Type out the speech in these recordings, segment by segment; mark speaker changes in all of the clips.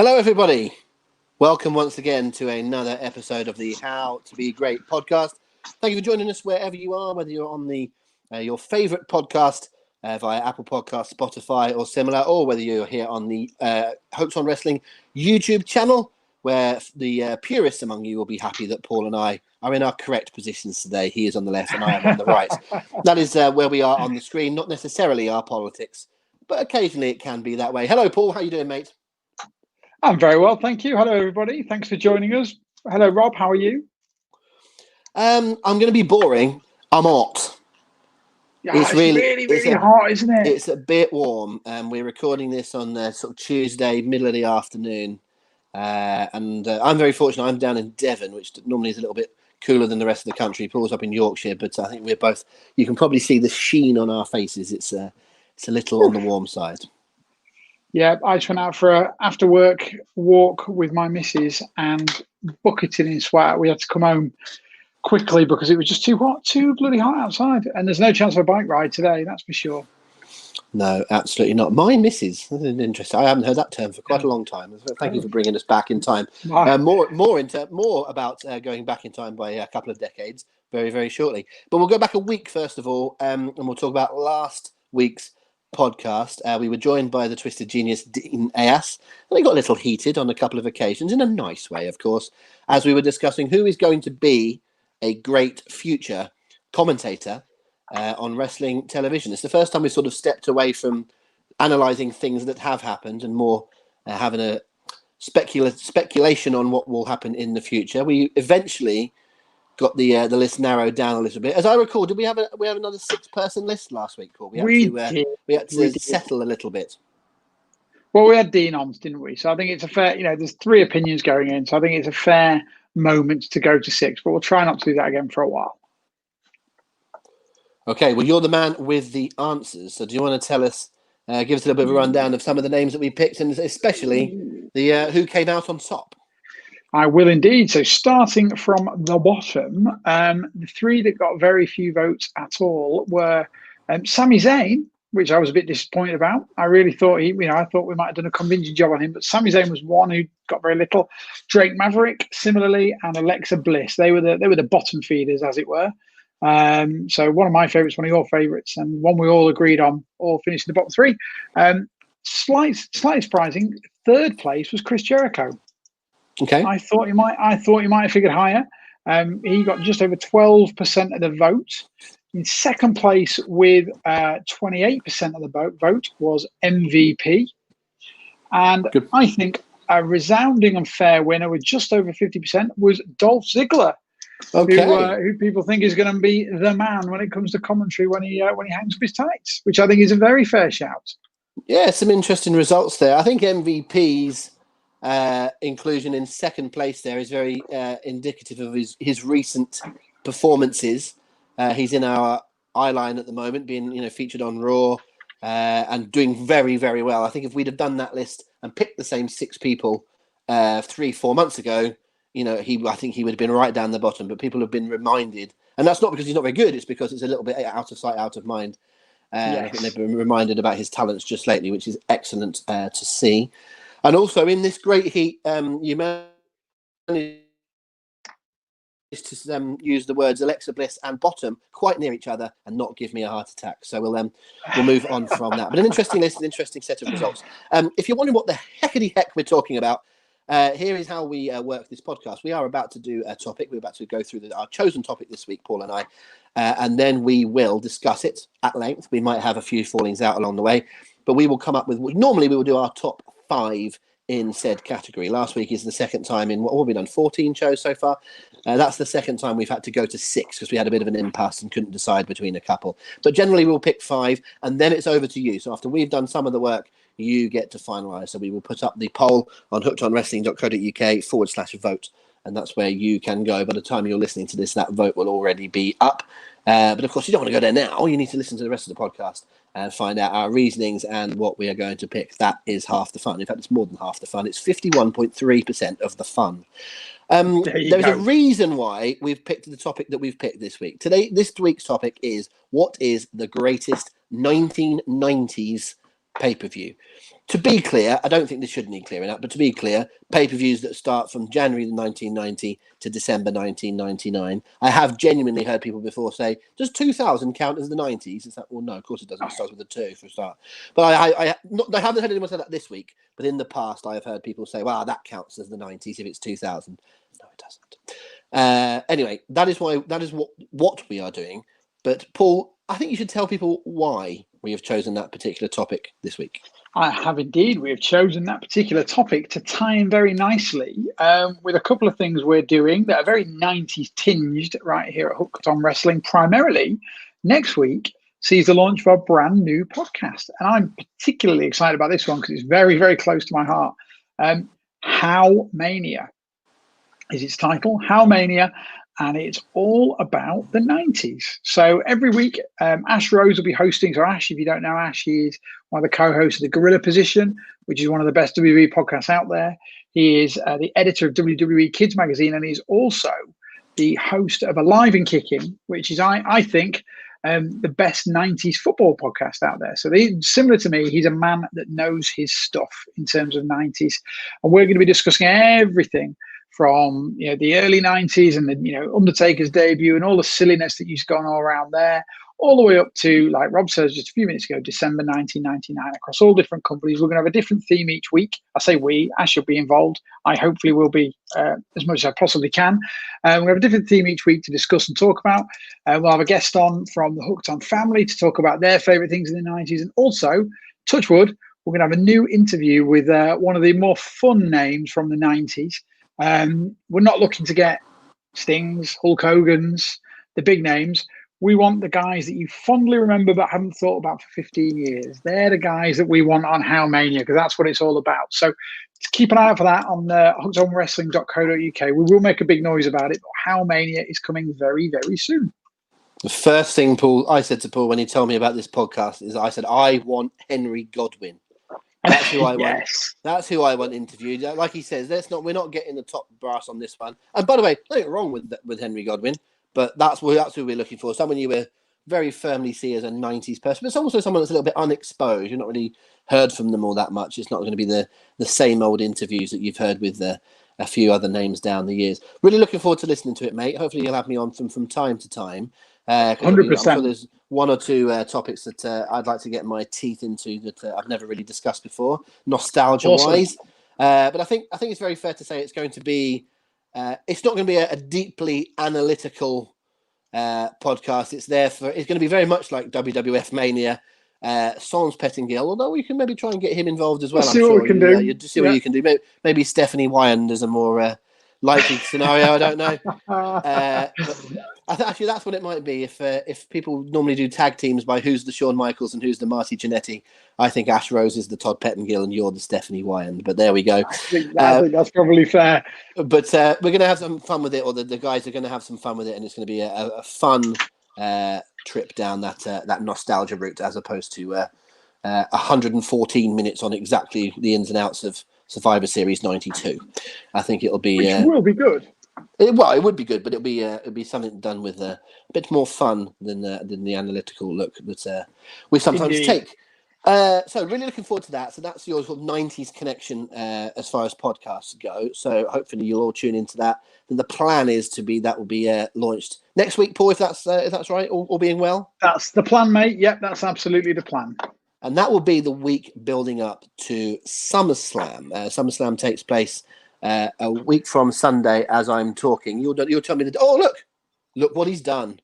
Speaker 1: Hello, everybody. Welcome once again to another episode of the How to Be Great podcast. Thank you for joining us wherever you are, whether you're on the your favourite podcast via Apple Podcasts, Spotify or similar, or whether you're here on the Hopes on Wrestling YouTube channel, where the purists among you will be happy that Paul and I are in our correct positions today. He is on the left and I am on the right. That is where we are on the screen, not necessarily our politics, but occasionally it can be that way. Hello, Paul. How you doing, mate?
Speaker 2: I'm very well, thank you. Hello, everybody. Thanks for joining us. Hello, Rob. How are you?
Speaker 1: I'm going to be boring. I'm hot.
Speaker 2: It's really hot, isn't it?
Speaker 1: It's a bit warm. We're recording this on sort of Tuesday, middle of the afternoon. And I'm very fortunate. I'm down in Devon, which normally is a little bit cooler than the rest of the country. Paul's up in Yorkshire, but I think we're both. You can probably see the sheen on our faces. It's a little on the warm side.
Speaker 2: Yeah, I just went out for a after work walk with my missus and bucketed in sweat. We had to come home quickly because it was just too bloody hot outside. And there's no chance of a bike ride today, that's for sure.
Speaker 1: No, absolutely not. My missus. That's interesting. I haven't heard that term for quite a long time. Thank you for bringing us back in time. More about going back in time by a couple of decades very, very shortly. But we'll go back a week first of all, and we'll talk about last week's podcast. We were joined by the Twisted Genius Dean Ayas, and they got a little heated on a couple of occasions, in a nice way, of course, as we were discussing who is going to be a great future commentator on wrestling television. It's the first time we sort of stepped away from analysing things that have happened and more having a speculation on what will happen in the future. We eventually got the list narrowed down a little bit. As I recall, did we have another 6-person list last week, Paul? We had to settle a little bit.
Speaker 2: Well, we had Dean on, didn't we? So I think it's a fair, there's 3 opinions going in. So I think it's a fair moment to go to 6, but we'll try not to do that again for a while.
Speaker 1: Okay, well, you're the man with the answers. So do you want to tell us, give us a little bit of a rundown of some of the names that we picked, and especially the who came out on top?
Speaker 2: I will indeed. So starting from the bottom, the 3 that got very few votes at all were Sami Zayn, which I was a bit disappointed about. I really thought I thought we might have done a convincing job on him, but Sami Zayn was one who got very little. Drake Maverick, similarly, and Alexa Bliss. They were the bottom feeders, as it were. So one of my favourites, one of your favourites, and one we all agreed on, all finished in the bottom 3. Slightly surprising, 3rd place was Chris Jericho.
Speaker 1: Okay.
Speaker 2: I thought he might have figured higher. He got just over 12% of the vote. In 2nd place with 28% of the vote was MVP. And good. I think a resounding and fair winner with just over 50% was Dolph Ziggler.
Speaker 1: Okay.
Speaker 2: Who people think is going to be the man when it comes to commentary when he hangs up his tights, which I think is a very fair shout.
Speaker 1: Yeah, some interesting results there. I think MVP's inclusion in 2nd place there is very indicative of his recent performances. He's in our eye line at the moment, being featured on Raw and doing very, very well. I think if we'd have done that list and picked the same 6 people 3-4 months ago, I think he would have been right down the bottom. But people have been reminded, and that's not because he's not very good. It's because it's a little bit out of sight, out of mind. Yes. I think they've been reminded about his talents just lately, which is excellent to see. And also in this great heat, you managed to use the words Alexa Bliss and bottom quite near each other and not give me a heart attack. So we'll move on from that. But an interesting list, an interesting set of results. If you're wondering what the heckity heck we're talking about, here is how we work this podcast. We are about to do a topic. We're about to go through our chosen topic this week, Paul and I, and then we will discuss it at length. We might have a few fallings out along the way, but we will come up with, normally we will do our top 5 in said category. Last week is the 2nd time in, what have we done, 14 shows so far? That's the 2nd time we've had to go to 6 because we had a bit of an impasse and couldn't decide between a couple. But generally we'll pick 5 and then it's over to you. So after we've done some of the work, you get to finalise. So we will put up the poll on hookedonwrestling.co.uk/vote, and that's where you can go. By the time you're listening to this, that vote will already be up. But of course, you don't want to go there now. You need to listen to the rest of the podcast and find out our reasonings and what we are going to pick. That is half the fun. In fact, it's more than half the fun. It's 51.3% of the fun. There's a reason why we've picked the topic that we've picked this week. This week's topic is, what is the greatest 1990s pay-per-view? To be clear, I don't think this should need clearing up, but to be clear, pay-per-views that start from January 1990 to December 1999. I have genuinely heard people before say, does 2000 count as the 90s? Is that, well, no, of course it doesn't. It starts with a 2 for a start. But I haven't heard anyone say that this week, but in the past I have heard people say, well, that counts as the 90s if it's 2000. No, it doesn't. Anyway, that is what we are doing. But Paul, I think you should tell people why we have chosen that particular topic this week.
Speaker 2: I have indeed. We have chosen that particular topic to tie in very nicely with a couple of things we're doing that are very 90s tinged right here at Hooked on Wrestling. Primarily, next week sees the launch of our brand new podcast. And I'm particularly excited about this one because it's very, very close to my heart. How Mania is its title, How Mania. And it's all about the 90s. So every week, Ash Rose will be hosting. So Ash, if you don't know, Ash is one of the co-hosts of The Gorilla Position, which is one of the best WWE podcasts out there. He is the editor of WWE Kids Magazine, and he's also the host of Alive and Kicking, which is, I think, the best 90s football podcast out there. So similar to me, he's a man that knows his stuff in terms of 90s. And we're going to be discussing everything from the early 90s and the Undertaker's debut and all the silliness that used gone all around there, all the way up to, like Rob says just a few minutes ago, December 1999, across all different companies. We're going to have a different theme each week. I say we, Ash will be involved. I hopefully will be as much as I possibly can. We'll have a different theme each week to discuss and talk about. We'll have a guest on from the Hooked On family to talk about their favorite things in the 90s. And also, touch wood, we're going to have a new interview with one of the more fun names from the 90s. We're not looking to get Stings, Hulk Hogan's, the big names. We want the guys that you fondly remember but haven't thought about for 15 years. They're the guys that we want on How Mania, because that's what it's all about. So keep an eye out for that on hookedonwrestling.co.uk. We will make a big noise about it, but How Mania is coming very, very soon.
Speaker 1: The first thing I said to Paul when he told me about this podcast is I said, I want Henry Godwin. That's who I want.
Speaker 2: Yes.
Speaker 1: That's who I want interviewed. Like he says, we're not getting the top brass on this one. And by the way, nothing wrong with Henry Godwin, but that's who we're looking for. Someone you will very firmly see as a 90s person, but it's also someone that's a little bit unexposed. You've not really heard from them all that much. It's not going to be the same old interviews that you've heard with a few other names down the years. Really looking forward to listening to it, mate. Hopefully you'll have me on from time to time.
Speaker 2: 100%.
Speaker 1: I'm sure there's one or two topics that I'd like to get my teeth into that I've never really discussed before, nostalgia-wise. Awesome. But I think it's very fair to say it's going to be. It's not going to be a deeply analytical podcast. It's going to be very much like WWF Mania. Sans Pettingill, although we can maybe try and get him involved as well.
Speaker 2: We'll see what we can do.
Speaker 1: You see what you can do. Maybe Stephanie Wyand is a more likely scenario. I don't know. But actually, that's what it might be. If people normally do tag teams by who's the Shawn Michaels and who's the Marty Jannetty, I think Ash Rose is the Todd Pettingill and you're the Stephanie Wyand. But there we go.
Speaker 2: I think that's probably fair.
Speaker 1: But we're going to have some fun with it, or the guys are going to have some fun with it, and it's going to be a fun trip down that nostalgia route, as opposed to 114 minutes on exactly the ins and outs of Survivor Series 92. I think it'll be.
Speaker 2: Which will be good.
Speaker 1: It would be good, but it'll be something done with a bit more fun than the analytical look that we sometimes take. So really looking forward to that. So that's your sort of 90s connection as far as podcasts go. So hopefully you'll all tune into that. And the plan is that will be launched next week, Paul, if that's right, all being well.
Speaker 2: That's the plan, mate. Yep, that's absolutely the plan.
Speaker 1: And that will be the week building up to SummerSlam. SummerSlam takes place a week from Sunday as I'm talking. You'll tell me look what he's done.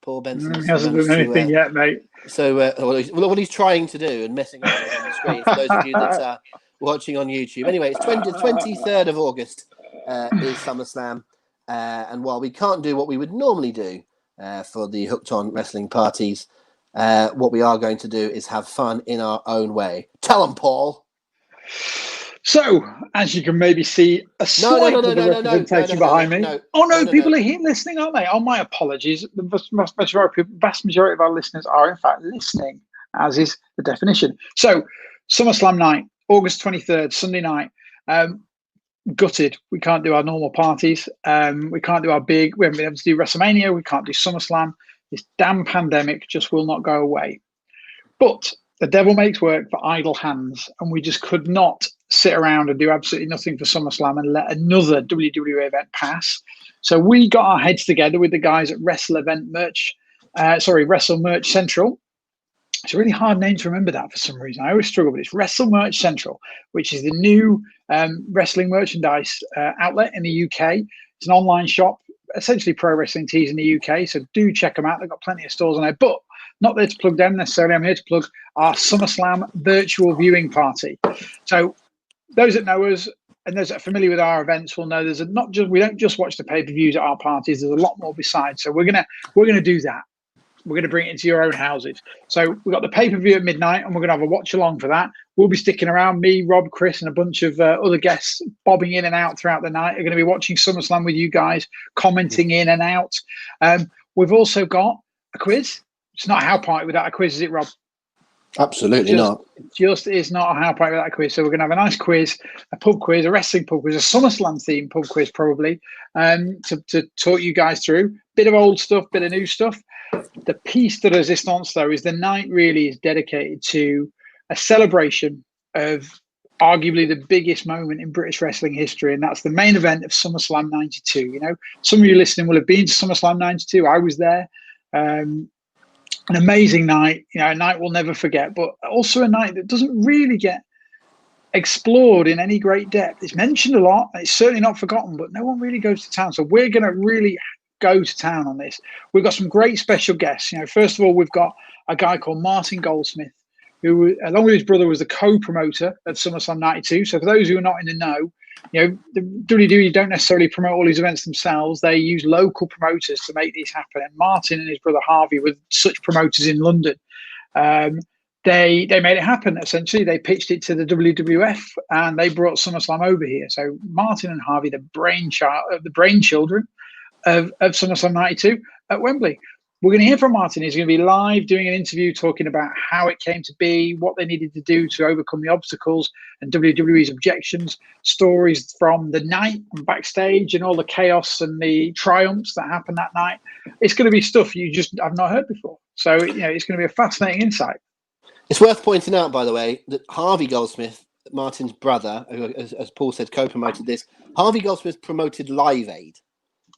Speaker 1: Paul Benson
Speaker 2: he hasn't done anything yet, mate.
Speaker 1: So what he's trying to do and messing up on the screen for those of you that are watching on YouTube. Anyway, it's 23rd of August is SummerSlam. And while we can't do what we would normally do for the Hooked On Wrestling parties, what we are going to do is have fun in our own way. Tell them, Paul.
Speaker 2: So, as you can maybe see, a slight representation behind me. People are here listening, aren't they? Oh, my apologies. The vast majority of our listeners are, in fact, listening, as is the definition. So, SummerSlam night, August 23rd, Sunday night. Gutted. We can't do our normal parties. We can't do we haven't been able to do WrestleMania. We can't do SummerSlam. This damn pandemic just will not go away. But the devil makes work for idle hands, and we just could not sit around and do absolutely nothing for SummerSlam and let another WWE event pass. So we got our heads together with the guys at Wrestle Merch Central. It's a really hard name to remember that for some reason. I always struggle, but it's Wrestle Merch Central, which is the new wrestling merchandise outlet in the UK. It's an online shop, essentially pro wrestling tees in the UK. So do check them out. They've got plenty of stores on there, but not there to plug them necessarily. I'm here to plug our SummerSlam virtual viewing party. So those that know us and those that are familiar with our events will know we don't just watch the pay-per-views at our parties. There's a lot more besides. So we're gonna do that. We're going to bring it into your own houses. So we've got the pay-per-view at midnight, and we're going to have a watch-along for that. We'll be sticking around. Me, Rob, Chris, and a bunch of other guests bobbing in and out throughout the night are going to be watching SummerSlam with you guys, commenting in and out. We've also got a quiz. It's not a How Party without a quiz, is it, Rob?
Speaker 1: Absolutely not.
Speaker 2: It just is not a How Party without a quiz. So we're going to have a nice quiz, a pub quiz, a wrestling pub quiz, a SummerSlam-themed pub quiz probably, to talk you guys through. Bit of old stuff, bit of new stuff. The piece de resistance, though, is the night really is dedicated to a celebration of arguably the biggest moment in British wrestling history, and that's the main event of SummerSlam 92. You know, some of you listening will have been to SummerSlam 92. I was there. An amazing night, you know, a night we'll never forget, but also a night that doesn't really get explored in any great depth. It's mentioned a lot, and it's certainly not forgotten, but no one really goes to town. So we're going to really go to town on this. We've got some great special guests. You know, first of all, we've got a guy called Martin Goldsmith, who, along with his brother, was the co-promoter at SummerSlam 92. So for those who are not in the know, you know, the WWE don't necessarily promote all these events themselves. They use local promoters to make these happen. And Martin and his brother Harvey were such promoters in London. They made it happen. Essentially, they pitched it to the WWF, and they brought SummerSlam over here. So Martin and Harvey, the brainchildren of SummerSlam 92 at Wembley. We're going to hear from Martin. He's going to be live doing an interview talking about how it came to be, what they needed to do to overcome the obstacles and WWE's objections, stories from the night and backstage and all the chaos and the triumphs that happened that night. It's going to be stuff you just have not heard before. So, you know, it's going to be a fascinating insight.
Speaker 1: It's worth pointing out, by the way, that Harvey Goldsmith, Martin's brother, who, as Paul said, co-promoted this. Harvey Goldsmith promoted Live Aid.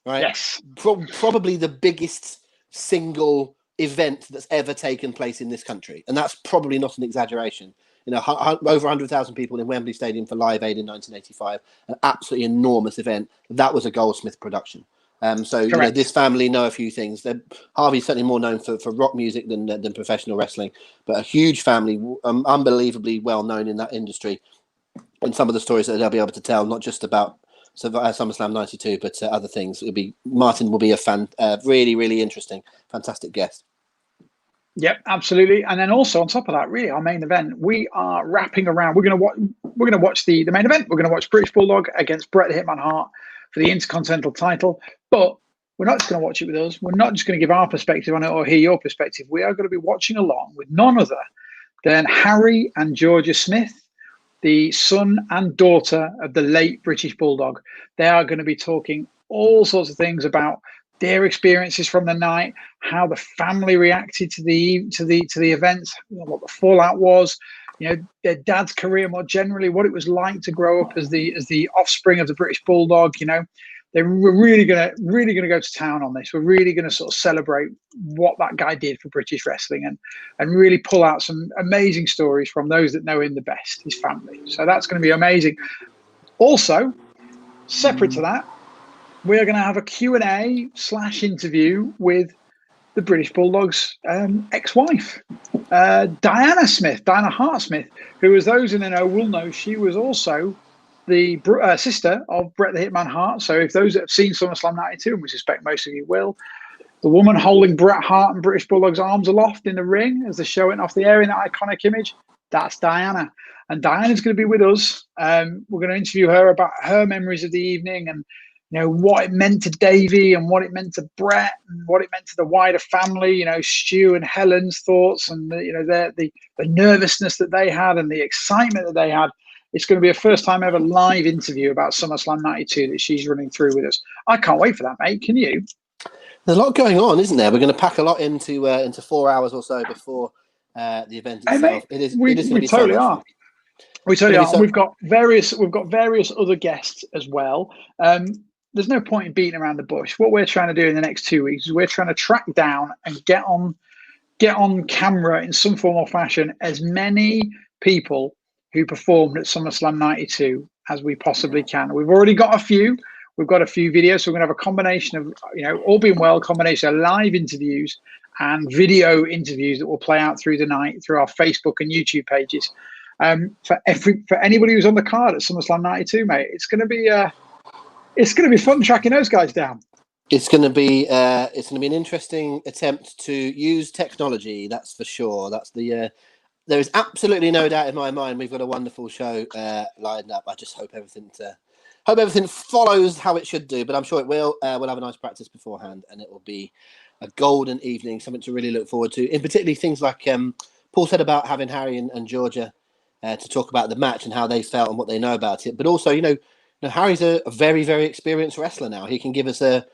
Speaker 1: Right?
Speaker 2: Yes.
Speaker 1: Probably the biggest single event that's ever taken place in this country. And that's probably not an exaggeration. You know, over 100,000 people in Wembley Stadium for Live Aid in 1985, an absolutely enormous event. That was a Goldsmith production. So you know, this family know a few things. Harvey's certainly more known for rock music than professional wrestling, but a huge family, unbelievably well known in that industry. And some of the stories that they'll be able to tell, not just about SummerSlam 92, but other things. Martin will be a really, really interesting, fantastic guest.
Speaker 2: Yep, absolutely. And then also on top of that, really, our main event, we are wrapping around. We're going to watch the main event. We're going to watch British Bulldog against Bret the Hitman Hart for the Intercontinental title. But we're not just going to watch it with us. We're not just going to give our perspective on it or hear your perspective. We are going to be watching along with none other than Harry and Georgia Smith, the son and daughter of the late British Bulldog. They are going to be talking all sorts of things about their experiences from the night, how the family reacted to the events, what the fallout was, you know, their dad's career more generally, what it was like to grow up as the offspring of the British Bulldog. You know, we're really gonna go to town on this. We're really gonna sort of celebrate what that guy did for British wrestling and really pull out some amazing stories from those that know him the best, his family. So that's going to be amazing. Also, separate to that, we are going to have a Q&A/interview with the British Bulldog's ex-wife, Diana Hart Smith, who, as those in the know will know, she was also the sister of Bret the Hitman Hart. So if those that have seen SummerSlam 92, and we suspect most of you will, the woman holding Bret Hart and British Bulldog's arms aloft in the ring as the show went off the air in that iconic image, that's Diana. And Diana's going to be with us. We're going to interview her about her memories of the evening and, you know, what it meant to Davey and what it meant to Bret and what it meant to the wider family, you know, Stu and Helen's thoughts and, the nervousness that they had and the excitement that they had. It's going to be a first time ever live interview about SummerSlam 92 that she's running through with us. I can't wait for that, mate. Can you?
Speaker 1: There's a lot going on, isn't there? We're going to pack a lot into 4 hours or so before the event
Speaker 2: Hey,
Speaker 1: itself.
Speaker 2: mate,
Speaker 1: It is
Speaker 2: we
Speaker 1: going to be
Speaker 2: totally
Speaker 1: so much
Speaker 2: are.
Speaker 1: fun.
Speaker 2: We totally are.
Speaker 1: So,
Speaker 2: We've got various other guests as well. There's no point in beating around the bush. What we're trying to do in the next 2 weeks is we're trying to track down and get on camera in some form or fashion as many people who performed at SummerSlam 92 as we possibly can. We've already got a few. We've got a few videos, so we're going to have a combination of, all being well, combination of live interviews and video interviews that will play out through the night through our Facebook and YouTube pages. For anybody who's on the card at SummerSlam 92, mate, it's going to be fun tracking those guys down.
Speaker 1: It's going to be an interesting attempt to use technology. That's for sure. That's the. There is absolutely no doubt in my mind we've got a wonderful show lined up. I just hope everything follows how it should do. But I'm sure it will. We'll have a nice practice beforehand, and it will be a golden evening, something to really look forward to. In particularly things like Paul said about having Harry and Georgia to talk about the match and how they felt and what they know about it. But also, Harry's a very, very experienced wrestler now. He can give us a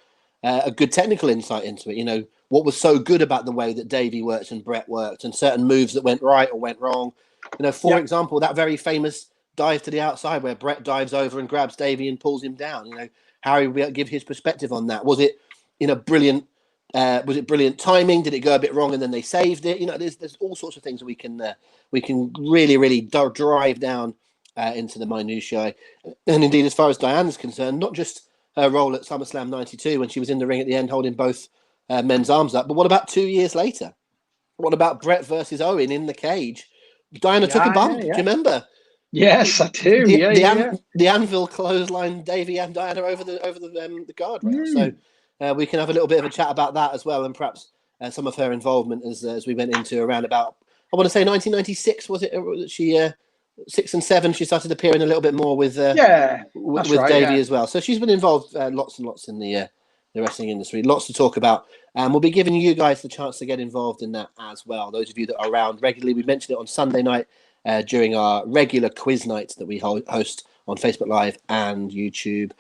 Speaker 1: good technical insight into it. What was so good about the way that Davey worked and Brett worked, and certain moves that went right or went wrong. For example, that very famous dive to the outside where Brett dives over and grabs Davey and pulls him down. Harry will give his perspective on that. Was it brilliant? Was it brilliant timing? Did it go a bit wrong and then they saved it? There's all sorts of things that we can really, really drive down into the minutiae. And indeed, as far as Diana's concerned, not just her role at SummerSlam 92 when she was in the ring at the end holding both men's arms up, but what about 2 years later? What about Brett versus Owen in the cage? Diana took a bump. Do you remember?
Speaker 2: Yes, I do.
Speaker 1: The anvil clothesline Davey and Diana over the guardrail. So we can have a little bit of a chat about that as well, and perhaps some of her involvement as we went into around about, I want to say 1996, was it? She 6 and 7. She started appearing a little bit more with Davey as well. So she's been involved lots and lots in the wrestling industry. Lots to talk about, and we'll be giving you guys the chance to get involved in that as well. Those of you that are around regularly, we mentioned it on Sunday night during our regular quiz nights that we host on Facebook Live and YouTube.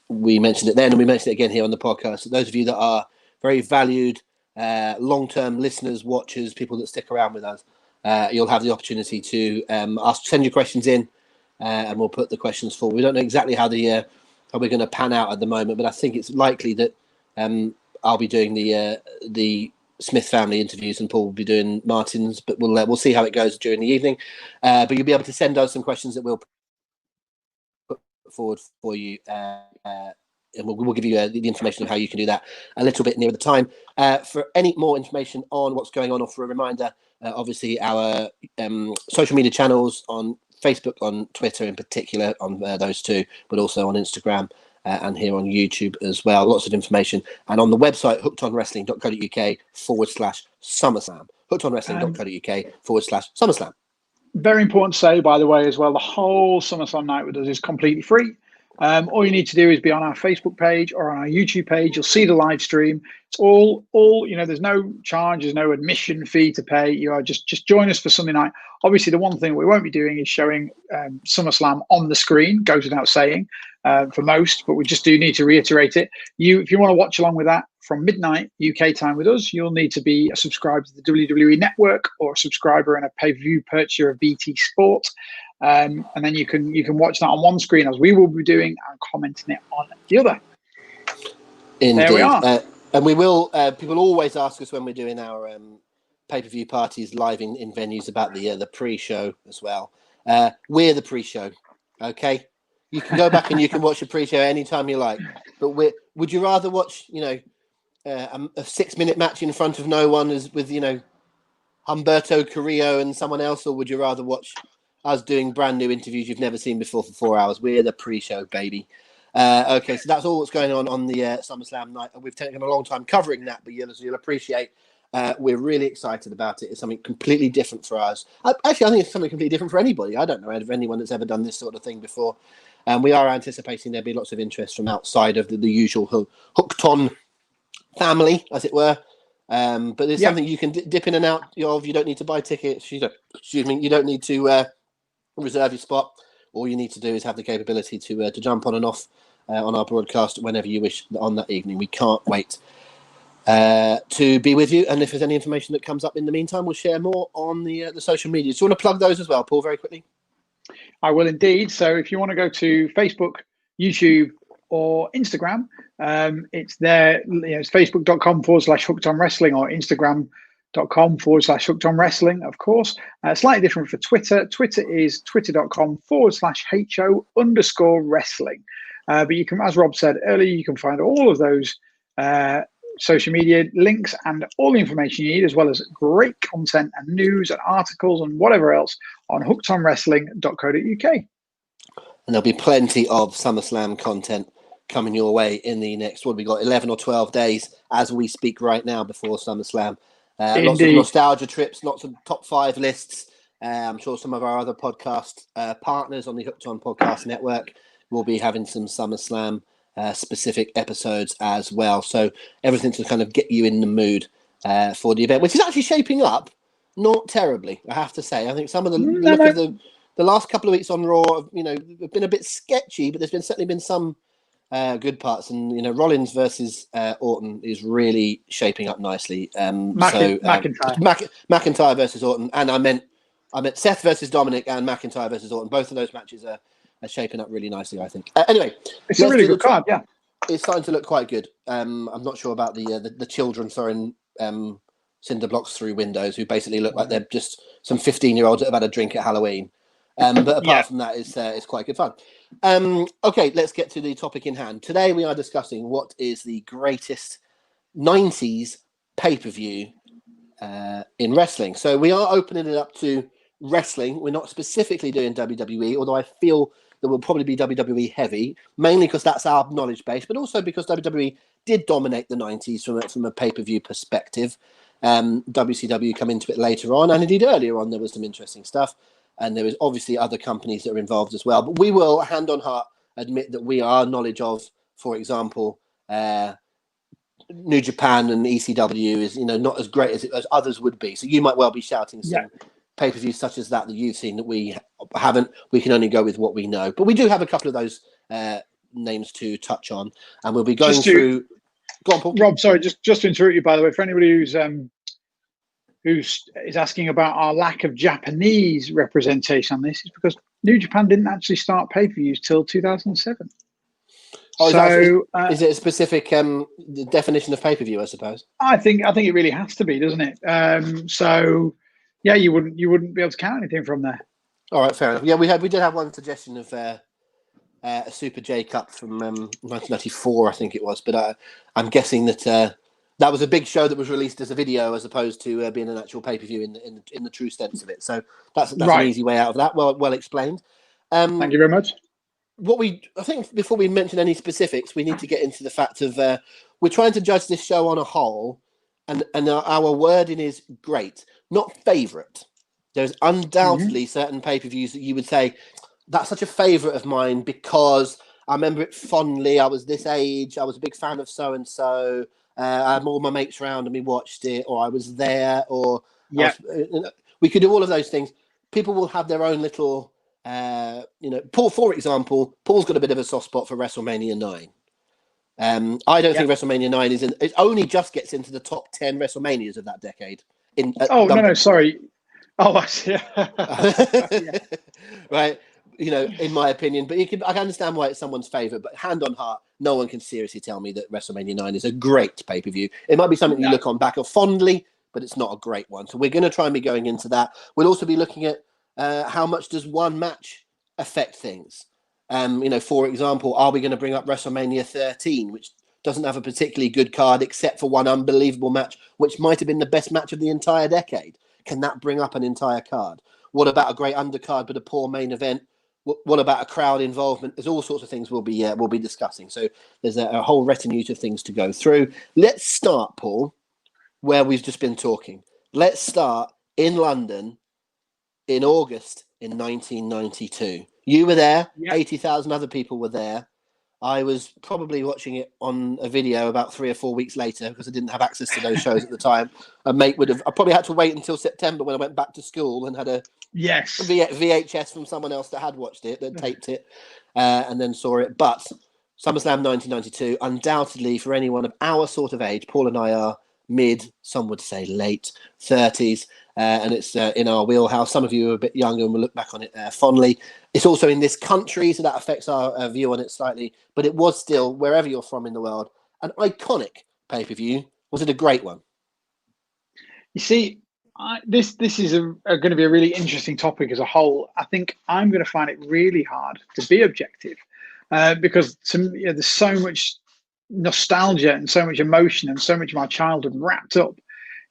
Speaker 1: We mentioned it then, and we mentioned it again here on the podcast. So those of you that are very valued long-term listeners, watchers, people that stick around with us, you'll have the opportunity to send your questions in, and we'll put the questions forward. We don't know exactly how we're going to pan out at the moment, but I think it's likely that I'll be doing the Smith family interviews and Paul will be doing Martin's, but we'll see how it goes during the evening. But you'll be able to send us some questions that we'll put forward for you, and we'll give you the information of how you can do that a little bit nearer the time. For any more information on what's going on, or for a reminder, obviously our social media channels on Facebook, on Twitter in particular, on those two, but also on Instagram and here on YouTube as well. Lots of information. And on the website, hookedonwrestling.co.uk/SummerSlam. hookedonwrestling.co.uk/SummerSlam.
Speaker 2: Very important to say, by the way, as well, the whole SummerSlam night with us is completely free. All you need to do is be on our Facebook page or on our YouTube page. You'll see the live stream. It's all there's no charge, there's no admission fee to pay. You are just join us for Sunday night. Obviously, the one thing we won't be doing is showing SummerSlam on the screen, goes without saying for most, but we just do need to reiterate it. If you want to watch along with that from midnight UK time with us, you'll need to be a subscriber to the WWE Network or a subscriber and a pay-per-view purchaser of BT Sport. And then you can watch that on one screen as we will be doing and commenting it on the other.
Speaker 1: Indeed.
Speaker 2: There we are.
Speaker 1: And we will. People always ask us when we're doing our pay-per-view parties live in venues about the pre-show as well. We're the pre-show, okay? You can go back and you can watch the pre-show anytime you like. But would you rather watch a 6-minute match in front of no one with Humberto Carrillo and someone else, or would you rather watch us doing brand new interviews you've never seen before for 4 hours? We're the pre-show, baby. Okay, so that's all that's going on the SummerSlam night. We've taken a long time covering that, but you'll appreciate we're really excited about it. It's something completely different for us. Actually, I think it's something completely different for anybody. I don't know of anyone that's ever done this sort of thing before. And we are anticipating there'll be lots of interest from outside of the usual hooked-on family, as it were. But there's something you can dip in and out of. You don't need to buy tickets. You don't need to reserve your spot. All you need to do is have the capability to jump on and off on our broadcast whenever you wish on that evening. We can't wait to be with you. And if there's any information that comes up in the meantime, we'll share more on the social media. Do you want to plug those as well, Paul, very quickly?
Speaker 2: I will indeed. So if you want to go to Facebook, YouTube, or Instagram, it's there. It's facebook.com/hooked on wrestling or Instagram.com/hooked on wrestling, of course. Slightly different for Twitter. Twitter is twitter.com/HO_wrestling. But you can, as Rob said earlier, you can find all of those social media links and all the information you need, as well as great content and news and articles and whatever else on hookedonwrestling.co.uk.
Speaker 1: And there'll be plenty of SummerSlam content coming your way in the next, what have we got, 11 or 12 days as we speak right now before SummerSlam. Lots of nostalgia trips, lots of top 5 lists. I'm sure some of our other podcast partners on the Hooked On Podcast Network will be having some SummerSlam specific episodes as well. So everything to kind of get you in the mood for the event, which is actually shaping up not terribly, I have to say. I think some of the look of the last couple of weeks on Raw, have been a bit sketchy, but there's certainly been some good parts. And, Rollins versus Orton is really shaping up nicely. McIntyre versus Orton. And I meant Seth versus Dominic and McIntyre versus Orton. Both of those matches are shaping up really nicely, I think. Anyway,
Speaker 2: it's a really good card, yeah.
Speaker 1: It's starting to look quite good. I'm not sure about the children throwing cinder blocks through windows who basically look like they're just some 15-year-olds that have had a drink at Halloween. But apart from that, it's quite good fun. Okay, let's get to the topic in hand. Today we are discussing what is the greatest 90s pay-per-view in wrestling. So we are opening it up to wrestling. We're not specifically doing WWE, although I feel that will probably be WWE heavy, mainly because that's our knowledge base, but also because WWE did dominate the 90s from a pay-per-view perspective. WCW come into it later on, and indeed earlier on there was some interesting stuff, and there was obviously other companies that are involved as well. But we will, hand on heart, admit that we are knowledge of, for example, New Japan and ECW is not as great as others would be. So you might well be shouting some pay-per-views such as that you've seen that we haven't. We can only go with what we know. But we do have a couple of those names to touch on, and we'll be going through. Go on, Paul.
Speaker 2: Rob, sorry, just to interrupt you, by the way, for anybody who's asking about our lack of Japanese representation on this, is because New Japan didn't actually start pay-per-views till 2007.
Speaker 1: Oh, is it a specific definition of pay-per-view, I suppose?
Speaker 2: I think it really has to be, doesn't it? Yeah, you wouldn't be able to count anything from there.
Speaker 1: All right, fair enough. Yeah, we did have one suggestion of a Super J Cup from 1994, I think it was, but I'm guessing that that was a big show that was released as a video as opposed to being an actual pay-per-view in the true sense of it. So that's right. An easy way out of that. Well explained.
Speaker 2: Thank you very much.
Speaker 1: I think before we mention any specifics, we need to get into the fact of we're trying to judge this show on a whole, and our wording is great, not favourite. There's undoubtedly certain pay-per-views that you would say, that's such a favourite of mine because I remember it fondly. I was this age. I was a big fan of so-and-so. I had all my mates around and we watched it, or I was there, or we could do all of those things. People will have their own little, Paul, for example, Paul's got a bit of a soft spot for WrestleMania 9. I don't think WrestleMania 9 it only just gets into the top 10 WrestleManias of that decade.
Speaker 2: No, sorry. Oh, I see.
Speaker 1: Right. In my opinion, but I can understand why it's someone's favourite, but hand on heart, no one can seriously tell me that WrestleMania 9 is a great pay-per-view. It might be something you look on back of fondly, but it's not a great one. So we're going to try and be going into that. We'll also be looking at how much does one match affect things. For example, are we going to bring up WrestleMania 13, which doesn't have a particularly good card except for one unbelievable match, which might have been the best match of the entire decade? Can that bring up an entire card? What about a great undercard but a poor main event? What about a crowd involvement? There's all sorts of things we'll be discussing. So there's a whole retinue of things to go through. Let's start, Paul, where we've just been talking. Let's start in London in August in 1992. You were there. 80,000 other people were there. I was probably watching it on a video about 3 or 4 weeks later because I didn't have access to those shows at the time. A mate I probably had to wait until September when I went back to school and had a VHS from someone else that had watched it, that taped it, and then saw it. But SummerSlam 1992, undoubtedly for anyone of our sort of age, Paul and I are mid, some would say late 30s, and it's in our wheelhouse. Some of you are a bit younger and will look back on it fondly. It's also in this country, so that affects our view on it slightly, but it was still, wherever you're from in the world, an iconic pay-per-view. Was it a great one?
Speaker 2: You see, this is going to be a really interesting topic as a whole. I think I'm going to find it really hard to be objective because there's so much nostalgia and so much emotion and so much of my childhood wrapped up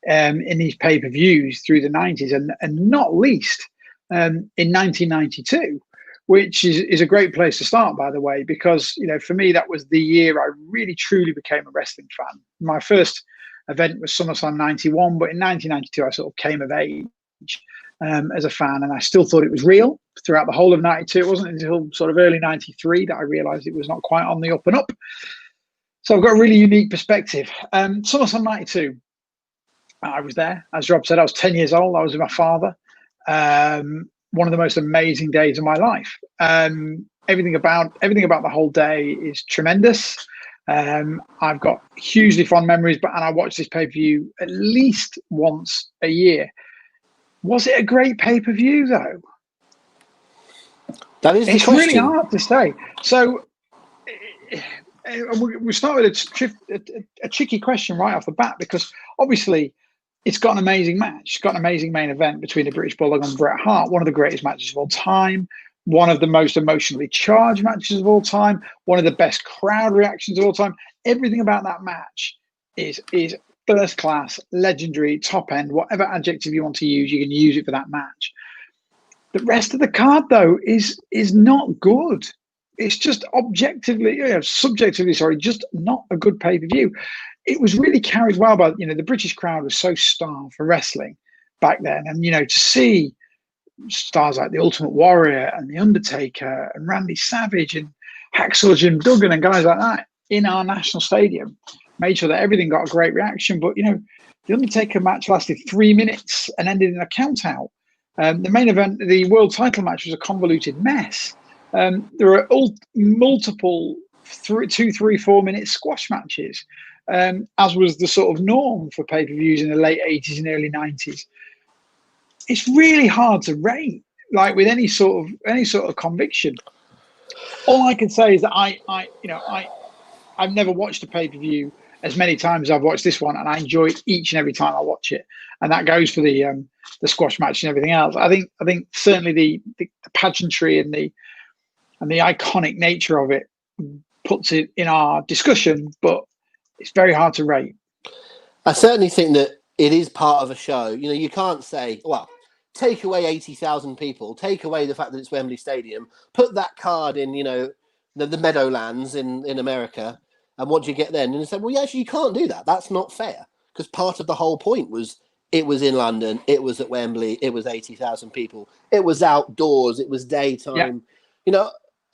Speaker 2: in these pay-per-views through the 90s and not least in 1992, which is a great place to start, by the way, because for me that was the year I really truly became a wrestling fan. My first event was SummerSlam 91, but in 1992 I sort of came of age as a fan, and I still thought it was real throughout the whole of 92. It wasn't until sort of early 93 that I realized it was not quite on the up and up. So I've got a really unique perspective. SummerSlam 92, I was there. As Rob said, I was 10 years old. I was with my father. One of the most amazing days of my life. Everything about the whole day is tremendous. I've got hugely fond memories, and I watch this pay-per-view at least once a year. Was it a great pay-per-view though?
Speaker 1: That is the
Speaker 2: question. It's really hard to say. So we start with a tricky question right off the bat, because obviously it's got an amazing match. It's got an amazing main event between the British Bulldog and Bret Hart, one of the greatest matches of all time, one of the most emotionally charged matches of all time, one of the best crowd reactions of all time. Everything about that match is first class, legendary, top end, whatever adjective you want to use, you can use it for that match. The rest of the card, though, is not good. It's just subjectively, just not a good pay-per-view. It was really carried well by, the British crowd was so starved for wrestling back then. And, to see stars like the Ultimate Warrior and the Undertaker and Randy Savage and Hacksaw Jim Duggan and guys like that in our national stadium made sure that everything got a great reaction. But, the Undertaker match lasted 3 minutes and ended in a count out. The main event, the world title match, was a convoluted mess. There were multiple 2, 3, 4 minute squash matches, as was the sort of norm for pay-per-views in the late 80s and early 90s. It's really hard to rate, like with any sort of conviction. All I can say is that I've never watched a pay-per-view as many times as I've watched this one, and I enjoy it each and every time I watch it. And that goes for the squash match and everything else. I think certainly the pageantry and the iconic nature of it puts it in our discussion, but it's very hard to rate.
Speaker 1: I certainly think that it is part of a show. You can't say, well, take away 80,000 people, take away the fact that it's Wembley Stadium, put that card in, the Meadowlands in America, and what do you get then? And they said, well, yeah, actually, you can't do that. That's not fair, because part of the whole point was it was in London, it was at Wembley, it was 80,000 people, it was outdoors, it was daytime. Yeah.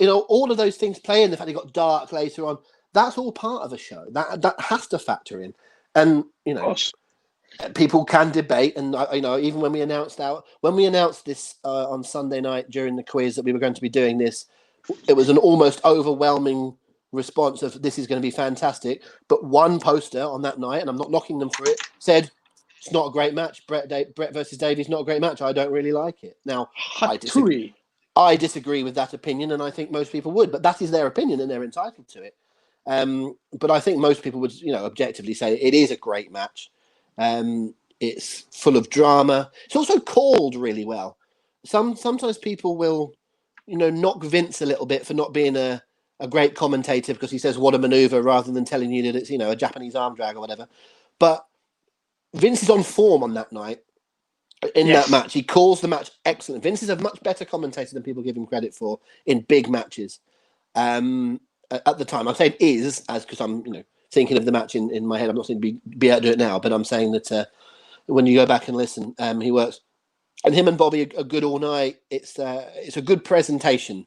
Speaker 1: All of those things play in. The fact it got dark later on, that's all part of a show. That has to factor in. And, people can debate. And, even when we announced this on Sunday night during the quiz that we were going to be doing this, it was an almost overwhelming response of this is going to be fantastic. But one poster on that night, and I'm not knocking them for it, said, it's not a great match. Brett versus Davey is not a great match. I don't really like it. Now, I disagree with that opinion, and I think most people would. But that is their opinion, and they're entitled to it. But I think most people would, objectively say it is a great match. It's full of drama. It's also called really well. Sometimes people will, knock Vince a little bit for not being a great commentator because he says what a maneuver rather than telling you that it's, a Japanese arm drag or whatever. But Vince is on form on that night. That match, he calls the match excellent. Vince is a much better commentator than people give him credit for in big matches. At the time, I'm saying because I'm thinking of the match in my head. I'm not saying be able to do it now, but I'm saying that when you go back and listen, he works, and him and Bobby are good all night. It's a good presentation,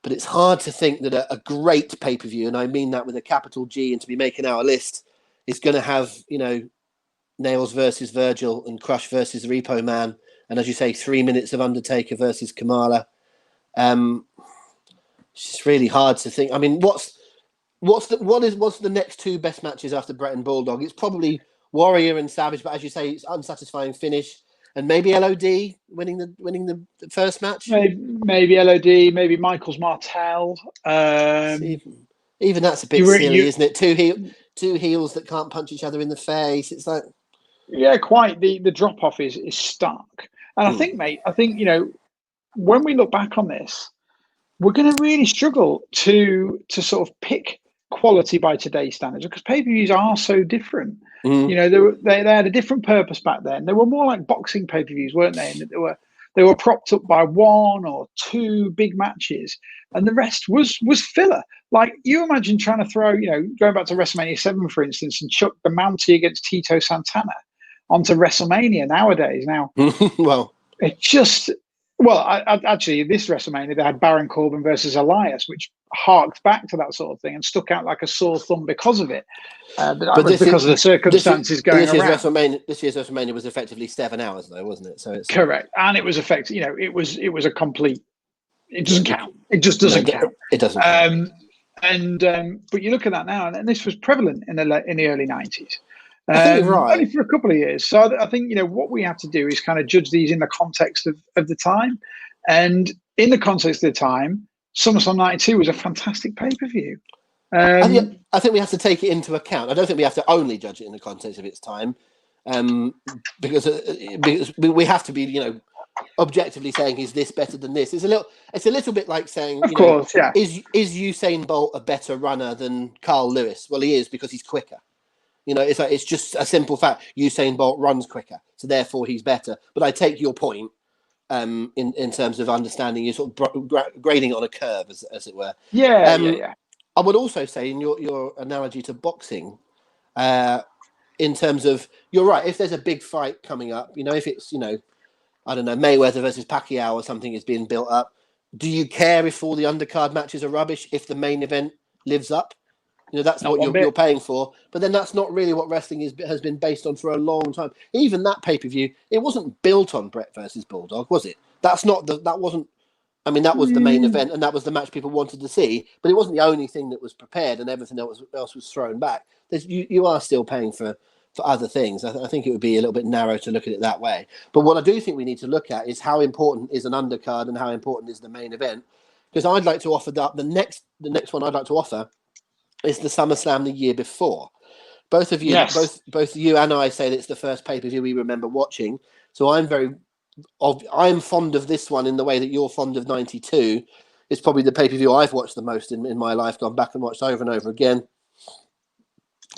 Speaker 1: but it's hard to think that a great pay-per-view, and I mean that with a capital G, and to be making our list, is going to have Nails versus Virgil and Crush versus Repo Man, and as you say, 3 minutes of Undertaker versus Kamala. It's just really hard to think. I mean, what's what's the next two best matches after Brett and Bulldog? It's probably Warrior and Savage, but as you say, it's unsatisfying finish, and maybe LOD winning the first match.
Speaker 2: Maybe LOD, maybe Michaels Martel.
Speaker 1: Even that's a bit silly, isn't it? Two heels that can't punch each other in the face. It's like,
Speaker 2: yeah, quite. The drop off is stark. And I think, mate, when we look back on this, we're going to really struggle to sort of pick quality by today's standards, because pay-per-views are so different. They had a different purpose back then. They were more like boxing pay-per-views, weren't they? And they were propped up by one or two big matches, and the rest was filler. Like, you imagine trying to throw, going back to WrestleMania 7, for instance, and chuck the Mountie against Tito Santana onto WrestleMania nowadays. Now,
Speaker 1: well,
Speaker 2: it just. Well, actually, this WrestleMania, they had Baron Corbin versus Elias, which harked back to that sort of thing and stuck out like a sore thumb because of it. But that was because of the circumstances going around.
Speaker 1: This year's WrestleMania was effectively 7 hours, though, wasn't it? So it's
Speaker 2: correct, and it was effective. It was a complete. It doesn't count. It just doesn't count.
Speaker 1: It doesn't.
Speaker 2: But you look at that now, and this was prevalent in the early 90s.
Speaker 1: I think you're right.
Speaker 2: Only for a couple of years. So I think, what we have to do is kind of judge these in the context of the time. And in the context of the time, SummerSlam 92 was a fantastic pay-per-view.
Speaker 1: I think we have to take it into account. I don't think we have to only judge it in the context of its time, because we have to be, objectively saying, is this better than this? It's a little bit like saying,
Speaker 2: of course, yeah.
Speaker 1: Is Usain Bolt a better runner than Carl Lewis? Well, he is, because he's quicker. It's just a simple fact. Usain Bolt runs quicker, so therefore he's better. But I take your point in terms of understanding, you sort of grading on a curve, as it were.
Speaker 2: Yeah.
Speaker 1: I would also say, in your analogy to boxing, in terms of, you're right. If there's a big fight coming up, if it's I don't know, Mayweather versus Pacquiao or something is being built up, do you care if all the undercard matches are rubbish if the main event lives up? That's what you're paying for. But then that's not really what wrestling has been based on for a long time. Even that pay-per-view, it wasn't built on Brett versus Bulldog, was it? That was the main event, and that was the match people wanted to see. But it wasn't the only thing that was prepared, and everything else was thrown back. You are still paying for other things. I think it would be a little bit narrow to look at it that way. But what I do think we need to look at is how important is an undercard and how important is the main event. Because I'd like to offer that the next one I'd like to offer is the SummerSlam the year before. Both of you, yes. both you and I say that it's the first pay-per-view we remember watching. So I'm fond of this one in the way that you're fond of 92. It's probably the pay-per-view I've watched the most in my life, gone back and watched over and over again.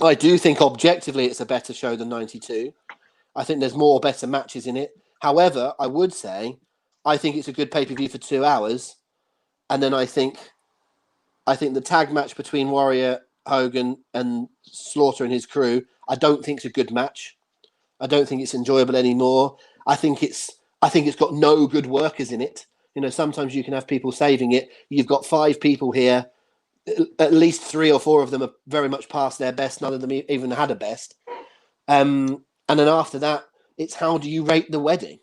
Speaker 1: I do think objectively it's a better show than 92. I think there's more better matches in it. However, I would say I think it's a good pay-per-view for 2 hours. And then I think the tag match between Warrior, Hogan, and Slaughter and his crew, I don't think it's a good match. I don't think it's enjoyable anymore. I think it's got no good workers in it. Sometimes you can have people saving it. You've got 5 people here. At least 3 or 4 of them are very much past their best. None of them even had a best. And then after that, it's how do you rate the wedding?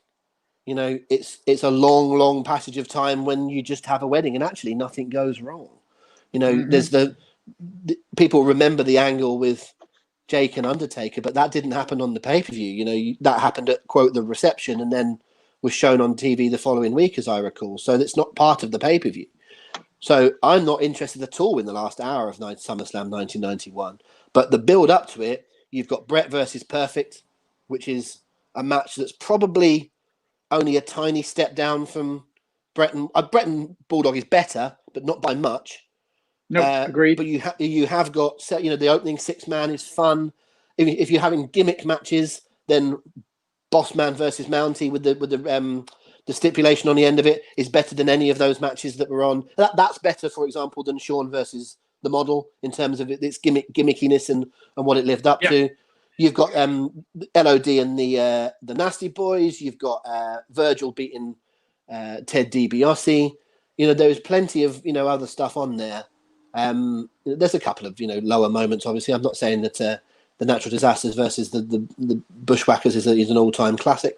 Speaker 1: It's a long, long passage of time when you just have a wedding and actually nothing goes wrong. There's the people remember the angle with Jake and Undertaker, but that didn't happen on the pay-per-view. That happened at, quote, the reception, and then was shown on TV the following week, as I recall. So it's not part of the pay-per-view. So I'm not interested at all in the last hour of SummerSlam 1991. But the build up to it, you've got Brett versus Perfect, which is a match that's probably only a tiny step down from Brett and Bulldog is better, but not by much.
Speaker 2: No, agreed.
Speaker 1: But you have got, the opening 6-man is fun. If you're having gimmick matches, then Bossman versus Mountie with the stipulation on the end of it is better than any of those matches that were on. That's better, for example, than Shawn versus the Model in terms of its gimmickiness and what it lived up to. You've got LOD and the Nasty Boys. You've got Virgil beating Ted DiBiase. There's plenty of other stuff on there. There's a couple of lower moments. Obviously, I'm not saying that the Natural Disasters versus the Bushwhackers is an all-time classic.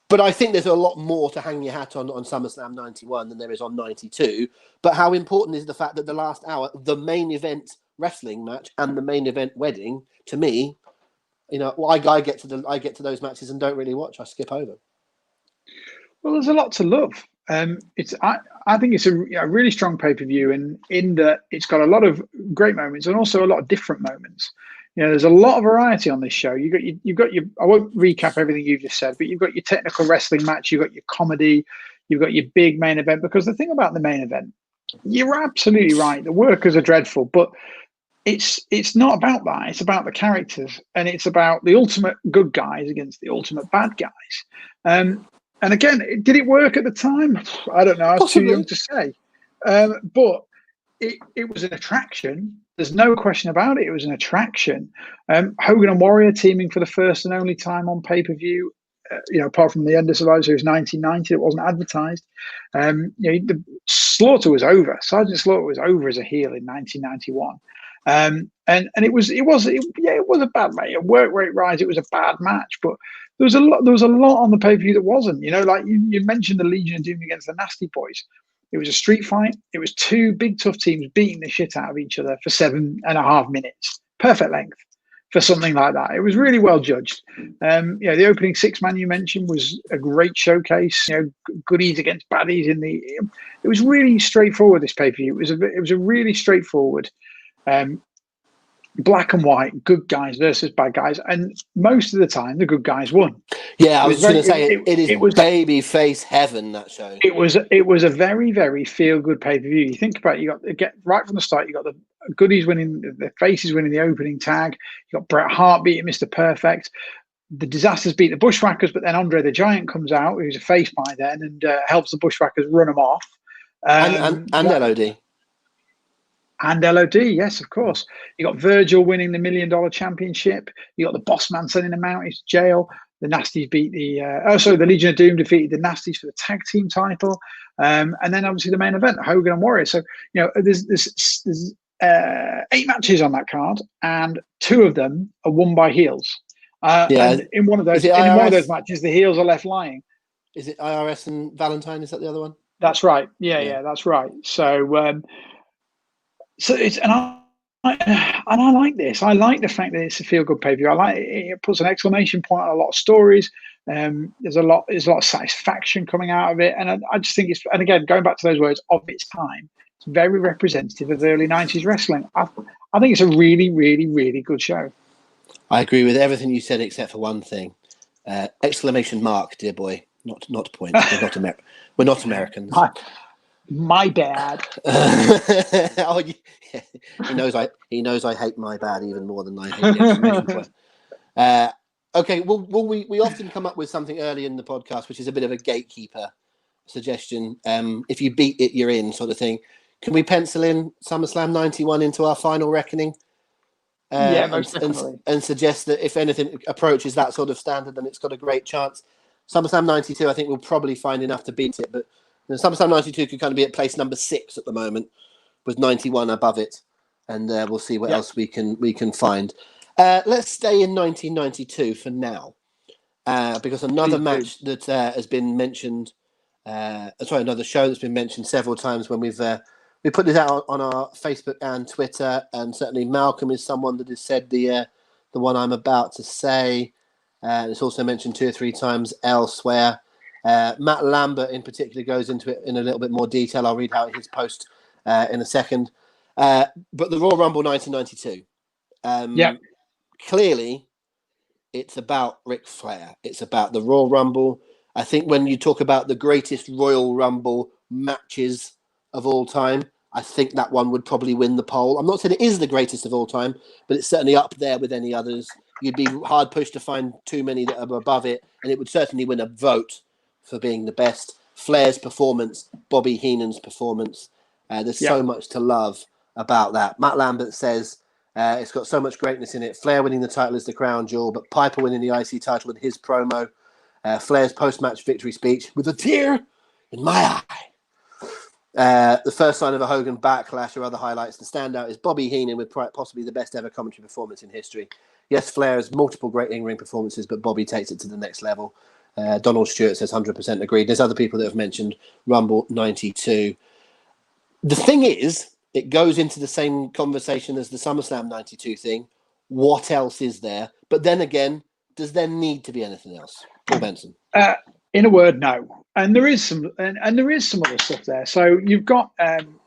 Speaker 1: But I think there's a lot more to hang your hat on SummerSlam 91 than there is on 92. But how important is the fact that the last hour, the main event wrestling match and the main event wedding, to me, I get to those matches and don't really watch. I skip over.
Speaker 2: Well, there's a lot to love. I think it's a really strong pay-per-view in that it's got a lot of great moments and also a lot of different moments. There's a lot of variety on this show. You've got your. I won't recap everything you've just said, but you've got your technical wrestling match. You've got your comedy. You've got your big main event. Because the thing about the main event, you're absolutely right. The workers are dreadful, but it's not about that. It's about the characters, and it's about the ultimate good guys against the ultimate bad guys. And again, did it work at the time? I don't know. I was too young to say. But it was an attraction. There's no question about it. It was an attraction. Hogan and Warrior teaming for the first and only time on pay-per-view. Apart from the end of Survivor Series 1990, it wasn't advertised. The Slaughter was over. Sergeant Slaughter was over as a heel in 1991. And it was a bad match. A work rate rise. It was a bad match, but there was a lot on the pay-per-view that wasn't. Like you mentioned the Legion of Doom against the Nasty Boys. It was a street fight. It was two big tough teams beating the shit out of each other for 7.5 minutes. Perfect length for something like that. It was really well judged. The opening 6-man you mentioned was a great showcase. Goodies against baddies it was really straightforward, this pay-per-view. It was a really straightforward black and white, good guys versus bad guys, and most of the time the good guys won.
Speaker 1: Yeah, I was going to say it was baby face heaven, that show.
Speaker 2: It was a very, very feel good pay per view. You think about it, you got right from the start. You got the goodies winning, the faces winning the opening tag. You got Bret Hart beating Mr. Perfect. The Disasters beat the Bushwhackers, but then Andre the Giant comes out, who's a face by then, and helps the Bushwhackers run them off.
Speaker 1: And LOD.
Speaker 2: And LOD, yes, of course. You got Virgil winning the $1 Million Championship. You got the Boss Man sending him out into jail. The Nasties beat the Legion of Doom defeated the Nasties for the tag team title. And then obviously the main event, Hogan and Warrior. So, there's 8 matches on that card, and 2 of them are won by heels. And in one of those matches, the heels are left lying.
Speaker 1: Is it IRS and Valentine? Is that the other one?
Speaker 2: That's right. Yeah, that's right. So, I like this. I like the fact that it's a feel-good pay-per-view. I like it puts an exclamation point on a lot of stories. There's a lot of satisfaction coming out of it, and I just think and again, going back to those words, of its time, it's very representative of the early 90s wrestling. I think it's a really, really, really good show.
Speaker 1: I agree with everything you said except for one thing. Exclamation mark, dear boy. Not point. We're not Americans.
Speaker 2: My bad.
Speaker 1: Oh, yeah. He knows I hate my bad even more than I hate the exclamation point. Okay, well, we often come up with something early in the podcast, which is a bit of a gatekeeper suggestion. If you beat it, you're in, sort of thing. Can we pencil in SummerSlam 91 into our final reckoning?
Speaker 2: Most definitely.
Speaker 1: And suggest that if anything approaches that sort of standard, then it's got a great chance. SummerSlam 92, I think we'll probably find enough to beat it, but SummerSlam 92 could kind of be at place number 6 at the moment, with 91 above it, and we'll see what else we can find. Let's stay in 1992 for now, because another match that has been mentioned, another show that's been mentioned several times when we put this out on our Facebook and Twitter, and certainly Malcolm is someone that has said the one I'm about to say. It's also mentioned 2 or 3 times elsewhere. Matt Lambert in particular goes into it in a little bit more detail. I'll read out his post in a second. But the Royal Rumble 1992. Clearly, it's about Ric Flair. It's about the Royal Rumble. I think when you talk about the greatest Royal Rumble matches of all time, I think that one would probably win the poll. I'm not saying it is the greatest of all time, but it's certainly up there with any others. You'd be hard pushed to find too many that are above it, and it would certainly win a vote for being the best. Flair's performance, Bobby Heenan's performance. There's so much to love about that. Matt Lambert says it's got so much greatness in it. Flair winning the title is the crown jewel, but Piper winning the IC title in his promo. Flair's post-match victory speech with a tear in my eye. The first sign of a Hogan backlash or other highlights. The standout is Bobby Heenan with possibly the best ever commentary performance in history. Yes, Flair has multiple great in-ring performances, but Bobby takes it to the next level. Donald Stewart says 100% agreed. There's other people that have mentioned Rumble 92. The thing is, it goes into the same conversation as the SummerSlam 92 thing. What else is there? But then again, does there need to be anything else? Paul Benson.
Speaker 2: In a word, no. And there is some, and there is some other stuff there. So you've got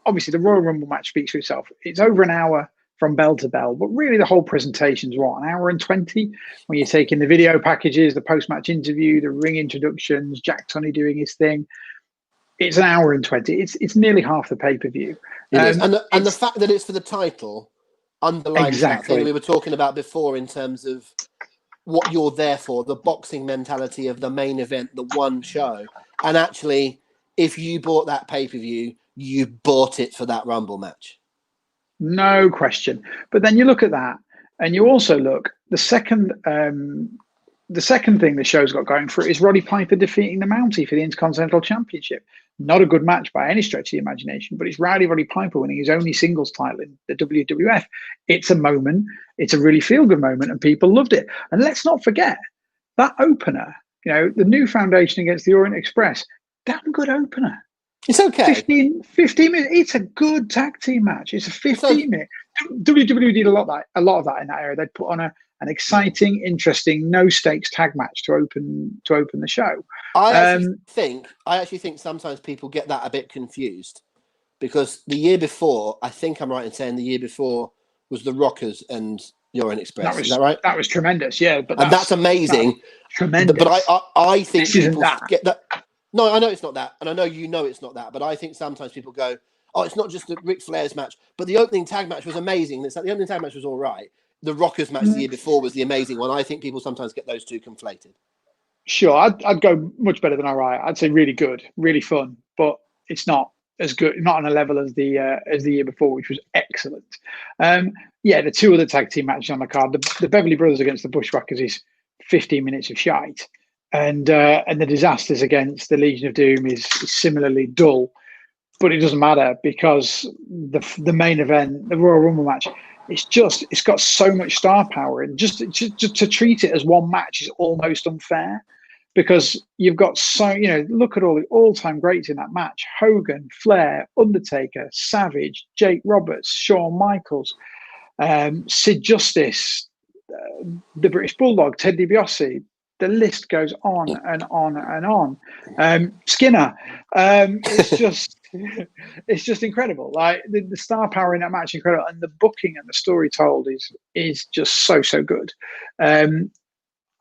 Speaker 2: obviously the Royal Rumble match speaks for itself. It's over an hour from bell to bell, but really the whole presentation's what, an hour and 20? When you're taking the video packages, the post-match interview, the ring introductions, Jack Tunney doing his thing. It's an hour and 20. It's nearly half the pay-per-view.
Speaker 1: It is. And the fact that it's for the title underlines that thing we were talking about before in terms of what you're there for, the boxing mentality of the main event, the one show. And actually, if you bought that pay-per-view, you bought it for that Rumble match.
Speaker 2: No question. But then you look at that, and you also look, the second thing the show's got going for it is Roddy Piper defeating the Mountie for the Intercontinental Championship. Not a good match by any stretch of the imagination, but it's Roddy Piper winning his only singles title in the WWF. It's a moment. It's a really feel-good moment, and people loved it. And let's not forget that opener, the New Foundation against the Orient Express, damn good opener.
Speaker 1: It's okay.
Speaker 2: 15 minutes. It's a good tag team match. It's a 15-minute. WWE did a lot of that in that era. They'd put on an exciting, interesting, no stakes tag match to open the show.
Speaker 1: I actually think sometimes people get that a bit confused, because the year before, I think I'm right in saying the year before was the Rockers and the Orient Express. Is that right?
Speaker 2: That was tremendous. Yeah, but
Speaker 1: that's amazing.
Speaker 2: Tremendous.
Speaker 1: But I think
Speaker 2: this isn't
Speaker 1: people
Speaker 2: that.
Speaker 1: Get that. No, I know it's not that, and I know it's not that. But I think sometimes people go, "Oh, it's not just the Ric Flair's match, but the opening tag match was amazing." It's like the opening tag match was all right. The Rockers match the year before was the amazing one. I think people sometimes get those two conflated.
Speaker 2: Sure, I'd go much better than all right. I'd say really good, really fun, but it's not as good, not on a level as the year before, which was excellent. The two other tag team matches on the card, the Beverly Brothers against the Bushwhackers is 15 minutes of shite, and the Disasters against the Legion of Doom is similarly dull, but it doesn't matter because the main event, the Royal Rumble match, it's got so much star power, and just to treat it as one match is almost unfair, because you've got look at all the all-time greats in that match: Hogan, Flair, Undertaker, Savage, Jake Roberts, Shawn Michaels, Sid Justice, the British Bulldog, Ted DiBiase. The list goes on and on and on. Skinner, it's just incredible. Like the star power in that match, incredible, and the booking and the story told is just so good.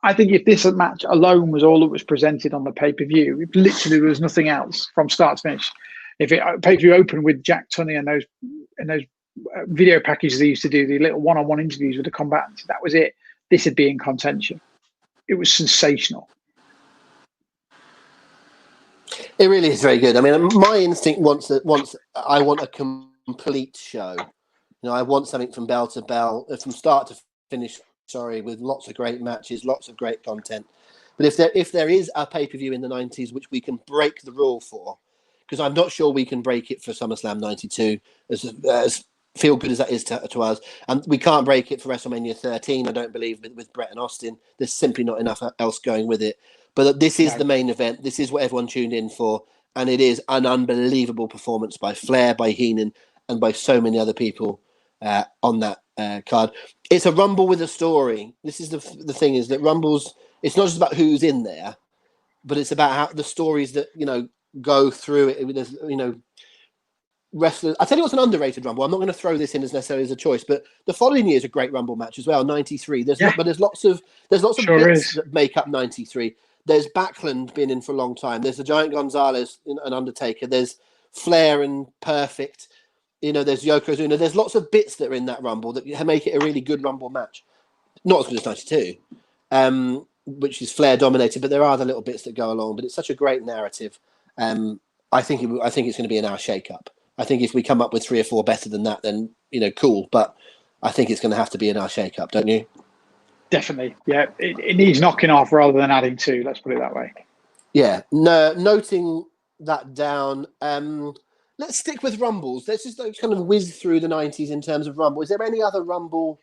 Speaker 2: I think if this match alone was all that was presented on the pay-per-view, if literally there was nothing else from start to finish, if it pay-per-view opened with Jack Tunney and those video packages they used to do, the little one-on-one interviews with the combatants, that was it. This would be in contention. It was sensational.
Speaker 1: It really is very good. I mean, my instinct wants I want a complete show. I want something from bell to bell, from start to finish. Sorry, with lots of great matches, lots of great content. But if there is a pay-per-view in the 90s which we can break the rule for, because I'm not sure we can break it for SummerSlam 92 as feel good as that is to us, and we can't break it for WrestleMania 13. I don't believe with Brett and Austin. There's simply not enough else going with it. But this is the main event. This is what everyone tuned in for, and it is an unbelievable performance by Flair, by Heenan, and by so many other people on that card. It's a Rumble with a story. This is the thing, is that Rumbles, it's not just about who's in there, but it's about how the stories that go through it. There's wrestlers. I tell you what's an underrated Rumble. I'm not going to throw this in as necessarily as a choice, but the following year is a great Rumble match as well. 93. But there's lots of bits that make up 93. There's Backlund been in for a long time. There's the Giant Gonzalez and Undertaker. There's Flair and Perfect. There's Yokozuna. There's lots of bits that are in that Rumble that make it a really good Rumble match. Not as good as 92, which is Flair dominated, but there are other little bits that go along. But it's such a great narrative. I think it's going to be in our shake-up. I think if we come up with 3 or 4 better than that, then cool. But I think it's going to have to be in our shake-up, don't you?
Speaker 2: Definitely, yeah. It needs knocking off rather than adding to. Let's put it that way.
Speaker 1: Yeah. No, noting that down. Let's stick with Rumbles. Let's just kind of whiz through the 90s in terms of Rumble. Is there any other Rumble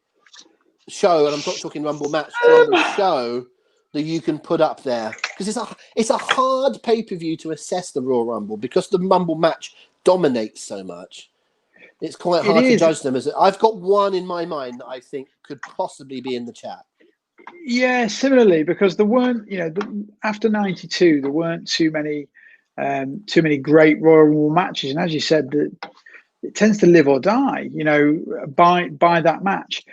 Speaker 1: show, and I'm not talking Rumble match, Rumble show, that you can put up there? Because it's a hard pay-per-view to assess the Royal Rumble because the Rumble match dominates so much. It's quite hard to judge them. I've got one in my mind that I think could possibly be in the chat.
Speaker 2: Yeah, similarly, because there weren't, after '92, there weren't too many great Royal Rumble matches, and as you said, it tends to live or die, by that match.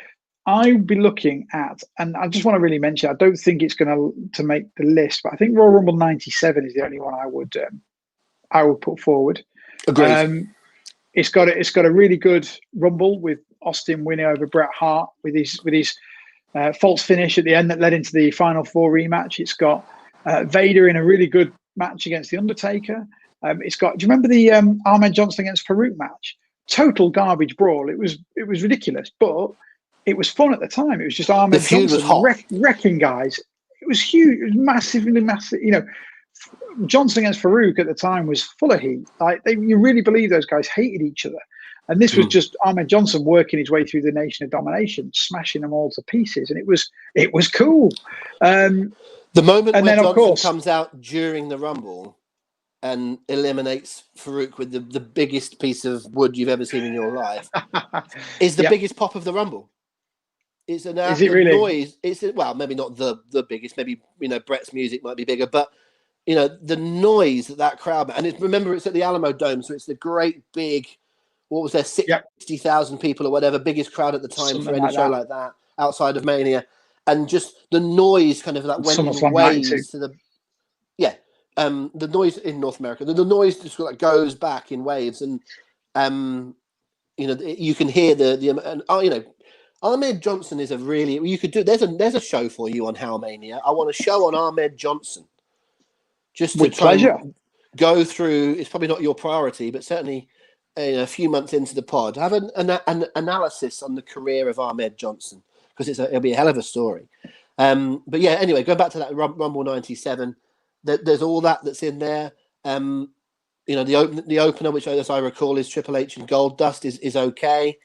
Speaker 2: I'd be looking at, and I just want to really mention, I don't think it's going to make the list, but I think Royal Rumble '97 is the only one I would put forward.
Speaker 1: Agreed.
Speaker 2: It's got a really good Rumble with Austin winning over Bret Hart with his false finish at the end that led into the Final Four rematch. It's got Vader in a really good match against The Undertaker. It's got. Do you remember the Ahmed Johnson against Farouk match? Total garbage brawl. It was ridiculous, but it was fun at the time. It was just Ahmed Johnson wrecking guys. It was huge. It was massively massive. Johnson against Farouk at the time was full of heat. You really believe those guys hated each other. And this was just Ahmed Johnson working his way through the Nation of Domination, smashing them all to pieces. And it was cool.
Speaker 1: The moment when Johnson comes out during the Rumble and eliminates Farouk with the biggest piece of wood you've ever seen in your life is the biggest pop of the Rumble. It's an
Speaker 2: is it really?
Speaker 1: Noise. Well, maybe not the biggest. Maybe Bret's music might be bigger, but the noise that crowd. And remember, it's at the Alamo Dome, so it's the great big. What was there, 60,000 people or whatever, biggest crowd at the time for any show like that outside of Mania, and just the noise kind of went in waves to the the noise in North America. The noise just goes back in waves, and you can hear Ahmed Johnson is you could do. There's a show for you on How Mania. I want a show on Ahmed Johnson. Just to try and go through. It's probably not your priority, but certainly. A few months into the pod, have an analysis on the career of Ahmed Johnson because it'll be a hell of a story. But yeah, anyway, going back to that Rumble '97, there's all that's in there. The opener, which as I recall is Triple H and Goldust, is okay.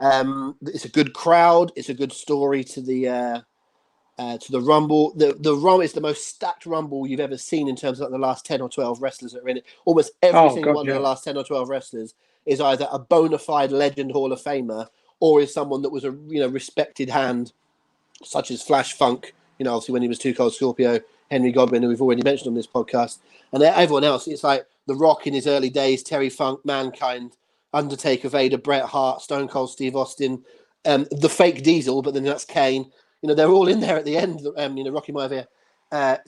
Speaker 1: It's a good crowd. It's a good story to the Rumble. The Rumble is the most stacked Rumble you've ever seen in terms of the last 10 or 12 wrestlers that are in it. Almost every single one of the last 10 or 12 wrestlers is either a bona fide legend Hall of Famer or is someone that was a respected hand, such as Flash Funk, obviously when he was Too Cold Scorpio, Henry Godwin, who we've already mentioned on this podcast, and everyone else. It's like The Rock in his early days, Terry Funk, Mankind, Undertaker, Vader, Bret Hart, Stone Cold Steve Austin, the fake Diesel, but then that's Kane. They're all in there at the end. Rocky Maivia. I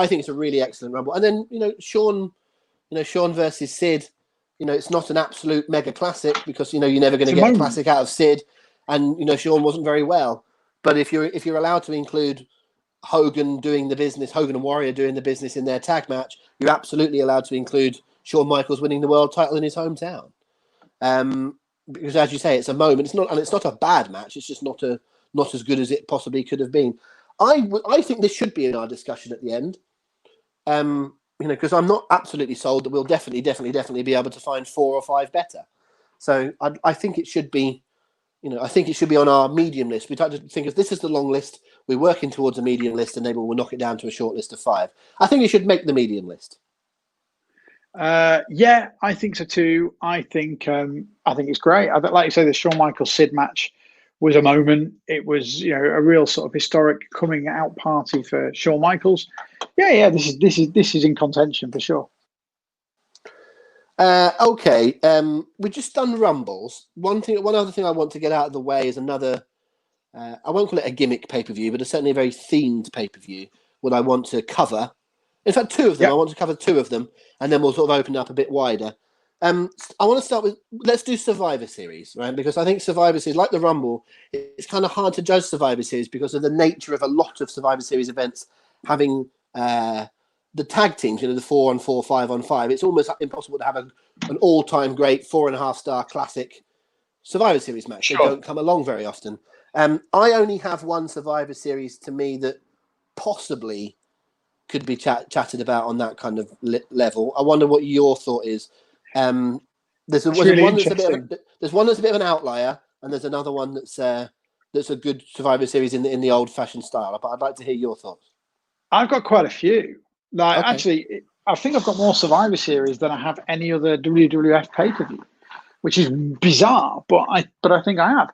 Speaker 1: think it's a really excellent Rumble. And then Shawn versus Sid. It's not an absolute mega classic because you're never going to get a classic out of Sid, and Shawn wasn't very well. But if you're allowed to include Hogan doing the business, Hogan and Warrior doing the business in their tag match, you're absolutely allowed to include Shawn Michaels winning the world title in his hometown. Because as you say, it's a moment. It's not a bad match. It's just not as good as it possibly could have been. I think this should be in our discussion at the end. Because I'm not absolutely sold that we'll definitely be able to find 4 or 5 better. So I think it should be, I think it should be on our medium list. We try to think if this is the long list, we're working towards a medium list, and maybe we'll knock it down to a short list of 5. I think it should make the medium list.
Speaker 2: Yeah, I think so too. I think it's great. Like you say, the Shawn Michaels Sid match was a moment. It was, a real sort of historic coming out party for Shawn Michaels. Yeah. This is in contention for sure.
Speaker 1: Okay. We've just done Rumbles. One other thing I want to get out of the way is another. I won't call it a gimmick pay-per-view, but it's certainly a very themed pay-per-view. What I want to cover. In fact, 2 of them. I want to cover 2 of them, and then we'll sort of open up a bit wider. I want to start with, let's do Survivor Series, right? Because I think Survivor Series, like the Rumble, it's kind of hard to judge Survivor Series because of the nature of a lot of Survivor Series events having the tag teams, the 4-on-4, 5-on-5. It's almost impossible to have an all-time great 4.5-star classic Survivor Series match. Sure. They don't come along very often. I only have one Survivor Series to me that possibly could be chatted about on that kind of level. I wonder what your thought is. There's one that's a bit of an outlier, and there's another one that's a good Survivor Series in the old-fashioned style. But I'd like to hear your thoughts.
Speaker 2: I've got quite a few. Like,
Speaker 1: Okay.
Speaker 2: actually, I think I've got more Survivor Series than I have any other WWF pay-per-view, which is bizarre, but I think I have.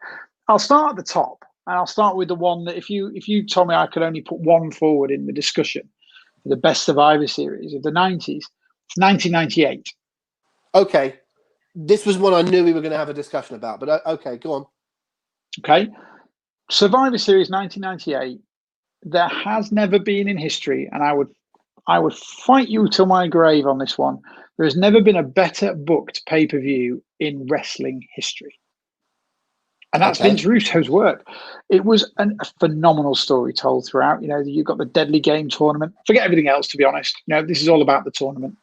Speaker 2: I'll start at the top, and I'll start with the one that if you told me I could only put one forward in the discussion for the best Survivor Series of the 90s, it's 1998.
Speaker 1: Okay. This was one I knew we were going to have a discussion about, but okay, go on.
Speaker 2: Okay, Survivor Series 1998. There has never been in history, and I would fight you till my grave on this one. There has never been a better booked pay-per-view in wrestling history. And that's
Speaker 1: Okay.
Speaker 2: Vince Russo's work. It was a phenomenal story told throughout. You've got the Deadly Game tournament. Forget everything else, to be honest. This is all about the tournament.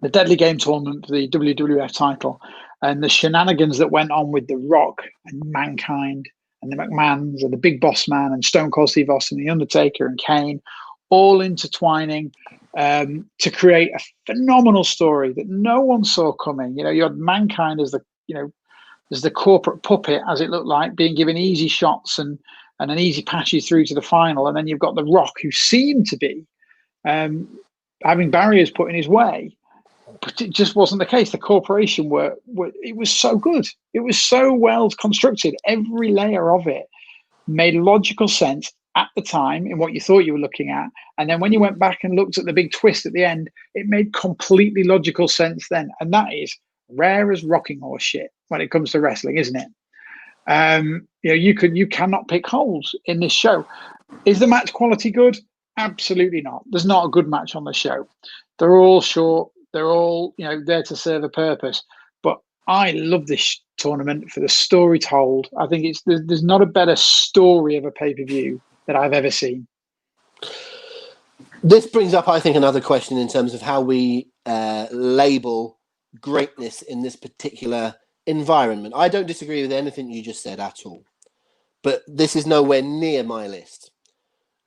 Speaker 2: The Deadly Game tournament for the WWF title, and the shenanigans that went on with The Rock and Mankind and the McMahons and the Big Boss Man and Stone Cold Steve Austin, The Undertaker and Kane, all intertwining to create a phenomenal story that no one saw coming. You had Mankind as the corporate puppet, as it looked like, being given easy shots and an easy passage through to the final. And then you've got The Rock, who seemed to be having barriers put in his way. But it just wasn't the case. The corporation it was so good. It was so well constructed. Every layer of it made logical sense at the time in what you thought you were looking at. And then when you went back and looked at the big twist at the end, it made completely logical sense then. And that is rare as rocking horse shit when it comes to wrestling, isn't it? You cannot pick holes in this show. Is the match quality good? Absolutely not. There's not a good match on the show. They're all short. They're all there to serve a purpose. But I love this tournament for the story told. I think there's not a better story of a pay-per-view that I've ever seen.
Speaker 1: This brings up, I think, another question in terms of how we label greatness in this particular environment. I don't disagree with anything you just said at all, but this is nowhere near my list.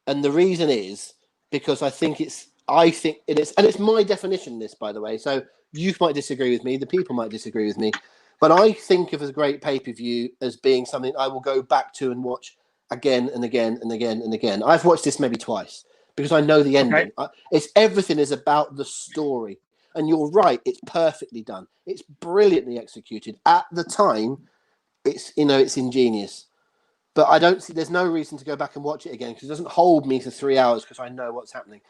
Speaker 1: And the reason is because I think it's my definition, this, by the way. So you might disagree with me, the people might disagree with me, but I think of a great pay-per-view as being something I will go back to and watch again and again and again and again. I've watched this maybe twice because I know the ending. Okay. Everything is about the story. And you're right, it's perfectly done. It's brilliantly executed. At the time, it's ingenious. But I don't see, there's no reason to go back and watch it again because it doesn't hold me to 3 hours because I know what's happening.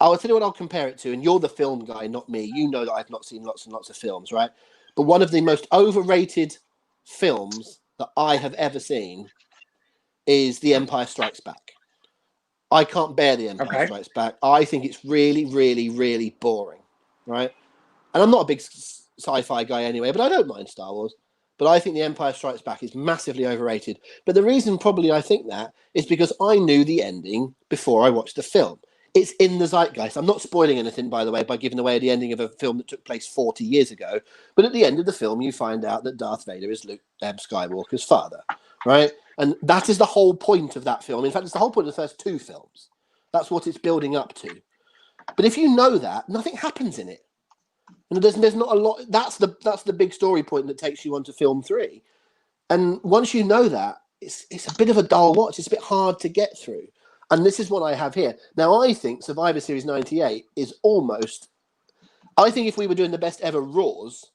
Speaker 1: I'll tell you what I'll compare it to, and you're the film guy, not me. You know that I've not seen lots and lots of films, right? But one of the most overrated films that I have ever seen is The Empire Strikes Back. I can't bear The Empire Strikes Back. I think it's really, really, really boring, right? And I'm not a big sci-fi guy anyway, but I don't mind Star Wars. But I think The Empire Strikes Back is massively overrated. But the reason probably I think that is because I knew the ending before I watched the film. It's in the zeitgeist. I'm not spoiling anything, by the way, by giving away the ending of a film that took place 40 years ago. But at the end of the film, you find out that Darth Vader is Luke Skywalker's father, right? And that is the whole point of that film. In fact, it's the whole point of the first two films. That's what it's building up to. But if you know that, nothing happens in it. And there's not a lot. That's the big story point that takes you on to film 3. And once you know that, it's a bit of a dull watch. It's a bit hard to get through. And this is what I have here. Now, I think Survivor Series 98 is almost... I think if we were doing the best ever Raws,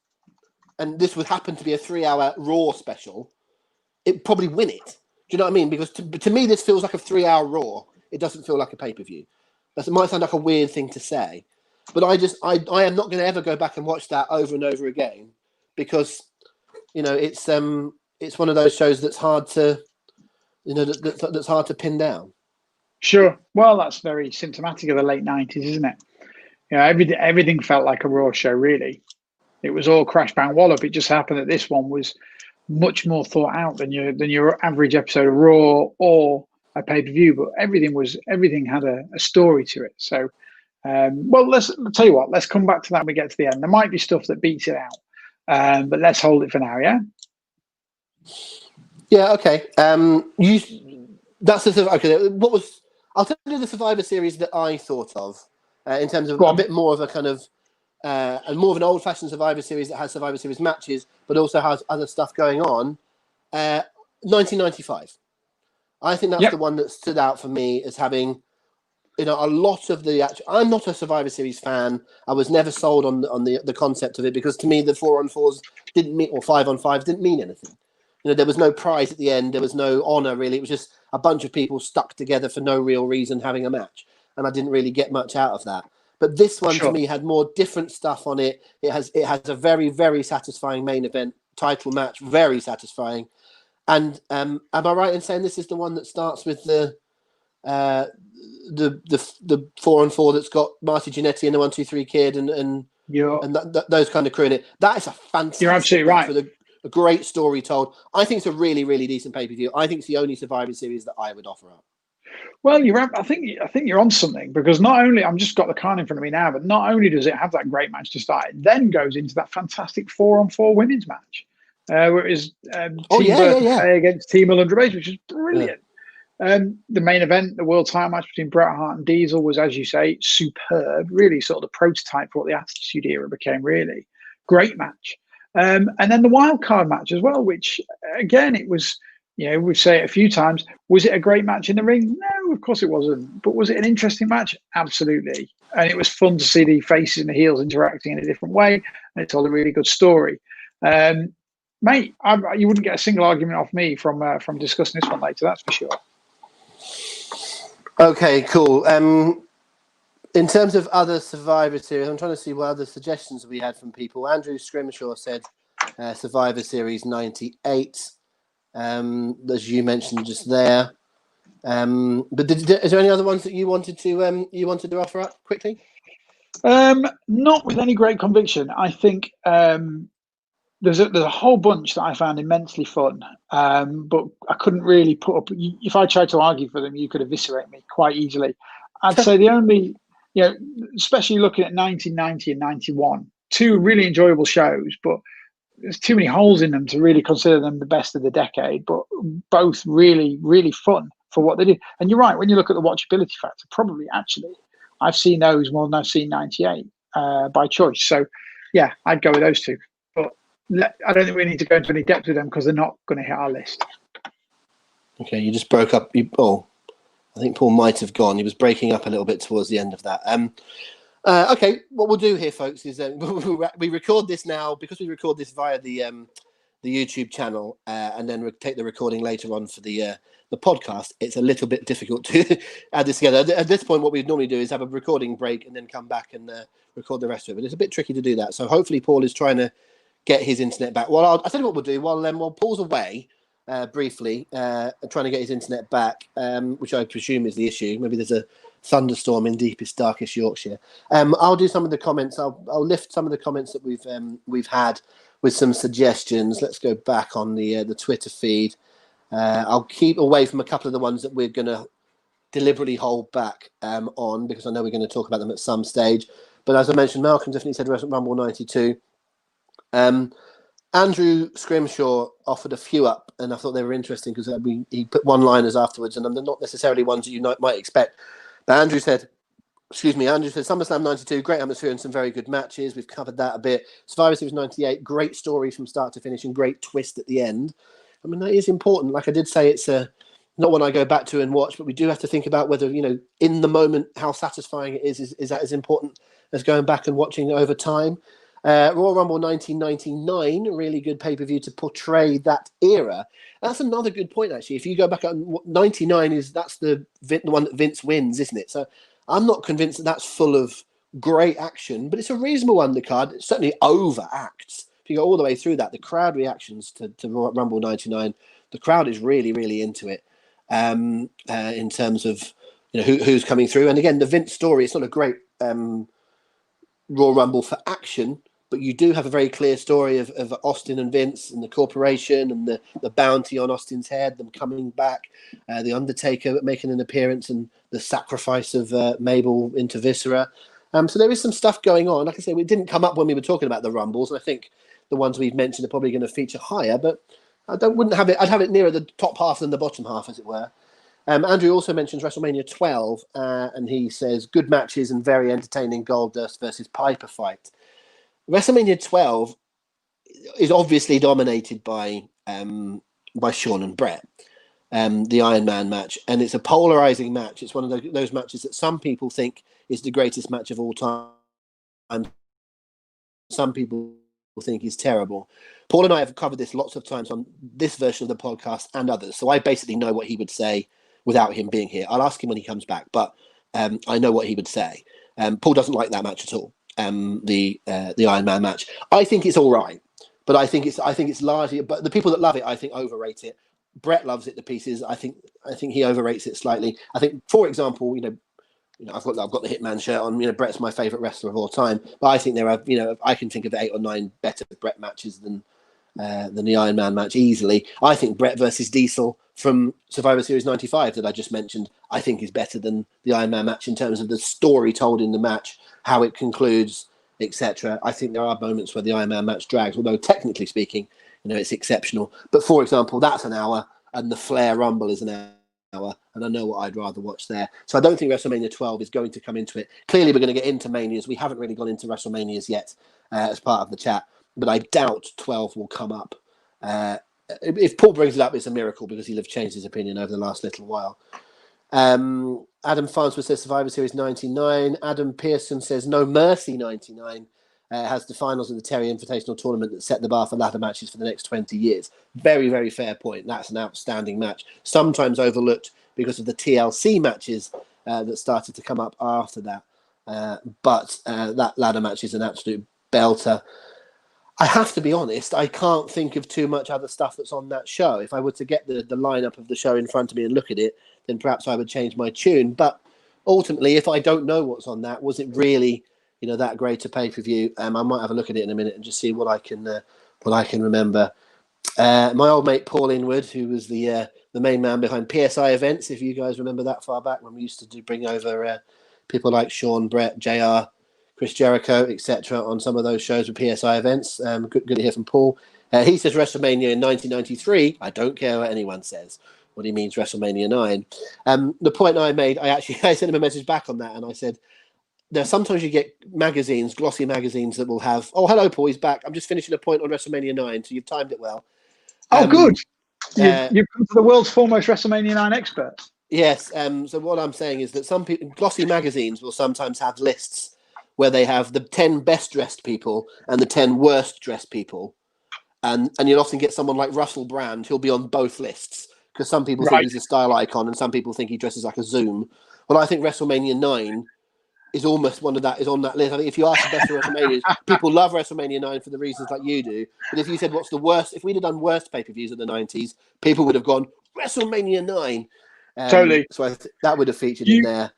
Speaker 1: and this would happen to be a 3-hour Raw special, it'd probably win it. Do you know what I mean? Because to me, this feels like a 3-hour Raw. It doesn't feel like a pay-per-view. It might sound like a weird thing to say. But I am not going to ever go back and watch that over and over again because, it's one of those shows that's hard to, that's hard to pin down.
Speaker 2: Sure. Well, that's very symptomatic of the late 90s, isn't it? Everything felt like a Raw show, really. It was all crash, bang, wallop. It just happened that this one was much more thought out than your average episode of Raw or a pay-per-view, but everything had a story to it. So, well, I'll tell you what, let's come back to that when we get to the end. There might be stuff that beats it out, but let's hold it for now, yeah?
Speaker 1: Yeah, okay. That's okay. I'll tell you the Survivor Series that I thought of in terms of a bit more of a kind of and more of an old-fashioned Survivor Series that has Survivor Series matches, but also has other stuff going on. 1995. I think that's the one that stood out for me as having a lot of the actual. I'm not a Survivor Series fan. I was never sold on the concept of it, because to me the 4-on-4s didn't mean, or 5-on-5s didn't mean anything. There was no prize at the end. There was no honor really. It was just a bunch of people stuck together for no real reason having a match, and I didn't really get much out of that. But this one to me had more different stuff on it. It has a very, very satisfying main event title match, very satisfying. And am I right in saying this is the one that starts with the 4-on-4 that's got Marty Jannetty and the 1-2-3 Kid and those kind of crew in it? That is a fantastic.
Speaker 2: You're absolutely right.
Speaker 1: With a great story told. I think it's a really, really decent pay-per-view. I think it's the only Survivor Series that I would offer up.
Speaker 2: Well, I think you're on something, because not only, I've just got the card in front of me now, but not only does it have that great match to start, it then goes into that fantastic 4-on-4 women's match, where it is against Team 100 Base, which is brilliant. The main event, the world title match between Bret Hart and Diesel, was, as you say, superb. Really sort of the prototype for what the Attitude Era became. Really great match. And then the wild card match as well, which again, it was. We've said it a few times. Was it a great match in the ring? No, of course it wasn't. But was it an interesting match? Absolutely. And it was fun to see the faces and the heels interacting in a different way. And it told a really good story. Mate, you wouldn't get a single argument off me from discussing this one later, that's for sure.
Speaker 1: Okay, cool. In terms of other Survivor Series, I'm trying to see what other suggestions we had from people. Andrew Scrimshaw said Survivor Series 98. As you mentioned just there, but is there any other ones that you wanted to offer up quickly?
Speaker 2: Not with any great conviction. I think there's a whole bunch that I found immensely fun, but I couldn't really put up. If I tried to argue for them, you could eviscerate me quite easily. I'd say the only, especially looking at 1990 and 91, two really enjoyable shows, but there's too many holes in them to really consider them the best of the decade, but both really, really fun for what they did. And you're right, when you look at the watchability factor, probably actually, I've seen those more than I've seen 98 by choice. So, yeah, I'd go with those two. But I don't think we need to go into any depth with them because they're not going to hit our list.
Speaker 1: Okay, you just broke up. I think Paul might have gone. He was breaking up a little bit towards the end of that. Okay, what we'll do here, folks, is we record this now, because we record this via the YouTube channel, and then we'll take the recording later on for the podcast. It's a little bit difficult to add this together. At this point, what we normally do is have a recording break and then come back and record the rest of it. But it's a bit tricky to do that. So hopefully Paul is trying to get his internet back. Well, I'll tell you what we'll do. While Paul's away briefly, trying to get his internet back, which I presume is the issue. Maybe there's a thunderstorm in deepest, darkest Yorkshire. I'll do some of the comments. I'll lift some of the comments that we've had with some suggestions. Let's go back on the Twitter feed. I'll keep away from a couple of the ones that we're going to deliberately hold back on, because I know we're going to talk about them at some stage. But as I mentioned, Malcolm definitely said Rumble 92. Andrew Scrimshaw offered a few up, and I thought they were interesting because he put one-liners afterwards, and they're not necessarily ones that you might expect. But Andrew said SummerSlam 92, great atmosphere and some very good matches. We've covered that a bit. Survivor Series 98, great story from start to finish and great twist at the end. I mean, that is important. Like I did say, it's not one I go back to and watch, but we do have to think about whether, in the moment, how satisfying it is. Is that as important as going back and watching over time? Royal Rumble 1999, a really good pay-per-view to portray that era. That's another good point, actually. If you go back, 99 that's the one that Vince wins, isn't it? So I'm not convinced that that's full of great action, but it's a reasonable undercard. It certainly overacts. If you go all the way through that, the crowd reactions to Royal Rumble 99, the crowd is really, really into it in terms of who's coming through. And again, the Vince story, it's not a great Royal Rumble for action, but you do have a very clear story of Austin and Vince and the corporation and the bounty on Austin's head, them coming back, the Undertaker making an appearance, and the sacrifice of Mabel into Viscera. So there is some stuff going on. Like I say, it didn't come up when we were talking about the Rumbles, and I think the ones we've mentioned are probably going to feature higher, but wouldn't have it. I'd have it nearer the top half than the bottom half, as it were. Andrew also mentions WrestleMania 12, and he says good matches and very entertaining Goldust versus Piper fight. WrestleMania 12 is obviously dominated by Shawn and Brett. the Iron Man match, and it's a polarizing match. It's one of those matches that some people think is the greatest match of all time. Some people think is terrible. Paul and I have covered this lots of times on this version of the podcast and others, so I basically know what he would say without him being here. I'll ask him when he comes back, but I know what he would say. Paul doesn't like that match at all. The Iron Man match. I think it's all right, but I think it's largely. But the people that love it, I think, overrate it. Brett loves it to pieces. I think he overrates it slightly. I think, for example, I've got the Hitman shirt on. Brett's my favorite wrestler of all time, but I think there are, I can think of 8 or 9 better Brett matches than the Iron Man match easily. I think Brett versus Diesel from Survivor Series 95 that I just mentioned, I think is better than the Iron Man match in terms of the story told in the match, how it concludes, etc. I think there are moments where the Iron Man match drags, although technically speaking, it's exceptional. But for example, that's an hour, and the Flair Rumble is an hour, and I know what I'd rather watch there. So I don't think WrestleMania 12 is going to come into it. Clearly, we're going to get into Manias. We haven't really gone into WrestleManias yet as part of the chat, but I doubt 12 will come up. If Paul brings it up, it's a miracle because he'll have changed his opinion over the last little while. Adam Farnsworth says Survivor Series 99. Adam Pearson says No Mercy 99. Has the finals of the Terry Invitational Tournament that set the bar for ladder matches for the next 20 years. Very, very fair point. That's an outstanding match. Sometimes overlooked because of the TLC matches that started to come up after that. But that ladder match is an absolute belter. I have to be honest, I can't think of too much other stuff that's on that show. If I were to get the lineup of the show in front of me and look at it, then perhaps I would change my tune. But ultimately, if I don't know what's on that, was it really that great a pay-per-view? I might have a look at it in a minute and just see what I can remember. My old mate Paul Inwood, who was the main man behind PSI events, if you guys remember that far back when we used to bring over people like Sean, Brett, JR, Chris Jericho, etc. on some of those shows with PSI events. Good to hear from Paul. He says WrestleMania in 1993. I don't care what anyone says. What he means WrestleMania 9. The point I made, I sent him a message back on that, and I said, sometimes you get magazines, glossy magazines that will have, oh, hello, Paul, he's back. I'm just finishing a point on WrestleMania 9, so you've timed it well.
Speaker 2: Good. You've come to the world's foremost WrestleMania 9 expert.
Speaker 1: Yes. So what I'm saying is that some people, glossy magazines will sometimes have lists where they have the 10 best dressed people and the 10 worst dressed people. And you'll often get someone like Russell Brand who'll be on both lists because some people think he's a style icon and some people think he dresses like a Zoom. Well, I think WrestleMania 9 is almost one of that, is on that list. I think if you ask the best of WrestleManias, people love WrestleMania 9 for the reasons like you do. But if you said what's the worst, if we'd have done worst pay-per-views of the 90s, people would have gone WrestleMania 9.
Speaker 2: Totally.
Speaker 1: So that would have featured in there.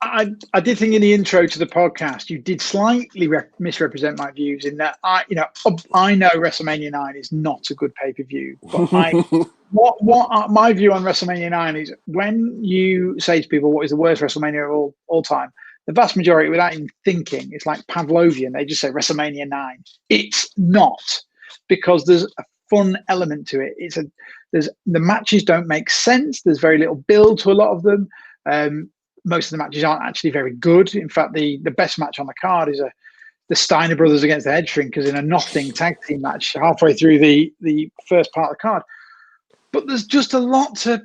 Speaker 2: I did think in the intro to the podcast, you did slightly misrepresent my views in that I know WrestleMania 9 is not a good pay-per-view, but what my view on WrestleMania 9 is when you say to people, what is the worst WrestleMania of all time? The vast majority, without even thinking, it's like Pavlovian. They just say WrestleMania 9. It's not, because there's a fun element to it. The matches don't make sense. There's very little build to a lot of them. Most of the matches aren't actually very good. In fact, the best match on the card is the Steiner brothers against the Head Shrinkers in a nothing tag team match halfway through the first part of the card. But there's just a lot to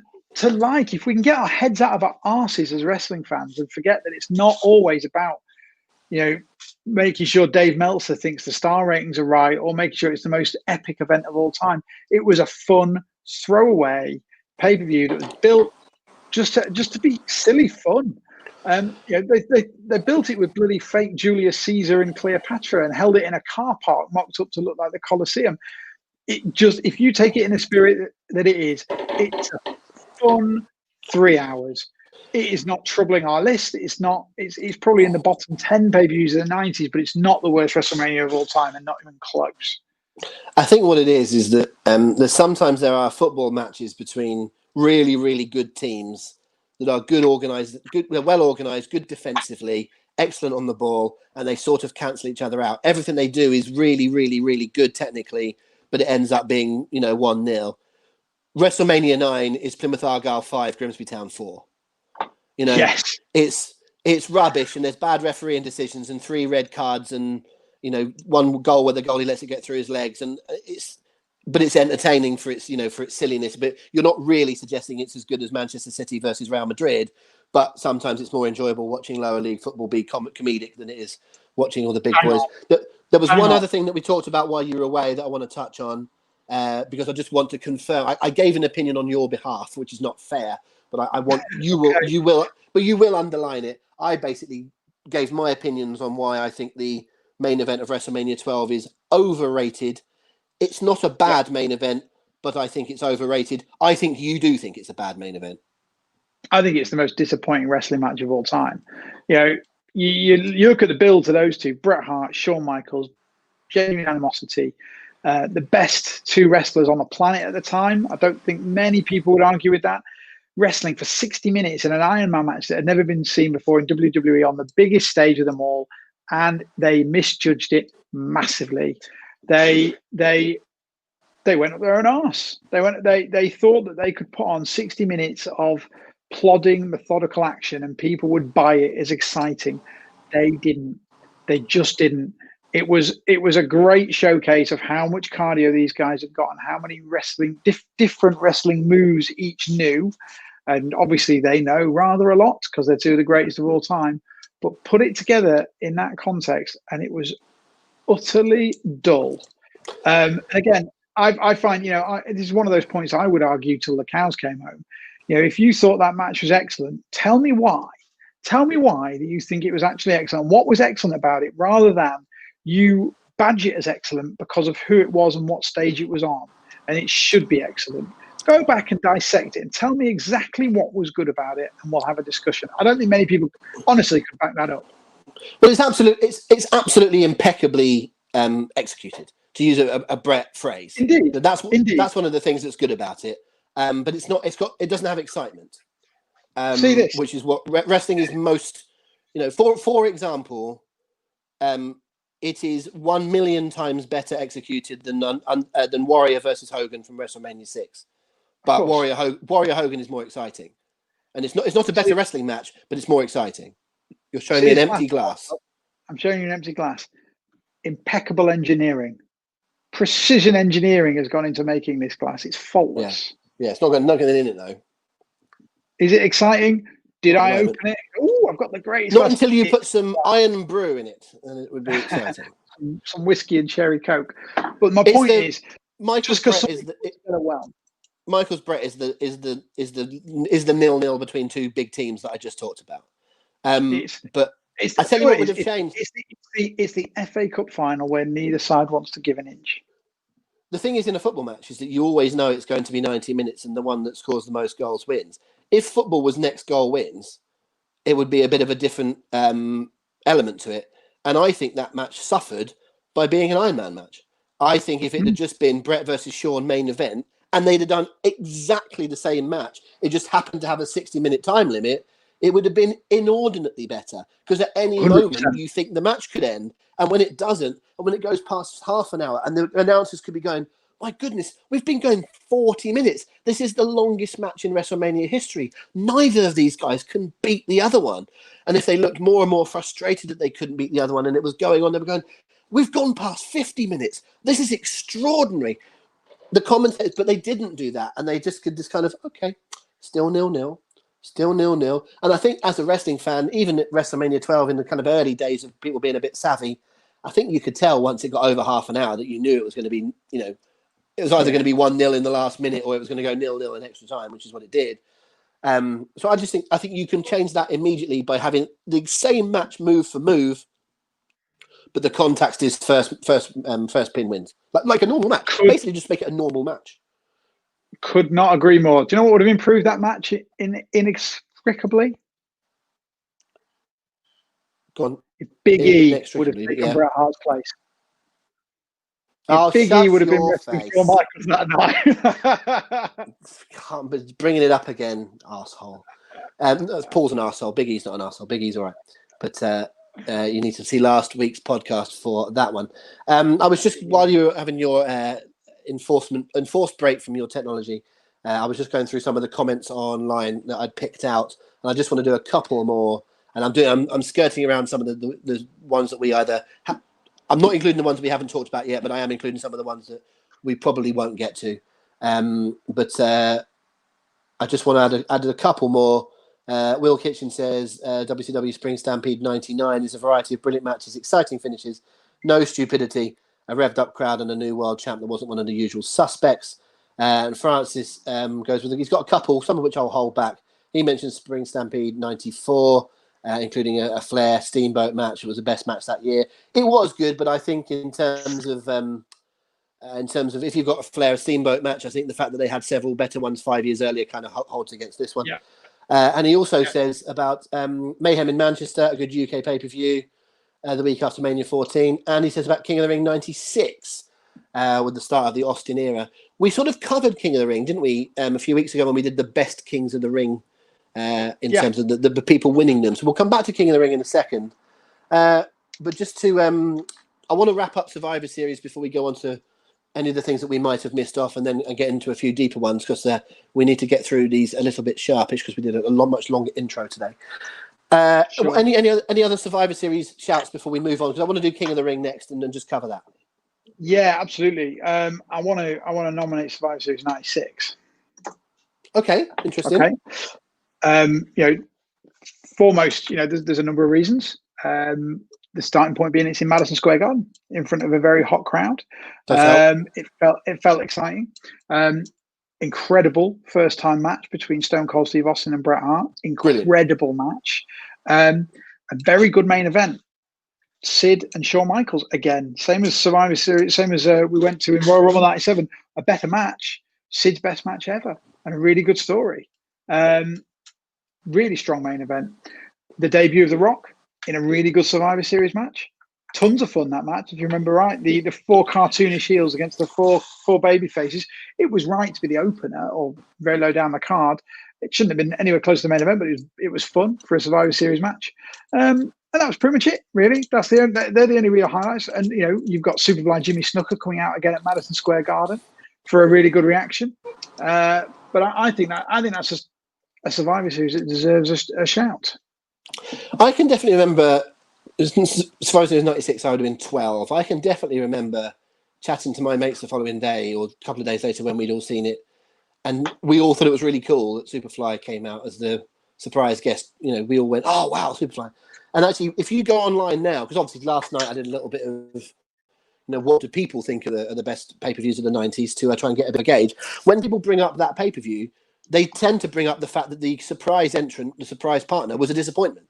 Speaker 2: like. If we can get our heads out of our arses as wrestling fans and forget that it's not always about, making sure Dave Meltzer thinks the star ratings are right or making sure it's the most epic event of all time. It was a fun throwaway pay-per-view that was built just to be silly fun. They built it with bloody fake Julius Caesar and Cleopatra and held it in a car park mocked up to look like the Colosseum. If you take it in the spirit that it is, it's a fun 3 hours. It is not troubling our list. It's probably in the bottom 10 pay-per-views of the 90s, but it's not the worst WrestleMania of all time and not even close.
Speaker 1: I think what it is that sometimes there are football matches between really, really good teams that are well organized, good defensively, excellent on the ball, and they sort of cancel each other out. Everything they do is really, really, really good technically, but it ends up being 1-0. WrestleMania 9 is Plymouth Argyle 5, Grimsby Town 4.
Speaker 2: Yes,
Speaker 1: it's rubbish, and there's bad refereeing decisions and 3 red cards, and one goal where the goalie lets it get through his legs, and but it's entertaining for its, for its silliness. But you're not really suggesting it's as good as Manchester City versus Real Madrid. But sometimes it's more enjoyable watching lower league football be comedic than it is watching all the big boys. There was one other thing that we talked about while you were away that I want to touch on, because I just want to confirm. I gave an opinion on your behalf, which is not fair, but I want you will underline it. I basically gave my opinions on why I think the main event of WrestleMania 12 is overrated. It's not a bad main event, but I think it's overrated. I think you do think it's a bad main event.
Speaker 2: I think it's the most disappointing wrestling match of all time. You look at the build to those two: Bret Hart, Shawn Michaels, genuine animosity, the best two wrestlers on the planet at the time. I don't think many people would argue with that. Wrestling for 60 minutes in an Iron Man match that had never been seen before in WWE on the biggest stage of them all, and they misjudged it massively. They went up their own arse. They thought that they could put on 60 minutes of plodding, methodical action and people would buy it as exciting. They didn't. They just didn't. It was a great showcase of how much cardio these guys had got and how many different wrestling moves each knew. And obviously they know rather a lot because they're two of the greatest of all time. But put it together in that context and it was utterly dull. Again, I find, this is one of those points I would argue till the cows came home. If you thought that match was excellent, tell me why. Tell me why that you think it was actually excellent. What was excellent about it, rather than you badge it as excellent because of who it was and what stage it was on. And it should be excellent. Go back and dissect it and tell me exactly what was good about it, and we'll have a discussion. I don't think many people honestly could back that up.
Speaker 1: Well, it's absolutely impeccably executed, to use a Brett phrase.
Speaker 2: Indeed.
Speaker 1: That's one of the things that's good about it. But it doesn't have excitement.
Speaker 2: See this,
Speaker 1: which is what wrestling is most, for example, it is 1 million times better executed than Warrior versus Hogan from WrestleMania 6. But Warrior Hogan is more exciting, and it's not a better wrestling match, but it's more exciting. You're showing me an empty glass.
Speaker 2: I'm showing you an empty glass. Impeccable engineering, precision engineering has gone into making this glass. It's faultless.
Speaker 1: Yeah, it's not going in it though.
Speaker 2: Is it exciting? Did I open it? Oh, I've got the greatest.
Speaker 1: Not until you put some iron brew in it, and it would be exciting.
Speaker 2: some whiskey and cherry coke. But my point is,
Speaker 1: Michael's Brett is Michael's Brett is the 0-0 between two big teams that I just talked about. But I tell you what would have changed.
Speaker 2: It's the FA Cup final where neither side wants to give an inch.
Speaker 1: The thing is, in a football match, is that you always know it's going to be 90 minutes and the one that scores the most goals wins. If football was next goal wins, it would be a bit of a different element to it. And I think that match suffered by being an Iron Man match. I think if it had just been Brett versus Shawn main event and they'd have done exactly the same match, it just happened to have a 60-minute time limit, it would have been inordinately better. Because at any 100%. Moment, you think the match could end. And when it doesn't, and when it goes past half an hour, and the announcers could be going, my goodness, we've been going 40 minutes. This is the longest match in WrestleMania history. Neither of these guys can beat the other one. And if they looked more and more frustrated that they couldn't beat the other one and it was going on, they were going, we've gone past 50 minutes. This is extraordinary. The commentators, but they didn't do that. And they just could kind of, okay, still 0-0. Still 0-0. And I think as a wrestling fan, even at WrestleMania 12 in the kind of early days of people being a bit savvy, I think you could tell once it got over half an hour that you knew it was going to be, it was either going to be 1-0 in the last minute or it was going to go 0-0 in extra time, which is what it did. So I think you can change that immediately by having the same match move for move, but the context is first pin wins. Like a normal match. Basically just make it a normal match.
Speaker 2: Could not agree more. Do you know what would have improved that match inextricably?
Speaker 1: Go on.
Speaker 2: If Big E would have taken Bret Hart's place. If Big E would have been wrestling Shawn Michaels that night.
Speaker 1: Can't be bringing it up again, arsehole. Paul's an arsehole. Big E's not an arsehole. Big E's all right. But you need to see last week's podcast for that one. I was just, while you were having your enforced break from your technology, I was just going through some of the comments online that I'd picked out, and I just want to do a couple more. And I'm skirting around some of the ones that we either I'm not including the ones we haven't talked about yet, but I am including some of the ones that we probably won't get to. But I just want to add a couple more. Will Kitchen says WCW Spring Stampede 99 is a variety of brilliant matches, exciting finishes, no stupidity, a revved up crowd, and a new world champ that wasn't one of the usual suspects. And Francis goes with, he's got a couple, some of which I'll hold back. He mentions Spring Stampede 94, including a Flair Steamboat match. It was the best match that year. It was good, but I think in terms of if you've got a Flair Steamboat match, I think the fact that they had several better ones 5 years earlier kind of holds against this one.
Speaker 2: Yeah.
Speaker 1: And he also says about Mayhem in Manchester, a good UK pay-per-view the week after Mania 14. And he says about King of the Ring 96 with the start of the Austin era. We sort of covered King of the Ring, didn't we, a few weeks ago when we did the best Kings of the Ring in terms of the people winning them. So we'll come back to King of the Ring in a second. But just to, I want to wrap up Survivor Series before we go on to any of the things that we might have missed off, and then get into a few deeper ones, because we need to get through these a little bit sharpish, because we did a much longer intro today. Sure. Any other Survivor Series shouts before we move on? Because I want to do King of the Ring next, and then just cover that. Yeah,
Speaker 2: absolutely. I want to nominate Survivor Series 96.
Speaker 1: Okay, interesting.
Speaker 2: Okay. Foremost, there's a number of reasons. The starting point being it's in Madison Square Garden in front of a very hot crowd. It felt exciting. Incredible first time match between Stone Cold Steve Austin and Bret Hart. Incredible match. A very good main event. Sid and Shawn Michaels again, same as Survivor Series, same as we went to in Royal Rumble 97. A better match, Sid's best match ever, and a really good story. Really strong main event. The debut of The Rock in a really good Survivor Series match. Tons of fun, that match, if you remember right. The four cartoonish heels against the four baby faces. It was right to be the opener, or very low down the card. It shouldn't have been anywhere close to the main event, but it was fun for a Survivor Series match. And that was pretty much it, really. They're the only real highlights. And you've got Superfly Jimmy Snuka coming out again at Madison Square Garden for a really good reaction. But I think that's just a Survivor Series that deserves a shout.
Speaker 1: I can definitely remember, Survivor Series 96, I would have been 12. I can definitely remember chatting to my mates the following day or a couple of days later when we'd all seen it. And we all thought it was really cool that Superfly came out as the surprise guest. We all went, oh, wow, Superfly. And actually, if you go online now, because obviously last night I did a little bit of, what do people think are the best pay-per-views of the 90s to try and get a big gauge. When people bring up that pay-per-view, they tend to bring up the fact that the surprise entrant, the surprise partner, was a disappointment.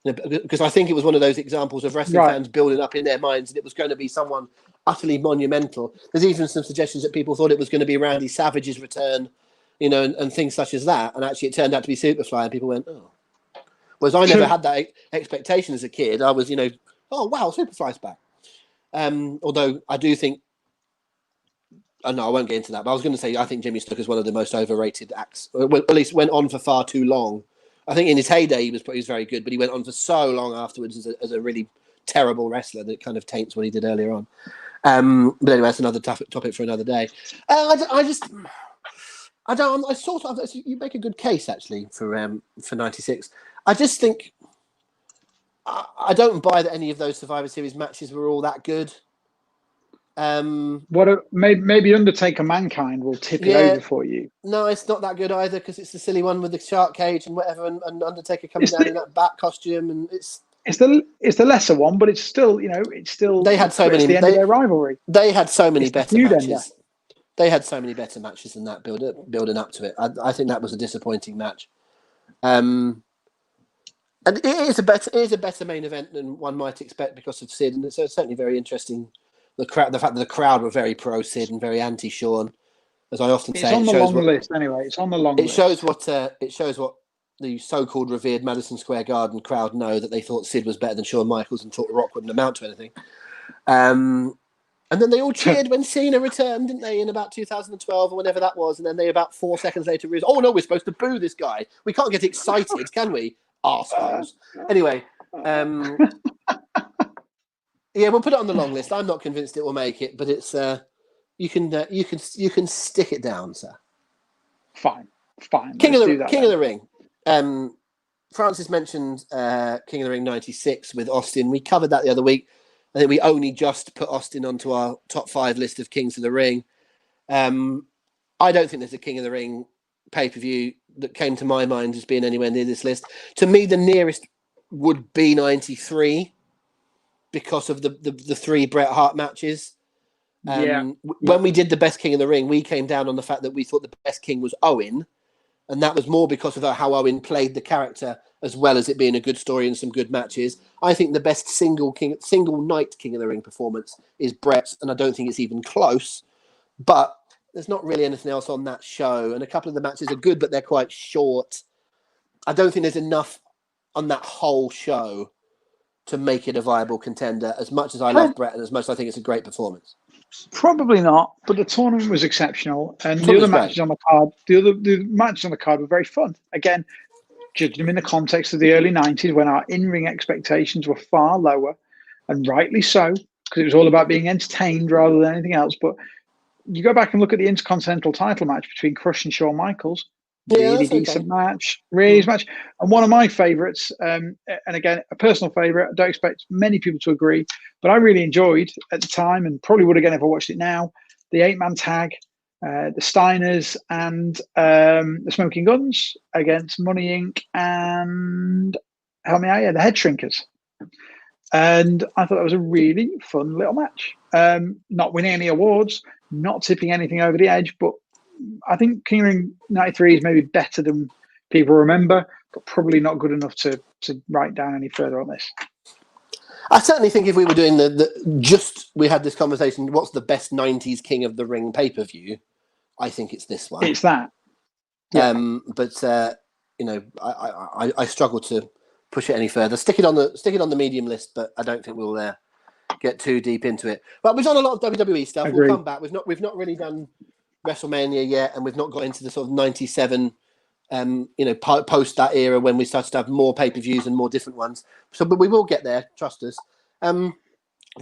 Speaker 1: Because I think it was one of those examples of wrestling fans building up in their minds that it was going to be someone utterly monumental. There's even some suggestions that people thought it was going to be Randy Savage's return, and things such as that. And actually it turned out to be Superfly, and people went, oh. Whereas I never had that expectation as a kid. I was, oh, wow, Superfly's back. Although I do think, no, I won't get into that. But I was going to say, I think Jimmy Snuka is one of the most overrated acts. Or at least went on for far too long. I think in his heyday he was very good, but he went on for so long afterwards as a really terrible wrestler that it kind of taints what he did earlier on. But anyway, that's another topic for another day. You make a good case actually for 96. I just think I don't buy that any of those Survivor Series matches were all that good.
Speaker 2: Maybe Undertaker Mankind will tip it over for you.
Speaker 1: No, it's not that good either, because it's the silly one with the shark cage and whatever, and Undertaker comes down in that bat costume, and it's the lesser one, but it's still they had so many. The end of their rivalry. They had so many better matches. They had so many better matches than that building up to it. I think that was a disappointing match. And it is a better main event than one might expect because of Sid, and it's certainly very interesting. The fact that the crowd were very pro Sid and very anti Shawn, as I often say.
Speaker 2: It's on the long list anyway. It's on the long list.
Speaker 1: It shows what the so-called revered Madison Square Garden crowd know, that they thought Sid was better than Shawn Michaels and thought The Rock wouldn't amount to anything. And then they all cheered when Cena returned, didn't they, in about 2012 or whenever that was? And then they about 4 seconds later realized, oh no, we're supposed to boo this guy. We can't get excited, can we? Arseholes. Anyway, yeah, we'll put it on the long list. I'm not convinced it will make it, but it's you can stick it down, sir.
Speaker 2: Fine.
Speaker 1: King of the Ring. Francis mentioned King of the Ring 96 with Austin. We covered that the other week. I think we only just put Austin onto our top 5 list of Kings of the Ring. I don't think there's a King of the Ring pay-per-view that came to my mind as being anywhere near this list. To me, the nearest would be 93 because of the 3 Bret Hart matches. When we did the best King of the Ring, we came down on the fact that we thought the best King was Owen, and that was more because of how Owen played the character as well as it being a good story and some good matches. I think the best single night King of the Ring performance is Bret's, and I don't think it's even close. But there's not really anything else on that show, and a couple of the matches are good, but they're quite short. I don't think there's enough on that whole show to make it a viable contender, as much as I love Bret and as much as I think it's a great performance.
Speaker 2: Probably not, but the tournament was exceptional, and the other matches on the card, the matches on the card were very fun. Again, judging them in the context of the early 90s, when our in-ring expectations were far lower, and rightly so, because it was all about being entertained rather than anything else. But you go back and look at the Intercontinental title match between Crush and Shawn Michaels. Really decent match, really match. And one of my favourites, and again, a personal favourite, I don't expect many people to agree, but I really enjoyed at the time, and probably would again if I watched it now, the 8-man tag, the Steiners and the Smoking Guns against Money Inc. and, help me out, the Head Shrinkers. And I thought that was a really fun little match. Not winning any awards, not tipping anything over the edge, but I think King of the Ring 93 is maybe better than people remember, but probably not good enough to write down any further on this.
Speaker 1: I certainly think if we were doing we had this conversation, what's the best 90s King of the Ring pay-per-view? I think it's this one.
Speaker 2: It's that. Yeah.
Speaker 1: But I struggle to push it any further. Stick it on the medium list, but I don't think we'll get too deep into it. But we've done a lot of WWE stuff.
Speaker 2: Agreed.
Speaker 1: We'll come back. We've not really done WrestleMania yet, and we've not got into the sort of 97 post that era when we started to have more pay-per-views and more different ones. But we will get there, trust us.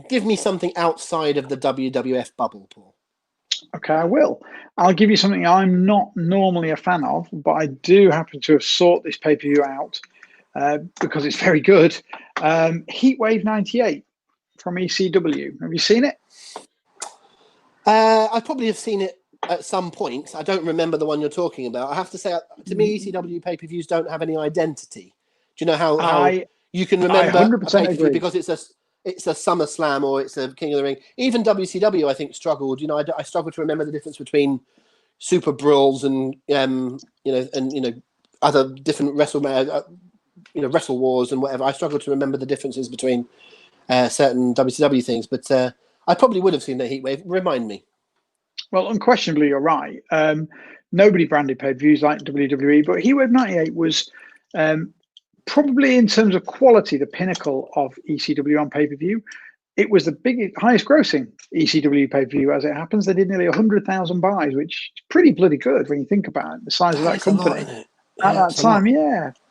Speaker 1: Give me something outside of the WWF bubble, Paul.
Speaker 2: Okay, I will. I'll give you something I'm not normally a fan of, but I do happen to have sought this pay-per-view out because it's very good. Heatwave 98 from ECW. Have you seen it?
Speaker 1: I probably have seen it at some point. I don't remember the one you're talking about. I have to say, to me, ECW pay-per-views don't have any identity. Do you know how you can remember a pay-per-view because it's a SummerSlam or it's a King of the Ring? Even WCW, I think, struggled. I struggled to remember the difference between Super Brawls and other different Wrestle Wars and whatever. I struggled to remember the differences between certain WCW things, but I probably would have seen the Heatwave. Remind me.
Speaker 2: Well, unquestionably, you're right. Nobody branded pay-per-views like WWE, but Heatwave 98 was probably, in terms of quality, the pinnacle of ECW on pay-per-view. It was the highest grossing ECW pay-per-view, as it happens. They did nearly 100,000 buys, which is pretty bloody good when you think about it, the size of that company. At that time,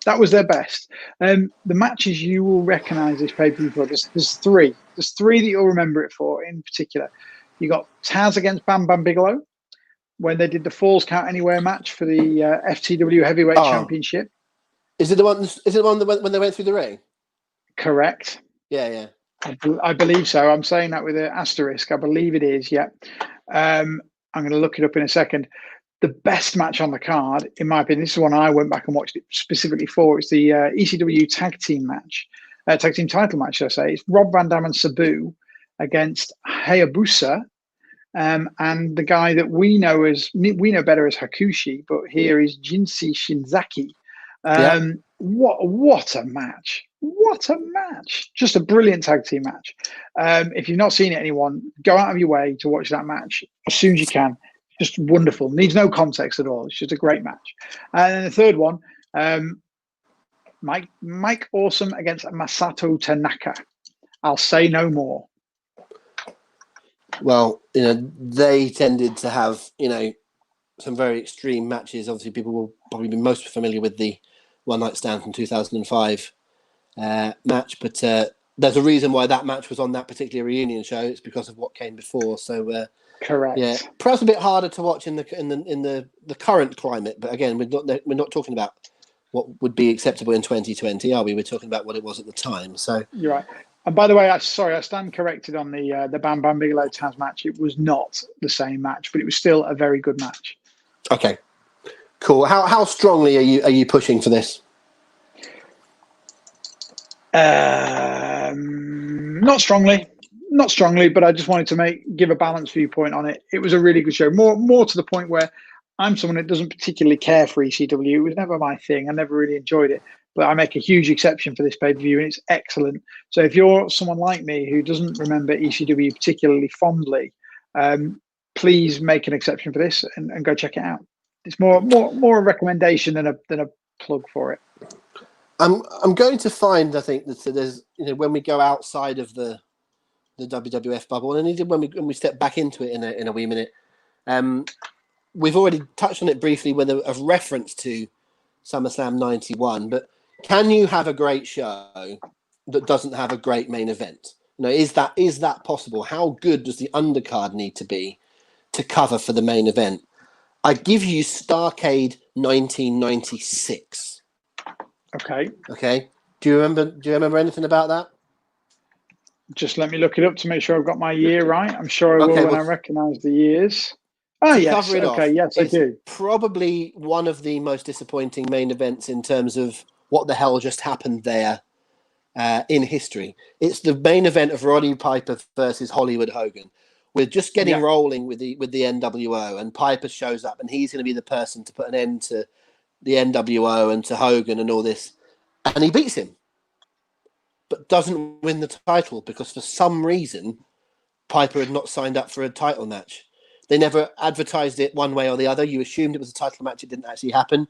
Speaker 2: that was their best. The matches you will recognise this pay-per-view for, there's three. There's three that you'll remember it for in particular. You got Taz against Bam Bam Bigelow when they did the Falls Count Anywhere match for the FTW Heavyweight Championship.
Speaker 1: Is it the one? Is it the one when they went through the ring?
Speaker 2: Correct.
Speaker 1: Yeah.
Speaker 2: I believe so. I'm saying that with an asterisk. I believe it is. Yeah. I'm going to look it up in a second. The best match on the card, in my opinion, this is one I went back and watched it specifically for. It's the ECW tag team match, tag team title match, should I say. It's Rob Van Dam and Sabu against Hayabusa, and the guy that we know better as Hakushi, but here is Jinsei Shinzaki. What a match! What a match! Just a brilliant tag team match. If you've not seen it, anyone, go out of your way to watch that match as soon as you can. Just wonderful. Needs no context at all. It's just a great match. And then the third one, Mike Awesome against Masato Tanaka. I'll say no more.
Speaker 1: Well, they tended to have, some very extreme matches. Obviously, people will probably be most familiar with the One Night Stand from 2005 match, but there's a reason why that match was on that particular reunion show. It's because of what came before. So,
Speaker 2: correct.
Speaker 1: Yeah, perhaps a bit harder to watch in the current climate. But again, we're not talking about what would be acceptable in 2020, are we? We're talking about what it was at the time. So
Speaker 2: you're right. And by the way, I stand corrected on the Bam Bam Bigelow Taz match. It was not the same match, but it was still a very good match.
Speaker 1: Okay, cool. How strongly are you pushing for this?
Speaker 2: Not strongly, but I just wanted to give a balanced viewpoint on it. It was a really good show. More to the point where I'm someone that doesn't particularly care for ECW. It was never my thing. I never really enjoyed it. But I make a huge exception for this pay-per-view, and it's excellent. So if you're someone like me who doesn't remember ECW particularly fondly, please make an exception for this and go check it out. It's more a recommendation than a plug for it.
Speaker 1: I'm going to find, I think, that there's, when we go outside of the WWF bubble, and even when we step back into it in a wee minute, we've already touched on it briefly with a reference to SummerSlam 91, but can you have a great show that doesn't have a great main event? Is that possible? How good does the undercard need to be to cover for the main event? I give you Starrcade 1996. Okay. Do you remember anything about that?
Speaker 2: Just let me look it up to make sure I've got my year right. I'm sure I will when I recognise the years. Oh, yes.
Speaker 1: Cover it off,
Speaker 2: yes, I do.
Speaker 1: Probably one of the most disappointing main events in terms of what the hell just happened there in history. It's the main event of Roddy Piper versus Hollywood Hogan. We're just getting rolling with the NWO, and Piper shows up, and he's going to be the person to put an end to the NWO and to Hogan and all this. And he beats him, but doesn't win the title because for some reason Piper had not signed up for a title match. They never advertised it one way or the other. You assumed it was a title match. It didn't actually happen.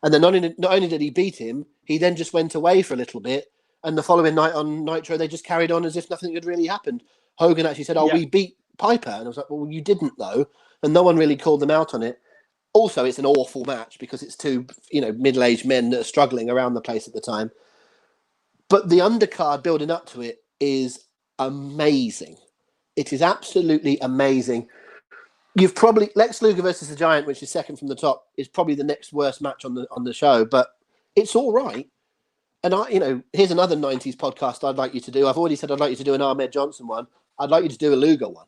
Speaker 1: And then not only did he beat him, he then just went away for a little bit. And the following night on Nitro, they just carried on as if nothing had really happened. Hogan actually said, we beat Piper. And I was like, well, you didn't, though. And no one really called them out on it. Also, it's an awful match because it's two, middle-aged men that are struggling around the place at the time. But the undercard building up to it is amazing. It is absolutely amazing. You've probably Lex Luger versus the Giant, which is second from the top, is probably the next worst match on the show, but it's all right. And here's another 90s podcast I'd like you to do. I've already said I'd like you to do an Ahmed Johnson one. I'd like you to do a Luger one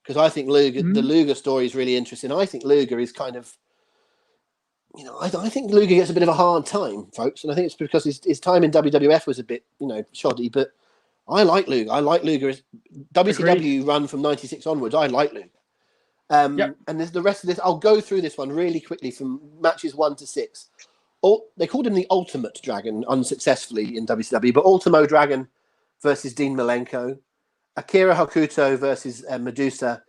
Speaker 1: because I think the Luger story is really interesting. I think Luger is kind of, I think Luger gets a bit of a hard time, folks, and I think it's because his time in WWF was a bit, shoddy. But I like Luger. I like Luger. WCW run from '96 onwards. I like Luger. And there's the rest of this. I'll go through this one really quickly from matches 1 to 6. They called him the Ultimate Dragon unsuccessfully in WCW, but Ultimo Dragon versus Dean Malenko, Akira Hokuto versus Medusa,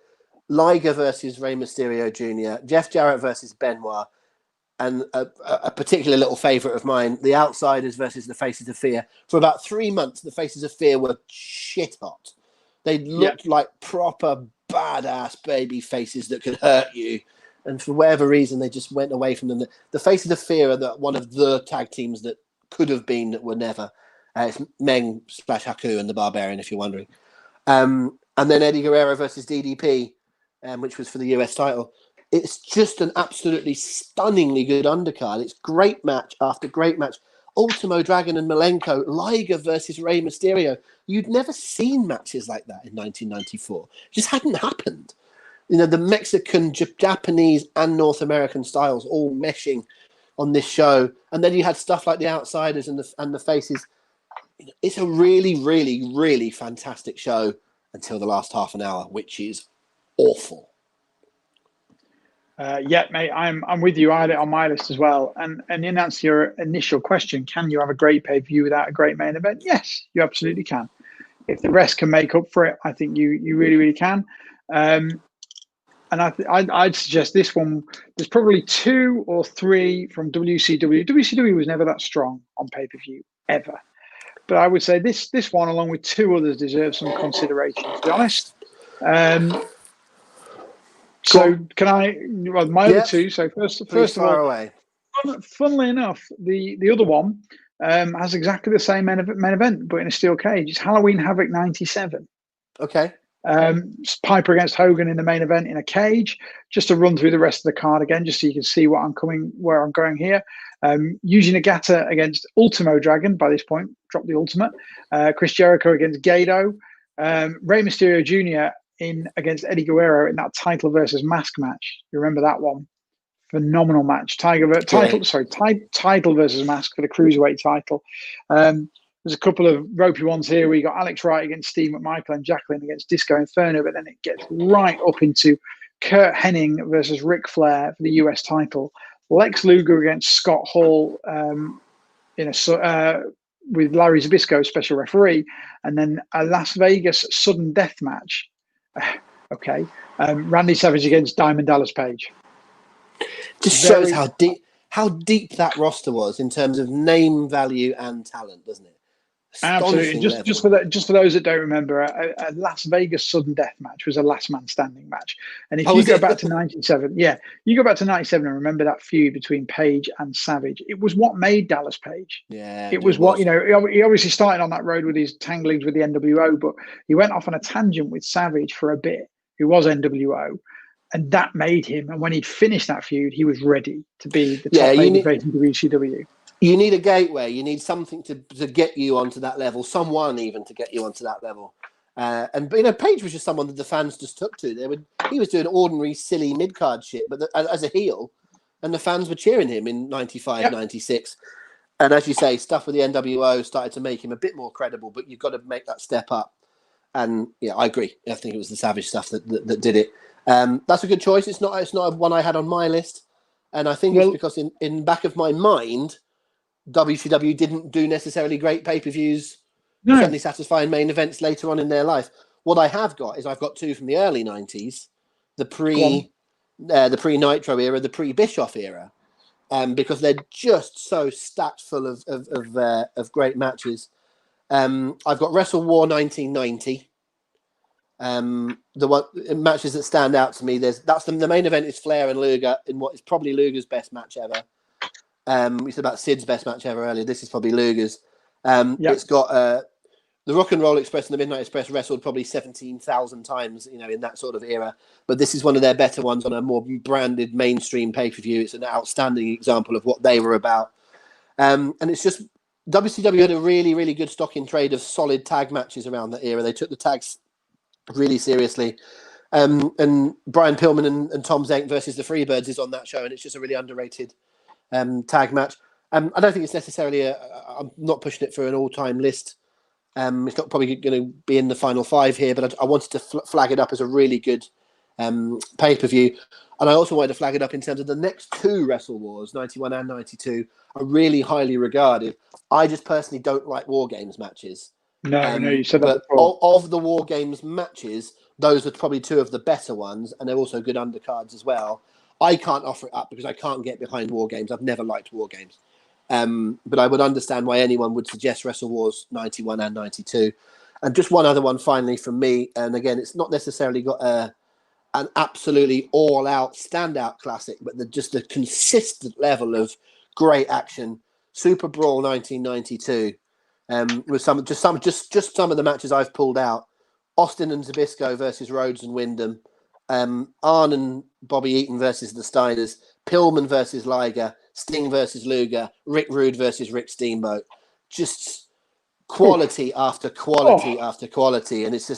Speaker 1: Liger versus Rey Mysterio Jr., Jeff Jarrett versus Benoit, and a particular little favourite of mine, the Outsiders versus the Faces of Fear. For about 3 months, the Faces of Fear were shit hot. They looked like proper badass baby faces that could hurt you. And for whatever reason, they just went away from them. The Faces of Fear are one of the tag teams that could have been that were never. It's Meng / Haku and the Barbarian, if you're wondering. And then Eddie Guerrero versus DDP, which was for the US title. It's just an absolutely stunningly good undercard. It's great match after great match. Ultimo Dragon and Malenko, Liger versus Rey Mysterio. You'd never seen matches like that in 1994. It just hadn't happened. The Mexican, Japanese, and North American styles all meshing on this show. And then you had stuff like the Outsiders and the Faces. It's a really, really, really fantastic show until the last half an hour, which is awful.
Speaker 2: Mate, I'm with you. I had it on my list as well. And in answer to your initial question, can you have a great pay-per-view without a great main event? Yes, you absolutely can. If the rest can make up for it, I think you really, really can. And I'd suggest this one. There's probably 2 or 3 from WCW. WCW was never that strong on pay-per-view ever. But I would say this one, along with 2 others, deserves some consideration, to be honest. So can I? Well, my other 2. So first of all,
Speaker 1: away.
Speaker 2: Funnily enough, the other one has exactly the same main event, but in a steel cage. It's Halloween Havoc '97.
Speaker 1: Okay.
Speaker 2: Piper against Hogan in the main event in a cage. Just to run through the rest of the card again, just so you can see where I'm going here. Yuji Nagata against Ultimo Dragon. By this point, dropped the Ultimate. Chris Jericho against Gato. Rey Mysterio Jr. against Eddie Guerrero in that title versus mask match. You remember that one? Phenomenal match. Title versus mask for the cruiserweight title. There's a couple of ropey ones here. We got Alex Wright against Steve McMichael and Jacqueline against Disco Inferno, but then it gets right up into Kurt Hennig versus Ric Flair for the US title. Lex Luger against Scott Hall with Larry Zbyszko, special referee, and then a Las Vegas sudden death match. Randy Savage against Diamond Dallas Page.
Speaker 1: Just shows how deep that roster was in terms of name value and talent, doesn't it?
Speaker 2: Absolutely. Just for those that don't remember, a Las Vegas sudden death match was a last man standing match. And if you go back to 97, you go back to 97 and remember that feud between Page and Savage. It was what made Dallas Page.
Speaker 1: Yeah,
Speaker 2: it was he obviously started on that road with his tanglings with the NWO, but he went off on a tangent with Savage for a bit, who was NWO. And that made him. And when he'd finished that feud, he was ready to be the top babyface in WCW.
Speaker 1: You need a gateway. You need something to get you onto that level. Someone even to get you onto that level. Page was just someone that the fans just took to. He was doing ordinary, silly mid-card shit, but as a heel, and the fans were cheering him in 95, 96. And as you say, stuff with the NWO started to make him a bit more credible, but you've got to make that step up. And yeah, I agree. I think it was the Savage stuff that did it. That's a good choice. It's not one I had on my list. And I think it's because in back of my mind, WCW didn't do necessarily great pay-per-views, certainly satisfying main events later on in their life. What I have got is I've got two from the early 90s, the pre-Nitro era, the pre-Bischoff era, because they're just so stacked full of great matches. I've got Wrestle War 1990. The matches that stand out to me, the main event is Flair and Luger in what is probably Luger's best match ever. We said about Sid's best match ever earlier. This is probably Luger's. It's got the Rock and Roll Express and the Midnight Express wrestled probably 17,000 times, in that sort of era. But this is one of their better ones on a more branded mainstream pay-per-view. It's an outstanding example of what they were about. And it's just WCW had a really, really good stock in trade of solid tag matches around that era. They took the tags really seriously. And Brian Pillman and Tom Zenk versus the Freebirds is on that show, and it's just a really underrated tag match. I don't think it's necessarily I'm not pushing it for an all-time list. It's not probably going to be in the final five here, but I wanted to flag it up as a really good pay-per-view. And I also wanted to flag it up in terms of the next two Wrestle Wars, 91 and 92, are really highly regarded. I just personally don't like War Games matches.
Speaker 2: No, you said that
Speaker 1: before. Of the War Games matches, those are probably two of the better ones, and they're also good undercards as well. I can't offer it up because I can't get behind War Games. I've never liked War Games. But I would understand why anyone would suggest Wrestle Wars 91 and 92. And just one other one finally from me. And again, it's not necessarily got an absolutely all-out standout classic, but just the consistent level of great action. Super Brawl 1992. With some of the matches I've pulled out. Austin and Zbyszko versus Rhodes and Wyndham. Arn and Bobby Eaton versus the Steiners, Pillman versus Liger, Sting versus Luger, Rick Rude versus Rick Steamboat. Just quality after quality after quality, and it's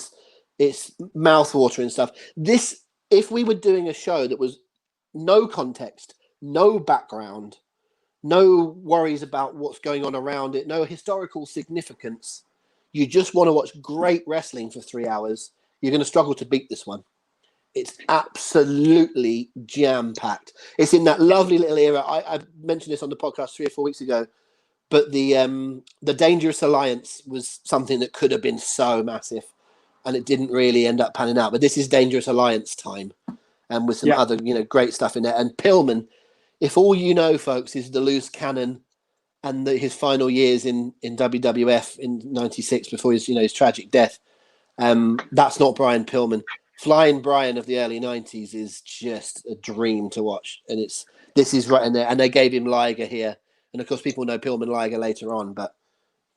Speaker 1: mouthwatering stuff. This, if we were doing a show that was no context, no background, no worries about what's going on around it, no historical significance, you just want to watch great wrestling for 3 hours, you're going to struggle to beat this one. It's absolutely jam-packed. It's in that lovely little era. I mentioned this on the podcast 3 or 4 weeks ago, but the Dangerous Alliance was something that could have been so massive, and it didn't really end up panning out. But this is Dangerous Alliance time, and with some other great stuff in there. And Pillman, if all you know, folks, is the loose cannon and his final years in WWF in '96 before his tragic death, that's not Brian Pillman. Flying Brian of the early 90s is just a dream to watch. And this is right in there. And they gave him Liger here. And of course, people know Pillman Liger later on, but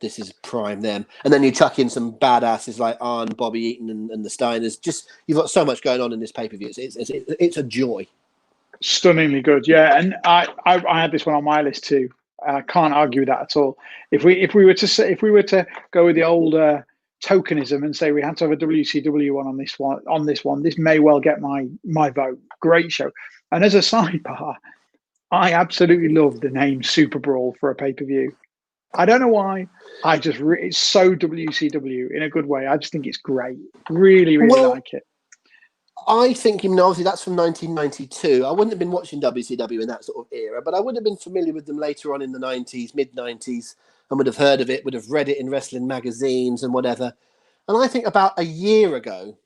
Speaker 1: this is prime them. And then you chuck in some badasses like Arn, Bobby Eaton, and the Steiners. Just you've got so much going on in this pay-per-view. It's a joy.
Speaker 2: Stunningly good, yeah. And I had this one on my list too. I can't argue with that at all. If we were to go with the old tokenism and say we had to have a WCW one on this one, this may well get my vote. Great show. And as a sidebar, I absolutely love the name Super Brawl for a pay-per-view. I don't know why. It's so WCW in a good way. I just think it's great. Really like it.
Speaker 1: I think, obviously that's from 1992. I wouldn't have been watching WCW in that sort of era, but I would have been familiar with them later on in the 90s, mid-90s, and would have heard of it, would have read it in wrestling magazines and whatever. And I think about a year ago,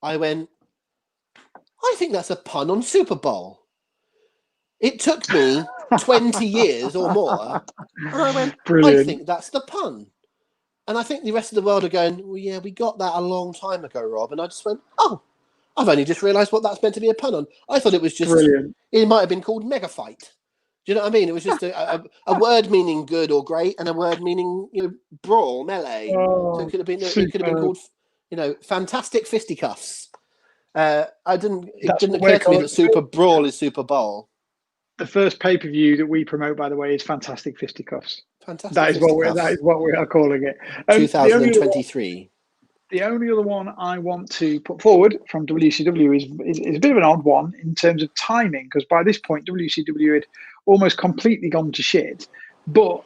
Speaker 1: I went, I think that's a pun on Super Bowl. It took me 20 years or more, and I went, brilliant. I think that's the pun. And I think the rest of the world are going, well, yeah, we got that a long time ago, Rob. And I just went, oh, I've only just realised what that's meant to be a pun on. I thought it was just, brilliant. It might have been called Mega Fight. Do you know what I mean? It was just a word meaning good or great and a word meaning, brawl, melee. So it could have been called, Fantastic Fisticuffs. It didn't occur to me that Super Brawl is Super Bowl.
Speaker 2: The first pay-per-view that we promote, by the way, is Fantastic Fisticuffs.
Speaker 1: Fantastic.
Speaker 2: That is what we are calling it.
Speaker 1: 2023.
Speaker 2: The only other one I want to put forward from WCW is a bit of an odd one in terms of timing, because by this point WCW had almost completely gone to shit. But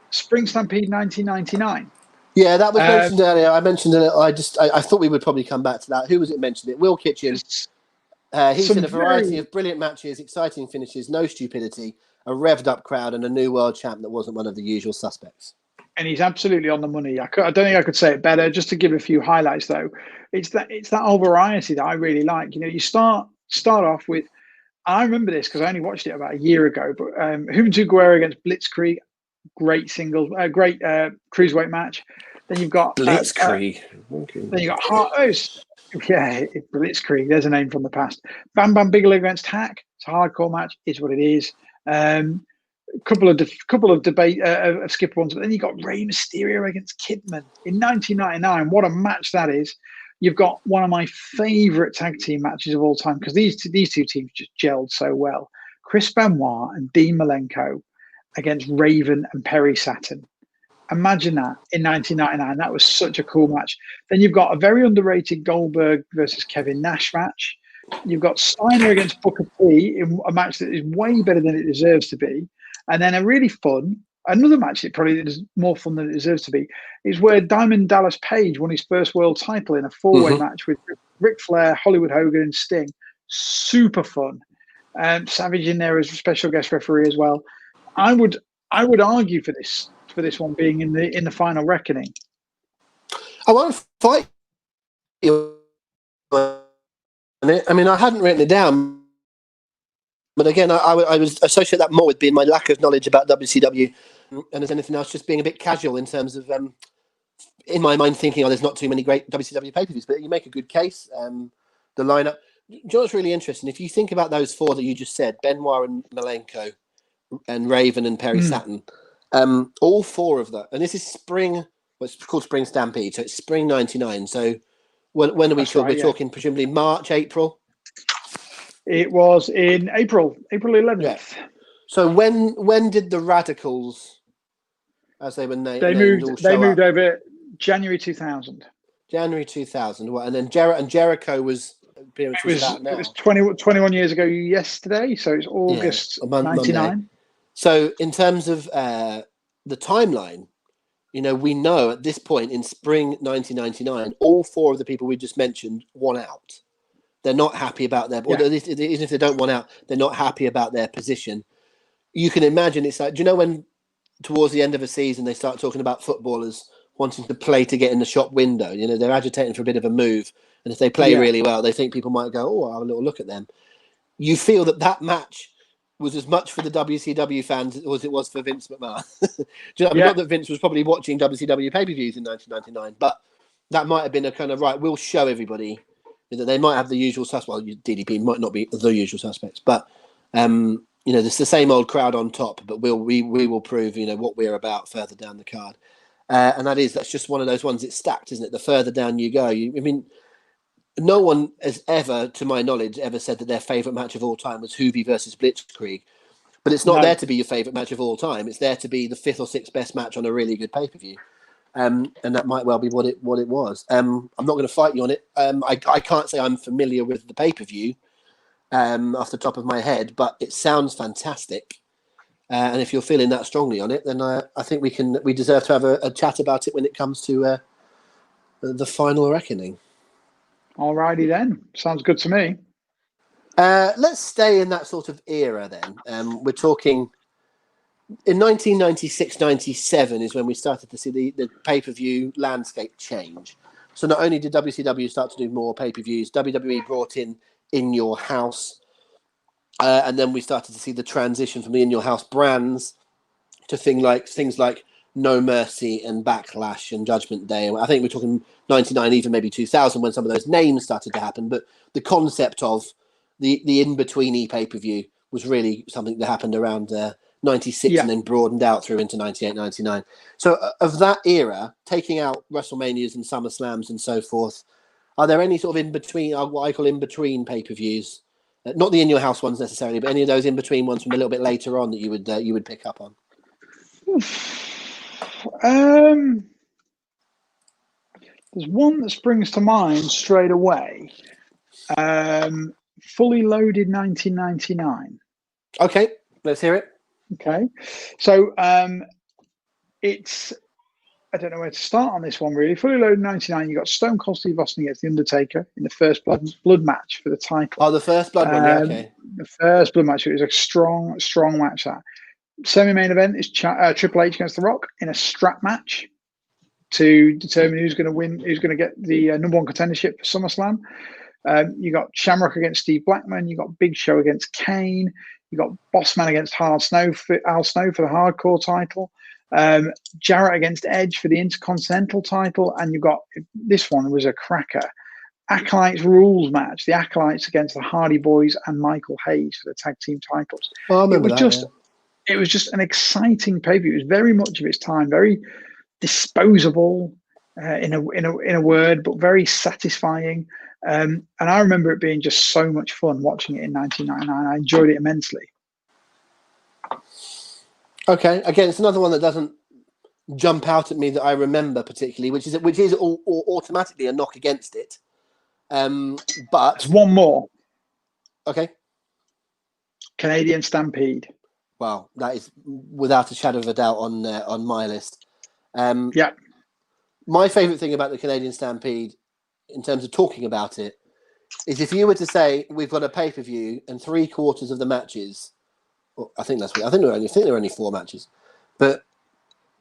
Speaker 2: Spring Stampede 1999.
Speaker 1: Yeah, that was mentioned earlier. I mentioned it. I thought we would probably come back to that. Who was it mentioned? It Will Kitchen. He said a variety of brilliant matches, exciting finishes, no stupidity, a revved up crowd, and a new world champ that wasn't one of the usual suspects.
Speaker 2: And he's absolutely on the money. I don't think I could say it better. Just to give a few highlights, though, it's that whole variety that I really like. You start off with. I remember this because I only watched it about a year ago. But Juventud Guerrero against Blitzkrieg, great cruiserweight match. Then you've got
Speaker 1: Blitzkrieg.
Speaker 2: Then you got Blitzkrieg. There's a name from the past. Bam Bam Bigelow against Hack. It's a hardcore match. Is what it is. Couple of debate of skip ones, but then you got Rey Mysterio against Kidman in 1999. What a match that is! You've got one of my favourite tag team matches of all time because these two teams just gelled so well. Chris Benoit and Dean Malenko against Raven and Perry Saturn. Imagine that in 1999. That was such a cool match. Then you've got a very underrated Goldberg versus Kevin Nash match. You've got Steiner against Booker T in a match that is way better than it deserves to be. And then another match that probably is more fun than it deserves to be, is where Diamond Dallas Page won his first world title in a four-way match with Ric Flair, Hollywood Hogan, and Sting. Super fun. Savage in there as a special guest referee as well. I would argue for this one being in the final reckoning.
Speaker 1: I want to fight you. I mean, I hadn't written it down. But again, I would associate that more with being my lack of knowledge about WCW, and as anything else, just being a bit casual in terms of, in my mind, thinking, there's not too many great WCW pay-per-views. But you make a good case. The lineup, John's really interesting. If you think about those four that you just said, Benoit and Malenko, and Raven and Perry Saturn, all four of them, and this is spring. It's called Spring Stampede, so it's spring '99. So when are we talking? We're talking presumably March, April.
Speaker 2: It was in April 11th. Yeah.
Speaker 1: So when did the Radicals, as they were named,
Speaker 2: they moved over January 2000.
Speaker 1: January 2000. And then Jericho was.
Speaker 2: It was 21 years ago yesterday, so it's August 99. Monday.
Speaker 1: So in terms of the timeline, we know at this point in spring 1999, all four of the people we just mentioned won out. They're not happy about even if they don't want out, they're not happy about their position. You can imagine it's like, do you know when towards the end of a season they start talking about footballers wanting to play to get in the shop window? They're agitating for a bit of a move, and if they play really well, they think people might go, "Oh, I'll have a little look at them." You feel that match was as much for the WCW fans as it was for Vince McMahon. Do you know, not that Vince was probably watching WCW pay-per-views in 1999, but that might have been a kind of, right, we'll show everybody that they might have the usual suspects. Well, DDP might not be the usual suspects, but it's the same old crowd on top. But we will prove what we're about further down the card. and that's just one of those ones. It's stacked, isn't it? The further down you go, no one has ever, to my knowledge, ever said that their favourite match of all time was Hoovy versus Blitzkrieg. But it's not there to be your favourite match of all time. It's there to be the 5th or 6th best match on a really good pay-per-view. And that might well be what it was. I'm not going to fight you on it. I can't say I'm familiar with the pay-per-view off the top of my head, but it sounds fantastic. And if you're feeling that strongly on it, then I think we deserve to have a chat about it when it comes to the final reckoning. All righty then. Sounds good to me. Let's stay in that sort of era then. We're talking in 1996-97 is when we started to see the pay-per-view landscape change. So not only did WCW start to do more pay-per-views, WWE brought in Your House, and then we started to see the transition from the In Your House brands to things like No Mercy and Backlash and Judgment Day. I think we're talking 99, even maybe 2000, when some of those names started to happen. But the concept of the in-between pay-per-view was really something that happened around 96 and then broadened out through into 98, 99. So of that era, taking out WrestleManias and SummerSlams and so forth, are there any sort of in-between, what I call in-between pay-per-views? Not the In Your House ones necessarily, but any of those in-between ones from a little bit later on that you would pick up on?
Speaker 2: There's one that springs to mind straight away. Fully Loaded 1999.
Speaker 1: Okay, let's hear it.
Speaker 2: Okay, so it's, I don't know where to start on this one really. Fully Loaded 99. You got Stone Cold Steve Austin against The Undertaker in the first blood match for the title.
Speaker 1: Oh, the first blood one, yeah, okay.
Speaker 2: The first blood match. It was a strong match. That semi-main event is Triple H against The Rock in a strap match to determine who's going to win, who's going to get the number one contendership for SummerSlam. You got Shamrock against Steve Blackman. You got Big Show against Kane. You got Bossman against Al Snow for the hardcore title. Jarrett against Edge for the Intercontinental title. And you got, this one was a cracker, Acolytes rules match. The Acolytes against the Hardy Boys and Michael Hayes for the tag team titles.
Speaker 1: Oh, I remember that.
Speaker 2: It was just an exciting pay-per-view. It was very much of its time, very disposable in a word, but very satisfying. And I remember it being just so much fun watching it in 1999. I enjoyed it immensely.
Speaker 1: Okay, again, it's another one that doesn't jump out at me that I remember particularly, which is automatically a knock against it. But
Speaker 2: there's one more.
Speaker 1: Okay.
Speaker 2: Canadian Stampede.
Speaker 1: Wow, that is without a shadow of a doubt on my list.
Speaker 2: Yeah.
Speaker 1: My favourite thing about the Canadian Stampede, in terms of talking about it, is if you were to say we've got a pay-per-view and 3/4 of the matches, I think there are only 4 matches, but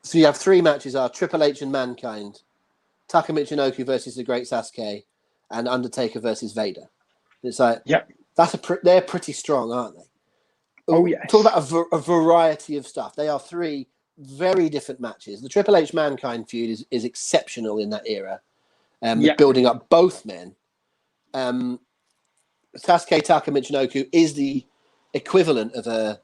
Speaker 1: so you have 3 matches are Triple H and Mankind, Taka Michinoku versus the Great Sasuke, and Undertaker versus Vader. It's like, they're pretty strong, aren't they?
Speaker 2: Oh yeah.
Speaker 1: Talk about a variety of stuff. They are 3 very different matches. The Triple H Mankind feud is exceptional in that era. Building up both men. Sasuke Taka Michinoku is the equivalent of a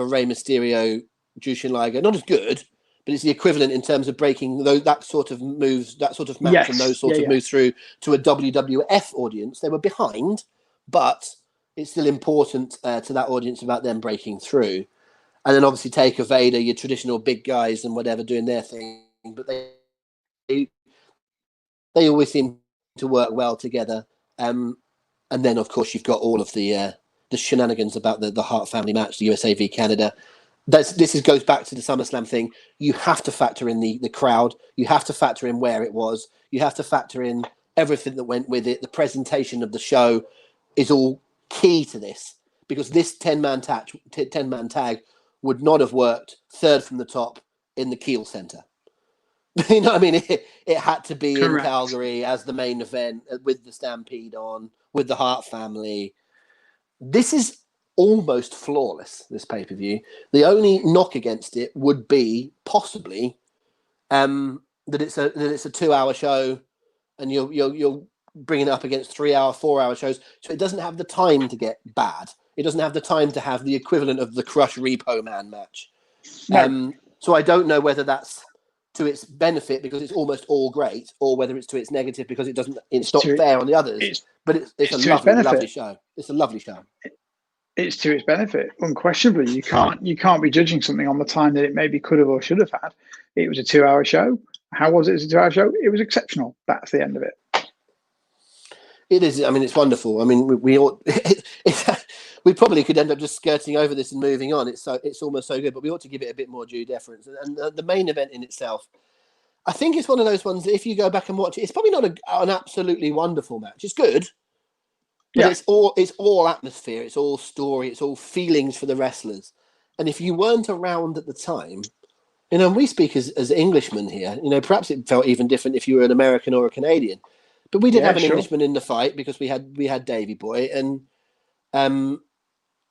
Speaker 1: Rey Mysterio Jushin Liger. Not as good, but it's the equivalent in terms of breaking that sort of moves, that sort of match, and those sort of moves through to a WWF audience. They were behind, but it's still important to that audience about them breaking through. And then obviously Taker, Vader, your traditional big guys and whatever doing their thing, but they always seem to work well together. And then, of course, you've got all of the shenanigans about the Hart family match, the USA v Canada. This goes back to the SummerSlam thing. You have to factor in the crowd. You have to factor in where it was. You have to factor in everything that went with it. The presentation of the show is all key to this, because this 10-man tag would not have worked third from the top in the Kiel Center. You know what I mean? It had to be in Calgary as the main event with the Stampede on, with the Hart family. This is almost flawless, this pay-per-view. The only knock against it would be possibly that it's a 2-hour show, and you're bringing it up against 3-hour, 4-hour shows, so it doesn't have the time to get bad. It doesn't have the time to have the equivalent of the Crush Repo Man match. No. So I don't know whether that's to its benefit because it's almost all great, or whether it's to its negative because it's not fair on the others. But it's a lovely show. It's a lovely show.
Speaker 2: It's to its benefit, unquestionably. You can't be judging something on the time that it maybe could have or should have had. It was a 2-hour show. How was it as a 2-hour show? It was exceptional. That's the end of it.
Speaker 1: It is. I mean, it's wonderful. I mean, we probably could end up just skirting over this and moving on. It's almost so good, but we ought to give it a bit more due deference. And the main event in itself, I think it's one of those ones that if you go back and watch it, it's probably not an absolutely wonderful match. It's good. But it's all atmosphere, it's all story, it's all feelings for the wrestlers. And if you weren't around at the time, and we speak as Englishmen here, perhaps it felt even different if you were an American or a Canadian. But we did have an Englishman in the fight because we had Davey Boy, and the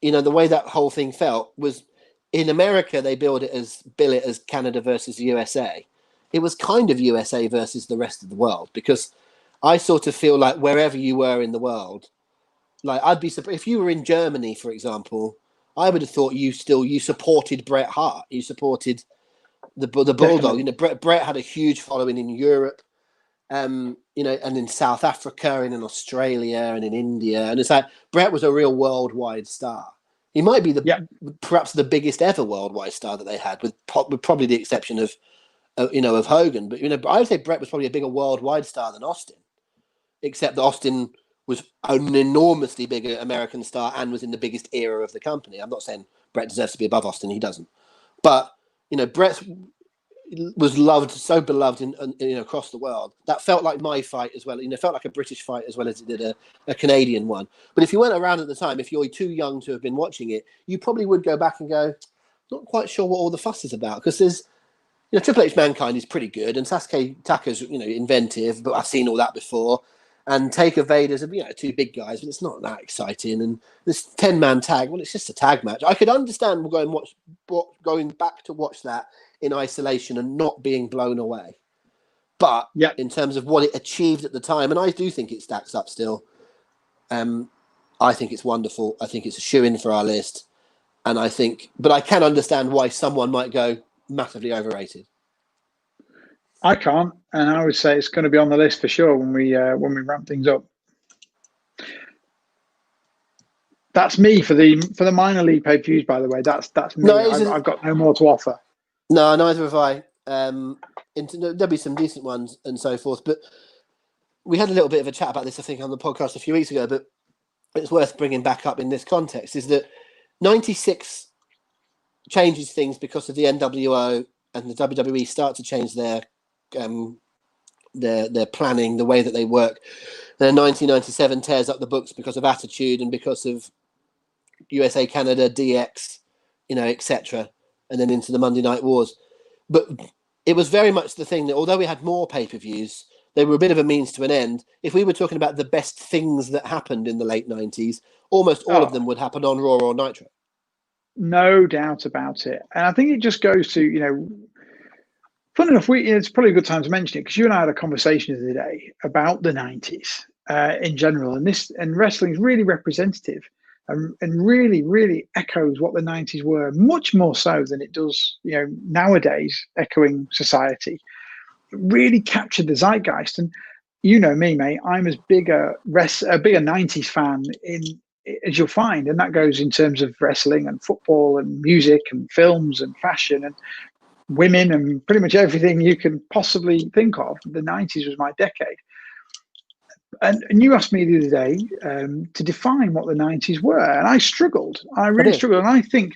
Speaker 1: way that whole thing felt was in America they bill it as Canada versus USA. It was kind of USA versus the rest of the world, because I sort of feel like wherever you were in the world, like I'd be surprised if you were in Germany, for example. I would have thought you supported Bret Hart. You supported the Bulldog. Bret had a huge following in Europe, and in South Africa and in Australia and in India. And it's like Bret was a real worldwide star. He might be perhaps the biggest ever worldwide star that they had, with probably the exception of Hogan. But I would say Bret was probably a bigger worldwide star than Austin, except that Austin was an enormously bigger American star and was in the biggest era of the company. I'm not saying Bret deserves to be above Austin. He doesn't. But, Bret was so beloved in across the world. That felt like my fight as well. It felt like a British fight as well as it did a Canadian one. But if you weren't around at the time, if you're too young to have been watching it, you probably would go back and go, not quite sure what all the fuss is about. Because there's, Triple H Mankind is pretty good, and Sasuke Taka's, inventive, but I've seen all that before. And Taker Vader's, two big guys, but it's not that exciting. And this 10-man tag, well, it's just a tag match. I could understand going back to watch that in isolation and not being blown away. But in terms of what it achieved at the time, and I do think it stacks up still, I think it's wonderful. I think it's a shoe-in for our list. And but I can understand why someone might go massively overrated.
Speaker 2: I can't, and I would say it's going to be on the list for sure when we ramp things up. That's me for the minor league pay-per-views, by the way. That's me. No, I've got no more to offer.
Speaker 1: No, neither have I. There'll be some decent ones and so forth, but we had a little bit of a chat about this, I think, on the podcast a few weeks ago. But it's worth bringing back up in this context: is that 96 changes things because of the NWO, and the WWE start to change their planning, the way that they work. Then 1997 tears up the books because of Attitude and because of USA Canada, DX, etc. And then into the Monday Night Wars. But it was very much the thing that although we had more pay-per-views, they were a bit of a means to an end. If we were talking about the best things that happened in the late 90s, almost all of them would happen on Raw or Nitro.
Speaker 2: No doubt about it. And I think it just goes to, fun enough, it's probably a good time to mention it because you and I had a conversation the other day about the 90s in general, and wrestling is really representative and really, really echoes what the 90s were, much more so than it does, nowadays, echoing society. It really captured the zeitgeist, and you know me, mate. I'm as big a bigger 90s fan as you'll find, and that goes in terms of wrestling and football and music and films and fashion and women and pretty much everything you can possibly think of. The 90s was my decade. And you asked me the other day to define what the 90s were, and I struggled. I really struggled. And I think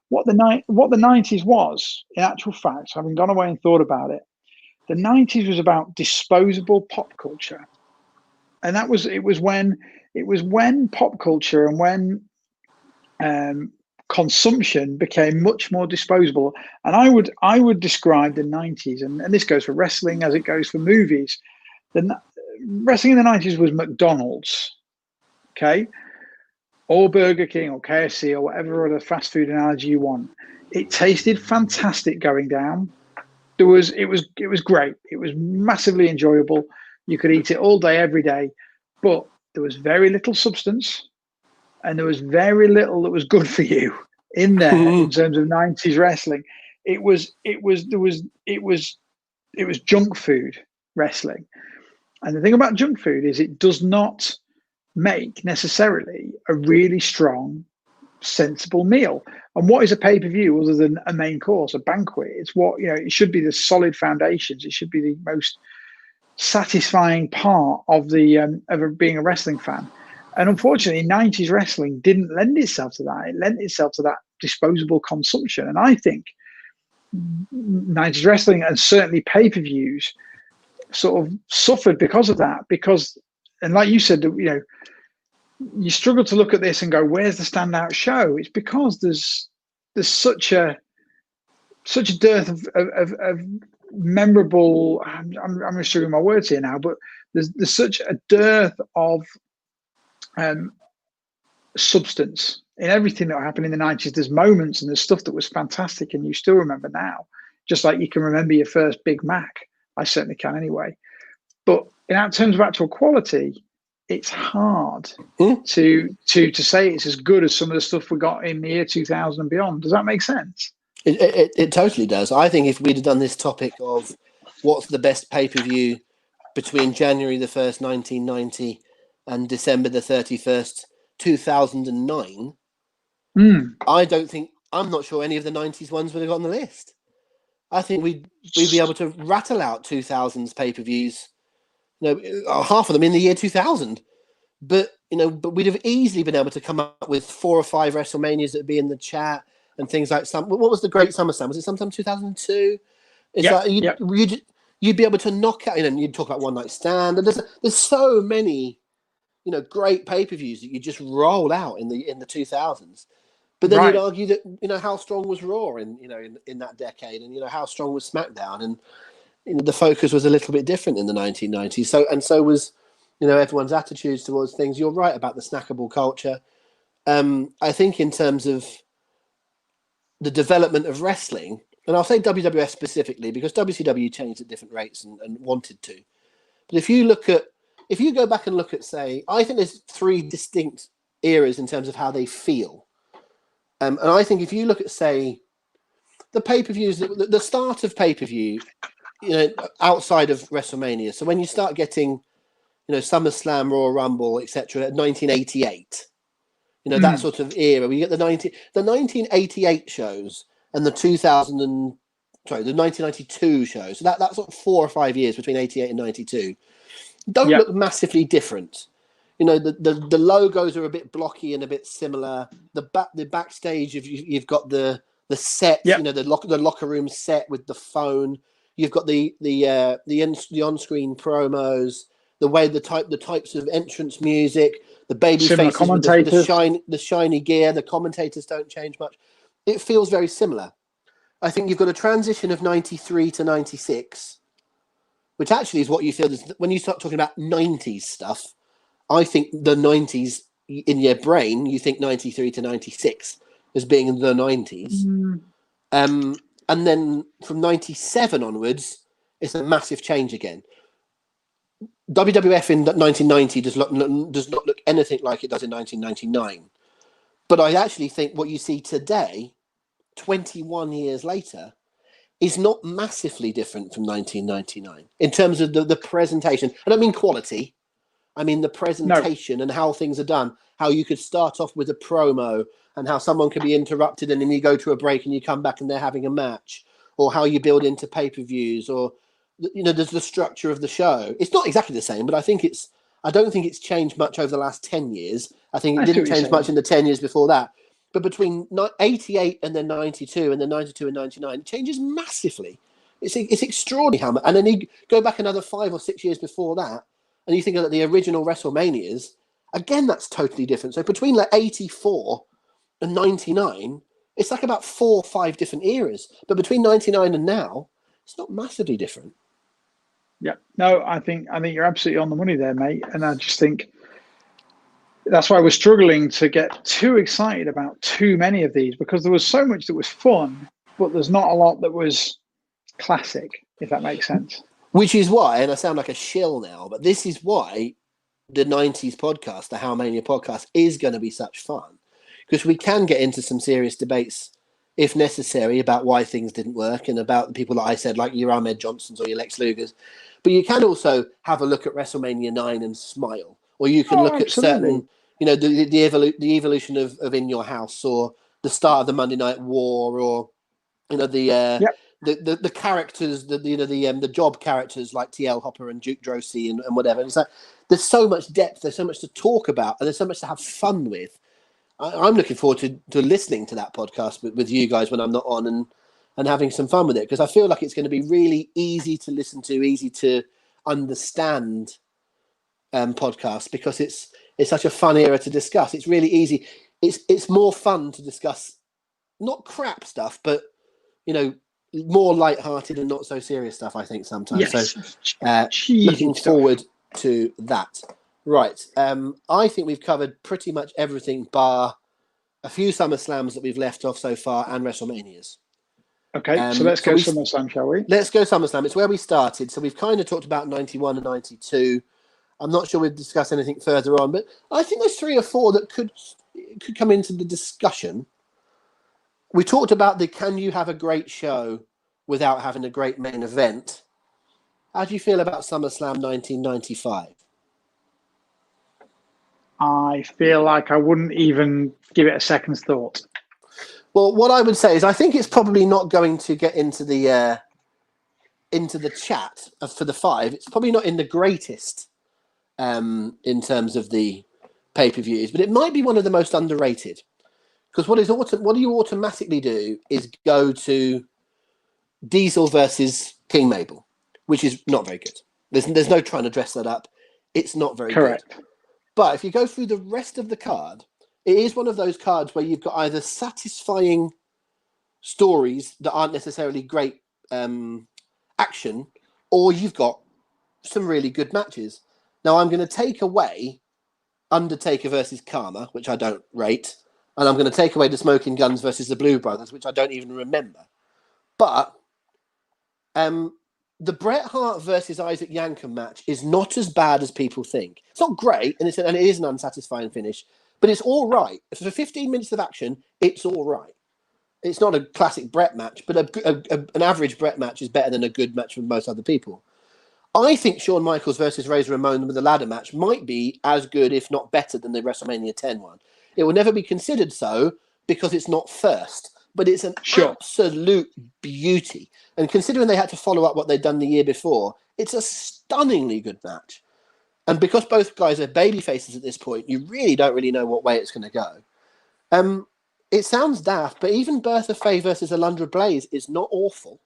Speaker 2: what the 90s was, in actual fact, having gone away and thought about it, the 90s was about disposable pop culture. And it was when pop culture and when consumption became much more disposable. And I would describe the 90s, and this goes for wrestling as it goes for movies. Wrestling in the 90s was McDonald's, okay, or Burger King or KFC or whatever other fast food analogy you want. It tasted fantastic going down. It was great. It was massively enjoyable. You could eat it all day, every day, but there was very little substance, and there was very little that was good for you in there in terms of 90s wrestling. It was junk food wrestling. And the thing about junk food is it does not make necessarily a really strong, sensible meal. And what is a pay-per-vieiew other than a main course, a banquet? It's what, it should be the solid foundations. It should be the most satisfying part of being a wrestling fan. And unfortunately, 90s wrestling didn't lend itself to that. It lent itself to that disposable consumption. And I think 90s wrestling, and certainly pay-per-views, sort of suffered because of that. And like you said, you struggle to look at this and go, where's the standout show? It's because there's such a dearth of memorable. I'm struggling my words here now, but there's such a dearth of substance in everything that happened in the 90s. There's moments and there's stuff that was fantastic and you still remember now, just like you can remember your first Big Mac. I certainly can anyway. But in terms of actual quality, it's hard to say it's as good as some of the stuff we got in the year 2000 and beyond. Does that make sense?
Speaker 1: It totally does. I think if we'd have done this topic of what's the best pay-per-view between January the 1st, 1990 and December the 31st, 2009, I'm not sure any of the 90s ones would have got on the list. I think we'd be able to rattle out 2000s pay-per-views, half of them in the year 2000. But we'd have easily been able to come up with 4 or 5 WrestleManias that would be in the chat and things like what was the Great SummerSlam? Was it sometime 2002? You'd be able to knock out, and you'd talk about One Night Stand, and there's so many, great pay-per-views that you just roll out in the 2000s. But then you'd argue that how strong was Raw in that decade, and how strong was SmackDown, and the focus was a little bit different in the 1990s. So was everyone's attitudes towards things. You're right about the snackable culture. I think in terms of the development of wrestling, and I'll say WWF specifically because WCW changed at different rates and wanted to. But if you go back and look at, say, I think there's 3 distinct eras in terms of how they feel. And I think if you look at, say, the pay-per-views, the start of pay-per-view, outside of WrestleMania. So when you start getting, SummerSlam, Royal Rumble, etc., 1988, that sort of era, we get the 1988 shows and the 1992 shows. So that's sort of 4 or 5 years between 88 and 92. Don't look massively different. The logos are a bit blocky and a bit similar. The backstage, you've got the set, the locker room set with the phone. You've got the on-screen promos, the way the types of entrance music, the baby faces with the shiny gear. The commentators don't change much. It feels very similar. I think you've got a transition of 93 to 96, which actually is what you feel is when you start talking about 90s stuff. I think the 90s in your brain, you think 93 to 96 as being the 90s. And then from 97 onwards, it's a massive change again. WWF in 1990 does not look anything like it does in 1999. But I actually think what you see today, 21 years later, is not massively different from 1999 in terms of the presentation. I don't mean quality. I mean the presentation and how things are done, how you could start off with a promo and how someone could be interrupted and then you go to a break and you come back and they're having a match, or how you build into pay-per-views, or there's the structure of the show. It's not exactly the same, but I don't think it's changed much over the last 10 years. I think it didn't change much in the 10 years before that. But between 88 and then 92 and then 92 and 99, it changes massively. It's extraordinary how much. And then you go back another 5 or 6 years before that, and you think of the original WrestleManias, again, that's totally different. So between 84 and 99, it's like about 4 or 5 different eras. But between 99 and now, it's not massively different.
Speaker 2: Yeah, no, I think you're absolutely on the money there, mate. And I just think that's why we're struggling to get too excited about too many of these, because there was so much that was fun, but there's not a lot that was classic, if that makes sense.
Speaker 1: Which is why, and I sound like a shill now, but this is why the 90s podcast, the How Mania podcast, is going to be such fun, because we can get into some serious debates if necessary, about why things didn't work and about the people that I said, like your Ahmed Johnsons or your Lex Lugers. But you can also have a look at WrestleMania 9 and smile, or you can look at certain, the evolution of In Your House, or the start of the Monday Night War, or the characters, the job characters like TL Hopper and Duke Drosy and whatever. And it's like there's so much depth, there's so much to talk about, and there's so much to have fun with. I'm looking forward to listening to that podcast with you guys when I'm not on, and having some fun with it, because I feel like it's going to be really easy to listen to, easy to understand podcast, because it's such a fun era to discuss. It's really easy. It's more fun to discuss, not crap stuff, but more light-hearted and not so serious stuff, I think, sometimes.
Speaker 2: Yes.
Speaker 1: So looking forward to that. Right. I think we've covered pretty much everything bar a few SummerSlams that we've left off so far and WrestleManias.
Speaker 2: Okay, so let's go SummerSlam, shall we?
Speaker 1: Let's go SummerSlam. It's where we started. So we've kind of talked about 91 and 92. I'm not sure we've discussed anything further on, but I think there's 3 or 4 that could come into the discussion. We talked about can you have a great show without having a great main event? How do you feel about SummerSlam 1995?
Speaker 2: I feel like I wouldn't even give it a second's thought.
Speaker 1: Well, what I would say is I think it's probably not going to get into the chat for the 5. It's probably not in the greatest in terms of the pay-per-views, but it might be one of the most underrated. Because what do you automatically do is go to Diesel versus King Mabel, which is not very good. There's no trying to dress that up. It's not very good. But if you go through the rest of the card, it is one of those cards where you've got either satisfying stories that aren't necessarily great action, or you've got some really good matches. Now, I'm going to take away Undertaker versus Karma, which I don't rate, and I'm going to take away the Smoking Guns versus the Blue Brothers, which I don't even remember. But the Bret Hart versus Isaac Yankem match is not as bad as people think. It's not great, and it is an unsatisfying finish, but it's all right. For 15 minutes of action, it's all right. It's not a classic Bret match, but an average Bret match is better than a good match with most other people. I think Shawn Michaels versus Razor Ramon with the ladder match might be as good, if not better, than the WrestleMania 10 one. It will never be considered so because it's not first, but it's an absolute beauty. And considering they had to follow up what they'd done the year before, it's a stunningly good match. And because both guys are baby faces at this point, you really don't really know what way it's going to go. It sounds daft, but even Bertha Faye versus Alundra Blaze is not awful.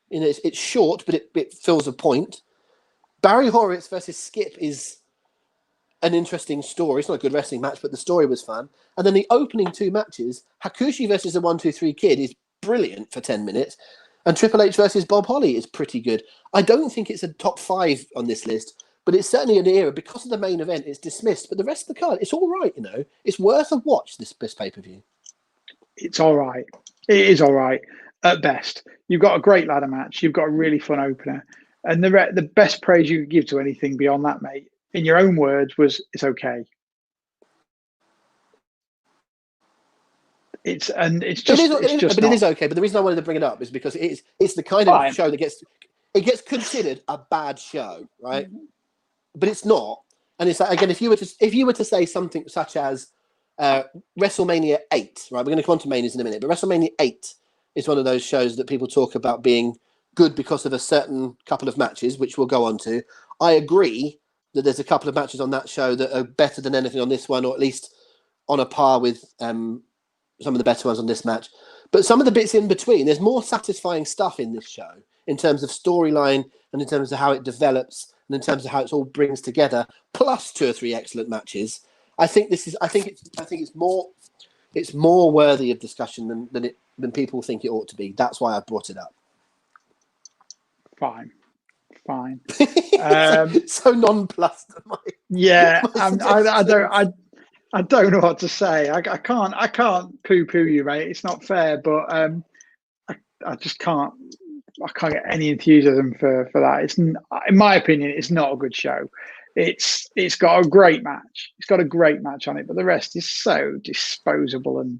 Speaker 1: It's short, but it fills a point. Barry Horowitz versus Skip is an interesting story. It's not a good wrestling match, but the story was fun. And then the opening 2 matches, Hakushi versus the 1-2-3 Kid is brilliant for 10 minutes. And Triple H versus Bob Holly is pretty good. I don't think it's a top 5 on this list, but it's certainly an era. Because of the main event, it's dismissed. But the rest of the card, it's all right, It's worth a watch, this pay-per-view.
Speaker 2: It's all right. It is all right at best. You've got a great ladder match. You've got a really fun opener. And the best praise you could give to anything beyond that, mate, in your own words, was it's okay. It is
Speaker 1: okay. But the reason I wanted to bring it up is because it's the kind of show that gets considered a bad show, right? But it's not. And it's like, again, if you were to say something such as WrestleMania 8, right? We're going to come on to Manias in a minute, but WrestleMania 8 is one of those shows that people talk about being good because of a certain couple of matches, which we'll go on to. I agree that there's a couple of matches on that show that are better than anything on this one, or at least on a par with some of the better ones on this match. But some of the bits in between, there's more satisfying stuff in this show in terms of storyline and in terms of how it develops and in terms of how it all brings together, plus 2 or 3 excellent matches. I think it's more worthy of discussion than people think it ought to be. That's why I brought it up.
Speaker 2: Fine.
Speaker 1: So nonplussed.
Speaker 2: Yeah, I don't know what to say. I can't poo-poo you, mate. It's not fair, but I just can't. I can't get any enthusiasm for that. It's, in my opinion, it's not a good show. It's got a great match. It's got a great match on it, but the rest is so disposable and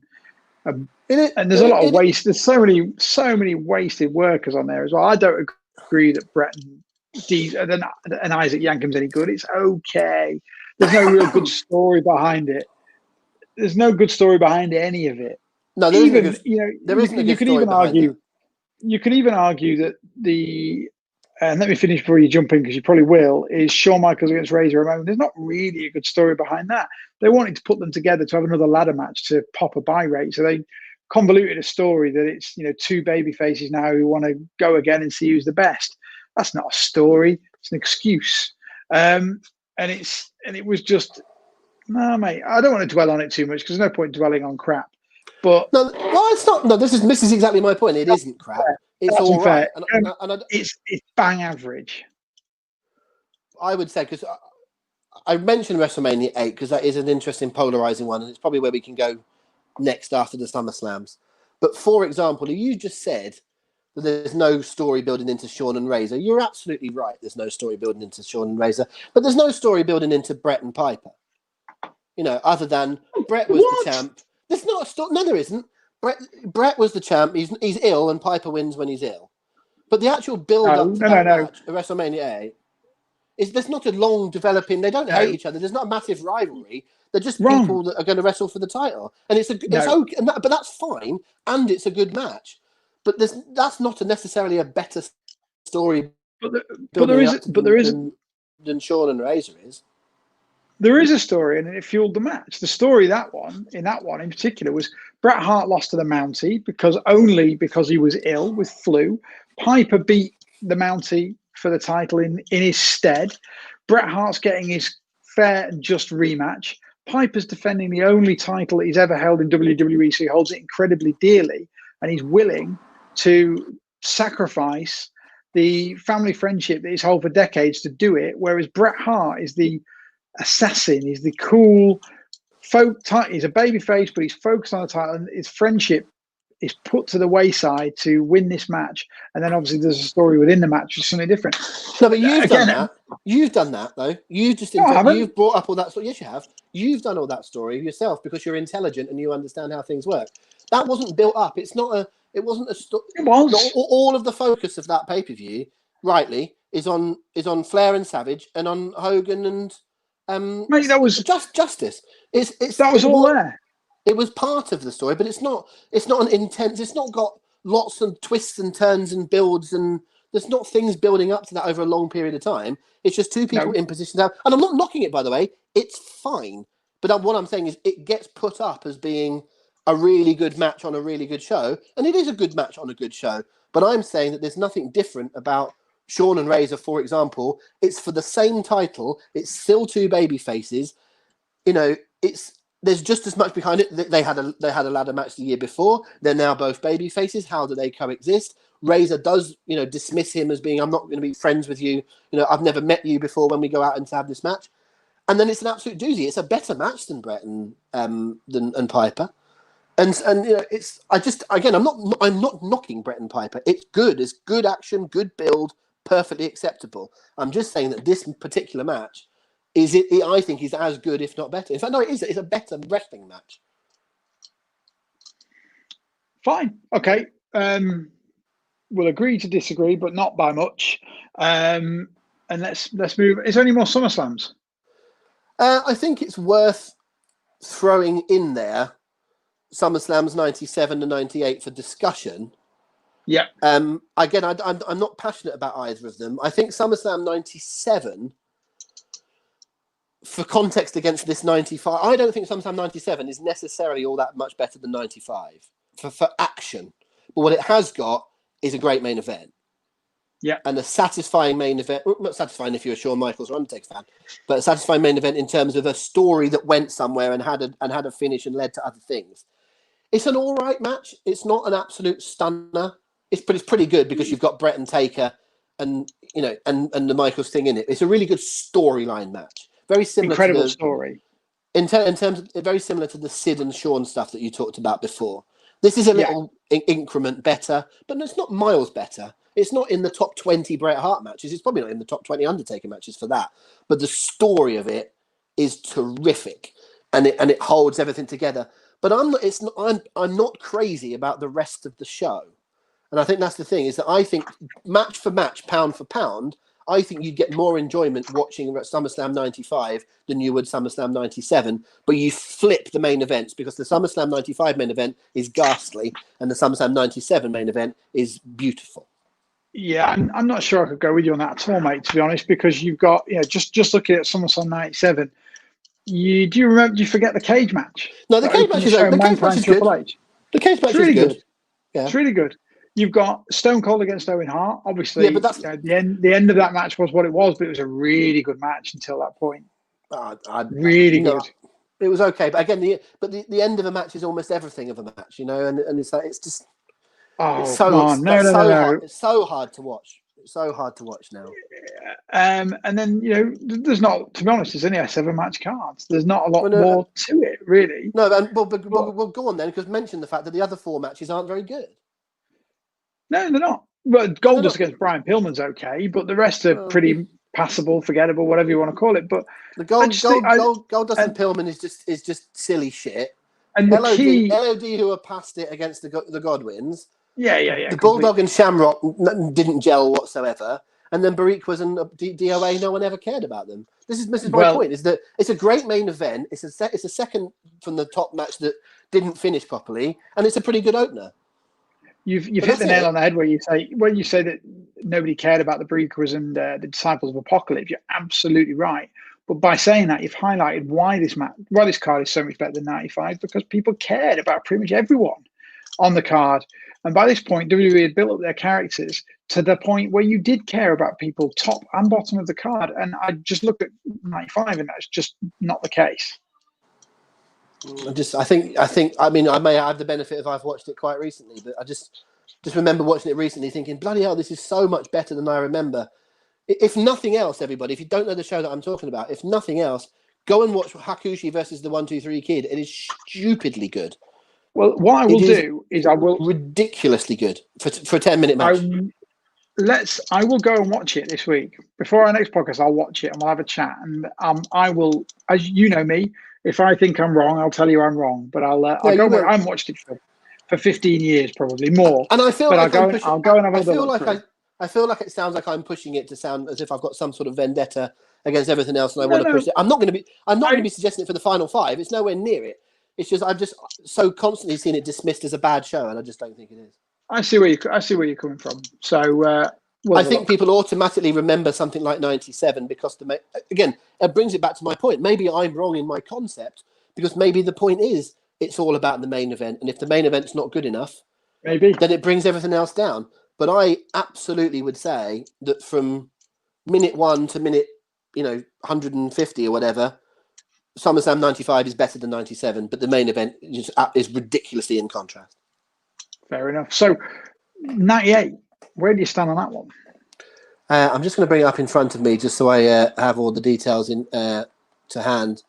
Speaker 2: And there's a lot of waste. There's so many wasted workers on there as well. I don't agree that Brett and Isaac Yankem's any good. It's okay. There's no real good story behind it. There's no good story behind any of it.
Speaker 1: No, there isn't. You could even
Speaker 2: argue. You could even argue that and let me finish before you jump in, because you probably will, is Shawn Michaels against Razor Ramon. There's not really a good story behind that. They wanted to put them together to have another ladder match to pop a buy rate. So they convoluted a story that it's, two baby faces now who want to go again and see who's the best. That's not a story. It's an excuse. And it was just, no, mate, I don't want to dwell on it too much because there's no point dwelling on crap. But
Speaker 1: no, well, it's not. No, this is exactly my point. It isn't crap. It's all right. And
Speaker 2: it's bang average.
Speaker 1: I would say, because I mentioned WrestleMania 8 because that is an interesting, polarizing one, and it's probably where we can go next after the SummerSlams. But for example, you just said that there's no story building into Shawn and Razor. You're absolutely right. There's no story building into Shawn and Razor, but there's no story building into Brett and Piper. Other than Brett was the champ. There's not a story. No, there isn't. Brett was the champ. He's ill, and Piper wins when he's ill. But the actual build-up to that match at WrestleMania 8 is there's not a long developing. They don't hate each other. There's not a massive rivalry. They're just people that are going to wrestle for the title, and it's okay. But that's fine, and it's a good match. But that's not necessarily a better story.
Speaker 2: But there is
Speaker 1: than Shawn and Razor is.
Speaker 2: There is a story, and it fueled the match. The story in that one in particular was Bret Hart lost to the Mountie because he was ill with flu. Piper beat the Mountie for the title in his stead. Bret Hart's getting his fair and just rematch. Piper's defending the only title that he's ever held in WWE, so he holds it incredibly dearly, and he's willing to sacrifice the family friendship that he's held for decades to do it, whereas Bret Hart is the assassin. He's the cool he's a babyface, but he's focused on the title, and his friendship is put to the wayside to win this match. And then obviously there's a story within the match, which is something different.
Speaker 1: No, but you've done that. You've done that though. You've brought up all that story. Yes, you have. You've done all that story yourself because you're intelligent and you understand how things work. That wasn't built up. It wasn't a story.
Speaker 2: It was.
Speaker 1: All of the focus of that pay-per-view, rightly, is on Flair and Savage and on Hogan and
Speaker 2: mate, that was
Speaker 1: justice.
Speaker 2: There.
Speaker 1: It was part of the story, but it's not an intense. It's not got lots of twists and turns and builds, and there's not things building up to that over a long period of time. It's just two people in position now, and I'm not knocking it, by the way. It's fine, but what I'm saying is it gets put up as being a really good match on a really good show, and it is a good match on a good show. But I'm saying that there's nothing different about Shawn and Razor, for example. It's for the same title. It's still two baby faces. There's just as much behind it. They had a ladder match the year before. They're now both baby faces. How do they coexist? Razor does, dismiss him as being, I'm not going to be friends with you. I've never met you before when we go out and to have this match. And then it's an absolute doozy. It's a better match than Brett and Piper. And I'm not knocking Brett and Piper. It's good. It's good action, good build, perfectly acceptable. I'm just saying that this particular match I think is as good, if not better. In fact, no, it is. It's a better wrestling match.
Speaker 2: Fine. Okay. We'll agree to disagree, but not by much. And let's move. Is there any more SummerSlams?
Speaker 1: I think it's worth throwing in there SummerSlams 97 and 98 for discussion.
Speaker 2: Yeah.
Speaker 1: Again, I'm not passionate about either of them. I think SummerSlam 97, for context against this 95, I don't think SummerSlam 97 is necessarily all that much better than 95 for action. But what it has got is a great main event.
Speaker 2: Yeah.
Speaker 1: And a satisfying main event. Not satisfying if you're a Shawn Michaels or Undertaker fan, but a satisfying main event in terms of a story that went somewhere and had a finish and led to other things. It's an all right match. It's not an absolute stunner. It's pretty good because you've got Brett and Taker and the Michaels thing in it. It's a really good storyline match. Very similar.
Speaker 2: Incredible story.
Speaker 1: In terms of very similar to the Sid and Shawn stuff that you talked about before. This is a little increment better, but it's not miles better. It's not in the top 20 Bret Hart matches. It's probably not in the top 20 Undertaker matches for that. But the story of it is terrific, and it holds everything together. But I'm not. It's not. I'm not crazy about the rest of the show, and I think that's the thing. Is that I think match for match, pound for pound, I think you'd get more enjoyment watching SummerSlam '95 than you would SummerSlam '97. But you flip the main events because the SummerSlam '95 main event is ghastly, and the SummerSlam '97 main event is beautiful.
Speaker 2: Yeah, I'm not sure I could go with you on that at all, mate. To be honest, because you've got just looking at SummerSlam '97. Do you remember? Do you forget the cage match?
Speaker 1: No, the cage match is good. The cage match is good. The cage match is good. Yeah,
Speaker 2: it's really good. You've got Stone Cold against Owen Hart. Obviously,
Speaker 1: yeah, but that's
Speaker 2: the end of that match was what it was, but it was a really good match until that point. Really good.
Speaker 1: It was okay, but again, the end of a match is almost everything of a match, and it's like it's just
Speaker 2: it's so no.
Speaker 1: Hard. It's so hard to watch. It's so hard to watch now.
Speaker 2: And then there's not, to be honest, there's only a 7-match card. There's not a lot more to it, really.
Speaker 1: No, we'll go on then, because mention the fact that the other 4 matches aren't very good.
Speaker 2: No, they're not. Well, Goldust against Brian Pillman's okay, but the rest are pretty passable, forgettable, whatever you want to call it. But
Speaker 1: the Goldust and Pillman is just silly shit.
Speaker 2: And the key
Speaker 1: LOD who are past it against the Godwins.
Speaker 2: Yeah.
Speaker 1: The Bulldog and Shamrock didn't gel whatsoever, and then Bariquas and DOA, no one ever cared about them. This is my point: is that it's a great main event. It's a second from the top match that didn't finish properly, and it's a pretty good opener.
Speaker 2: You've hit the nail on the head when you say that nobody cared about the Bariquas and the Disciples of Apocalypse. You're absolutely right. But by saying that, you've highlighted why this card is so much better than '95, because people cared about pretty much everyone on the card. And by this point, WWE had built up their characters to the point where you did care about people top and bottom of the card. And I just looked at '95, and that's just not the case.
Speaker 1: I mean, I may have the benefit of I've watched it quite recently, but I just remember watching it recently thinking, bloody hell, this is so much better than I remember. If nothing else, everybody, if you don't know the show that I'm talking about, if nothing else, go and watch Hakushi versus the 1-2-3 Kid. It is stupidly good.
Speaker 2: Well, what I will do is I will
Speaker 1: ridiculously good for a 10-minute match.
Speaker 2: I will go and watch it this week before our next podcast. I'll watch it and we'll have a chat. And I will, as you know me, if I think I'm wrong, I'll tell you I'm wrong. But I'll go. I haven't watched it for 15 years, probably more.
Speaker 1: And I feel like
Speaker 2: I'll go and have a look.
Speaker 1: I feel like it sounds like I'm pushing it to sound as if I've got some sort of vendetta against everything else, and I want to push it. I'm not going to be suggesting it for the final 5. It's nowhere near it. It's just I've just so constantly seen it dismissed as a bad show, and I just don't think it is.
Speaker 2: I see where you're coming from. So
Speaker 1: I think people automatically remember something like '97 because again, it brings it back to my point. Maybe I'm wrong in my concept, because maybe the point is it's all about the main event, and if the main event's not good enough, then it brings everything else down. But I absolutely would say that from minute 1 to minute 150 or whatever, SummerSlam '95 is better than '97, but the main event is ridiculously in contrast.
Speaker 2: Fair enough. So '98, where do you stand on that one?
Speaker 1: I'm just going to bring it up in front of me just so I have all the details to hand.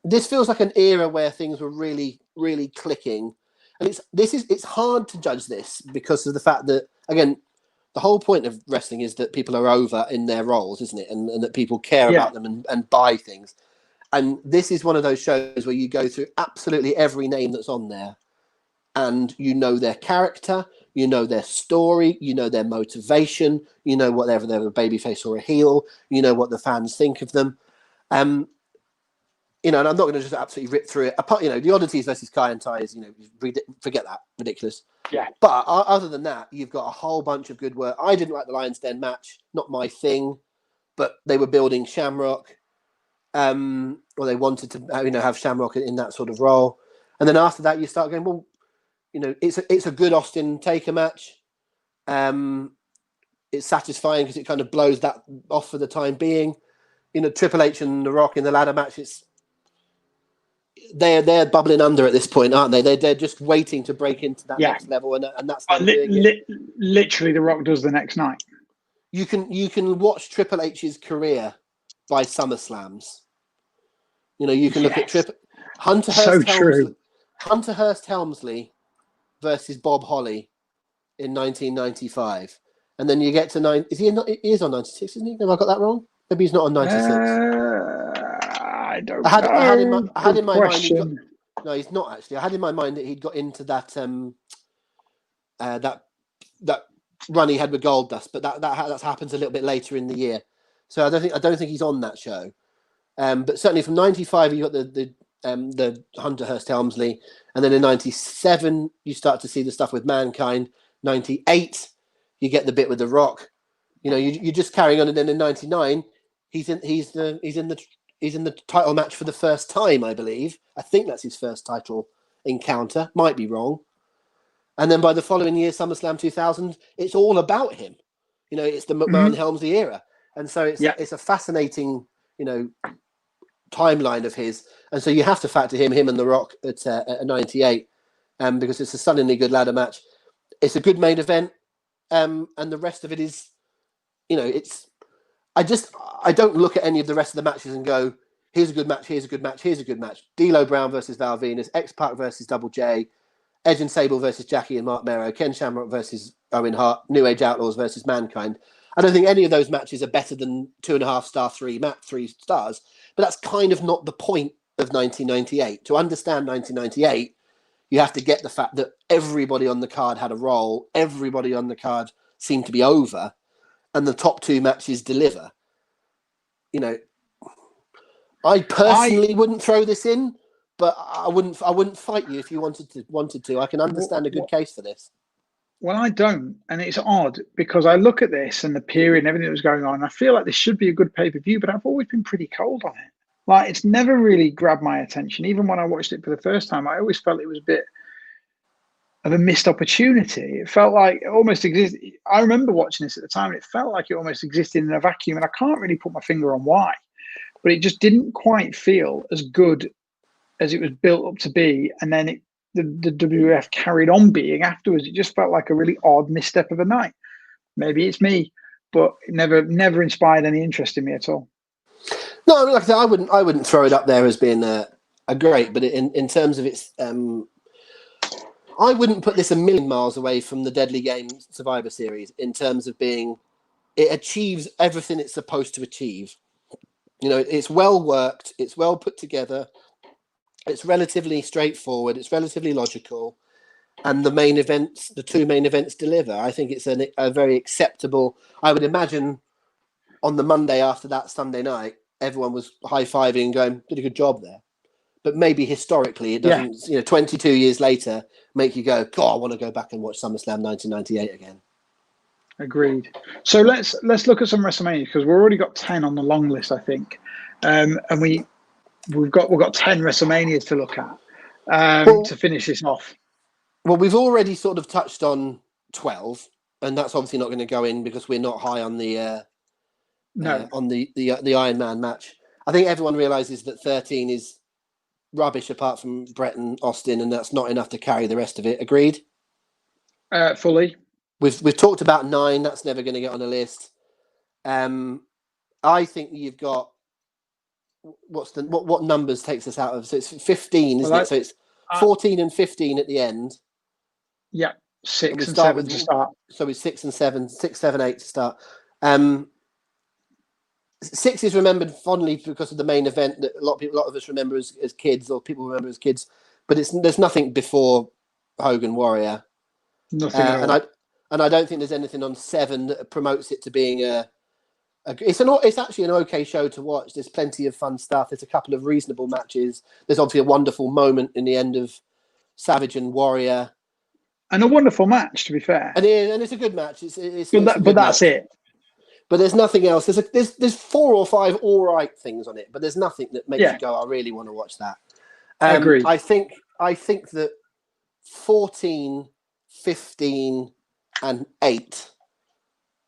Speaker 1: This feels like an era where things were really, really clicking. And it's hard to judge this because of the fact that, again, the whole point of wrestling is that people are over in their roles, isn't it? And that people care about them and buy things. And this is one of those shows where you go through absolutely every name that's on there, and you know their character, you know their story, you know their motivation, you know whatever they're a babyface or a heel, you know what the fans think of them. And I'm not going to just absolutely rip through it. Apart, the oddities versus Kai and Tai is, forget that, ridiculous.
Speaker 2: Yeah.
Speaker 1: But other than that, you've got a whole bunch of good work. I didn't like the Lion's Den match, not my thing, but they were building Shamrock, or they wanted to, have Shamrock in that sort of role. And then after that, you start going, well, it's a good Austin Taker match. It's satisfying because it kind of blows that off for the time being. Triple H and The Rock in the ladder match, they're bubbling under at this point, aren't they? They're just waiting to break into that next level, and that's
Speaker 2: literally The Rock does the next night.
Speaker 1: You can watch Triple H's career by SummerSlams. You can look at Hunter Hearst Helmsley versus Bob Holly in 1995, and then you get to he is on 96, isn't he? Have I got that wrong? Maybe he's not on 96.
Speaker 2: I don't know.
Speaker 1: I had in my mind. No, he's not actually. I had in my mind that he'd got into that that run he had with Goldust, but that happens a little bit later in the year. So I don't think he's on that show. But certainly from '95, you got the Hunter Hearst Helmsley, and then in '97 you start to see the stuff with Mankind. '98 you get the bit with The Rock. You know, you're just carrying on, and then in '99 he's in the title match for the first time, I believe. I think that's his first title encounter. Might be wrong. And then by the following year, SummerSlam 2000, it's all about him. You know, it's the McMahon Helmsley era, and so it's a fascinating, you know, timeline of his. And so you have to factor him and The Rock at 98, because it's a stunningly good ladder match. It's a good main event, and the rest of it is, you know, it's. I don't look at any of the rest of the matches and go, here's a good match, here's a good match, here's a good match. D'Lo Brown versus Val Venus, X-Pac versus Double J, Edge and Sable versus Jackie and Mark Mero, Ken Shamrock versus Owen Hart, New Age Outlaws versus Mankind. I don't think any of those matches are better than 2.5 star, 3 stars, but that's kind of not the point of 1998. To understand 1998, you have to get the fact that everybody on the card had a role, everybody on the card seemed to be over, and the top 2 matches deliver. You know, I personally wouldn't throw this in, but I wouldn't fight you if you wanted to. I can understand a good case for this.
Speaker 2: Well, I don't, and it's odd because I look at this and the period and everything that was going on, and I feel like this should be a good pay-per-view, but I've always been pretty cold on it. Like, it's never really grabbed my attention. Even when I watched it for the first time, I always felt it was a bit of a missed opportunity. It felt like it almost existed. I remember watching this at the time, and it felt like it almost existed in a vacuum, and I can't really put my finger on why, but it just didn't quite feel as good as it was built up to be. And then the WWF carried on being afterwards. It just felt like a really odd misstep of a night. Maybe it's me, but it never inspired any interest in me at all.
Speaker 1: No, like I said, I wouldn't throw it up there as being a great, but in terms of its, I wouldn't put this a million miles away from the Deadly Game Survivor Series in terms of being, it achieves everything it's supposed to achieve. You know, it's well worked, it's well put together, it's relatively straightforward, it's relatively logical, and the two main events deliver. I think it's a very acceptable. I would imagine on the Monday after that Sunday night, everyone was high-fiving and going, did a good job there. But maybe historically, it doesn't, you know, 22 years later, make you go, God, I want to go back and watch SummerSlam 1998 again.
Speaker 2: Agreed. So let's look at some WrestleMania, because we've already got 10 on the long list, I think, and we've got 10 WrestleManias to look at to finish this off.
Speaker 1: Well, we've already sort of touched on 12, and that's obviously not going to go in because we're not high on the on the Iron Man match. I think everyone realizes that 13 is rubbish apart from Brett and Austin, and that's not enough to carry the rest of it. Agreed?
Speaker 2: Fully.
Speaker 1: We've talked about 9. That's never going to get on a list. I think you've got what numbers takes us out of? So it's 15, isn't it? So it's 14 and 15 at the end.
Speaker 2: Yeah, 6 and 7 to start.
Speaker 1: So it's 6 and 7, 6, 7, 8 to start. 6 is remembered fondly because of the main event that a lot of us remember as kids, or people remember as kids. But there's nothing before Hogan Warrior.
Speaker 2: Nothing at all.
Speaker 1: And I don't think there's anything on 7 that promotes it to being it's actually an okay show to watch. There's plenty of fun stuff. There's a couple of reasonable matches. There's obviously a wonderful moment in the end of Savage and Warrior.
Speaker 2: And a wonderful match, to be fair.
Speaker 1: And it's a good match.
Speaker 2: But that's it.
Speaker 1: But there's nothing else. There's 4 or 5 all right things on it, but there's nothing that makes you go, I really want to watch that.
Speaker 2: Agreed.
Speaker 1: I think that 14, 15, and 8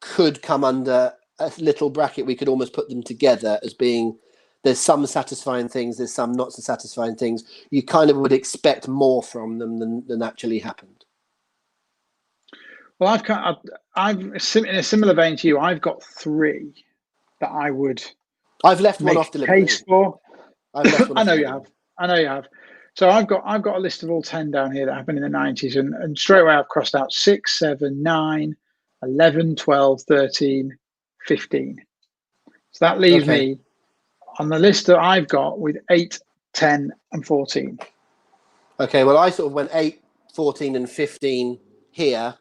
Speaker 1: could come under a little bracket. We could almost put them together as being, there's some satisfying things, there's some not so satisfying things. You kind of would expect more from them than actually happened.
Speaker 2: Well, I've in a similar vein to you. I've got 3 that I would.
Speaker 1: I've left one off deliberately.
Speaker 2: Case for.
Speaker 1: I know you
Speaker 2: have. So I've got a list of all 10 down here that happened in the 90s, and straight away I've crossed out 6, 7, 9, 11, 12, 13, 15. So that leaves me on the list that I've got with 8, 10, and 14.
Speaker 1: Okay, well, I sort of went 8, 14, and 15 here.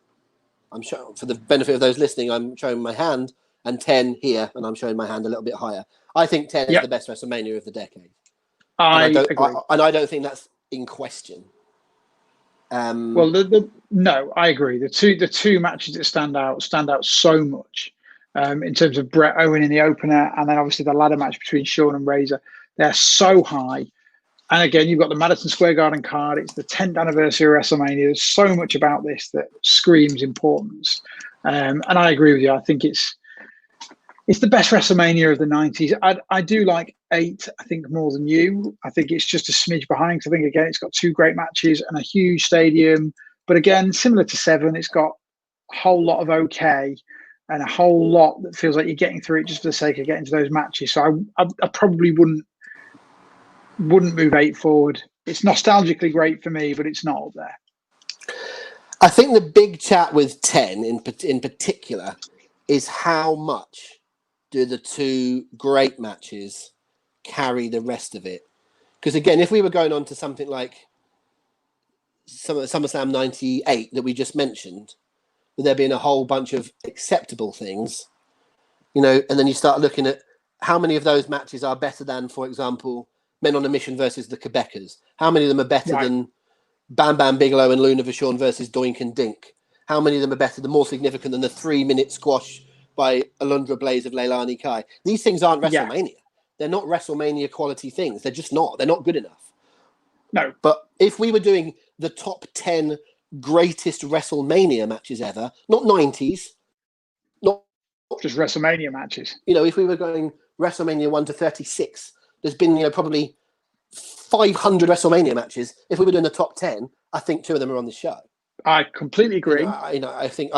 Speaker 1: I'm sure for the benefit of those listening, I'm showing my hand, and 10 here, and I'm showing my hand a little bit higher. I think 10 is the best WrestleMania of the decade.
Speaker 2: I agree.
Speaker 1: And I don't think that's in question.
Speaker 2: Well, no, I agree. The two matches that stand out so much in terms of Bret Owen in the opener, and then obviously the ladder match between Shawn and Razor. They're so high. And again, you've got the Madison Square Garden card. It's the 10th anniversary of WrestleMania. There's so much about this that screams importance. And I agree with you. I think it's the best WrestleMania of the 90s. I do like 8, I think, more than you. I think it's just a smidge behind. Because I think, again, it's got 2 great matches and a huge stadium. But again, similar to 7, it's got a whole lot of okay and a whole lot that feels like you're getting through it just for the sake of getting to those matches. So I probably wouldn't move 8 forward. It's nostalgically great for me, but it's not up there.
Speaker 1: I think the big chat with 10 in particular is how much do the 2 great matches carry the rest of it? Because again, if we were going on to something like SummerSlam 98 that we just mentioned, with there being a whole bunch of acceptable things, and then you start looking at how many of those matches are better than, for example, Men on a Mission versus the Quebecers. How many of them are better than Bam Bam Bigelow and Luna Vachon versus Doink and Dink? How many of them are better, more significant than the 3-minute squash by Alundra Blaze of Leilani Kai? These things aren't WrestleMania. Yeah. They're not WrestleMania quality things. They're just not. They're not good enough.
Speaker 2: No.
Speaker 1: But if we were doing the top 10 greatest WrestleMania matches ever, not 90s, not
Speaker 2: just WrestleMania matches.
Speaker 1: If we were going WrestleMania 1 to 36, there's been, probably 500 WrestleMania matches. If we were doing the top 10, I think 2 of them are on the show.
Speaker 2: I completely agree.
Speaker 1: I think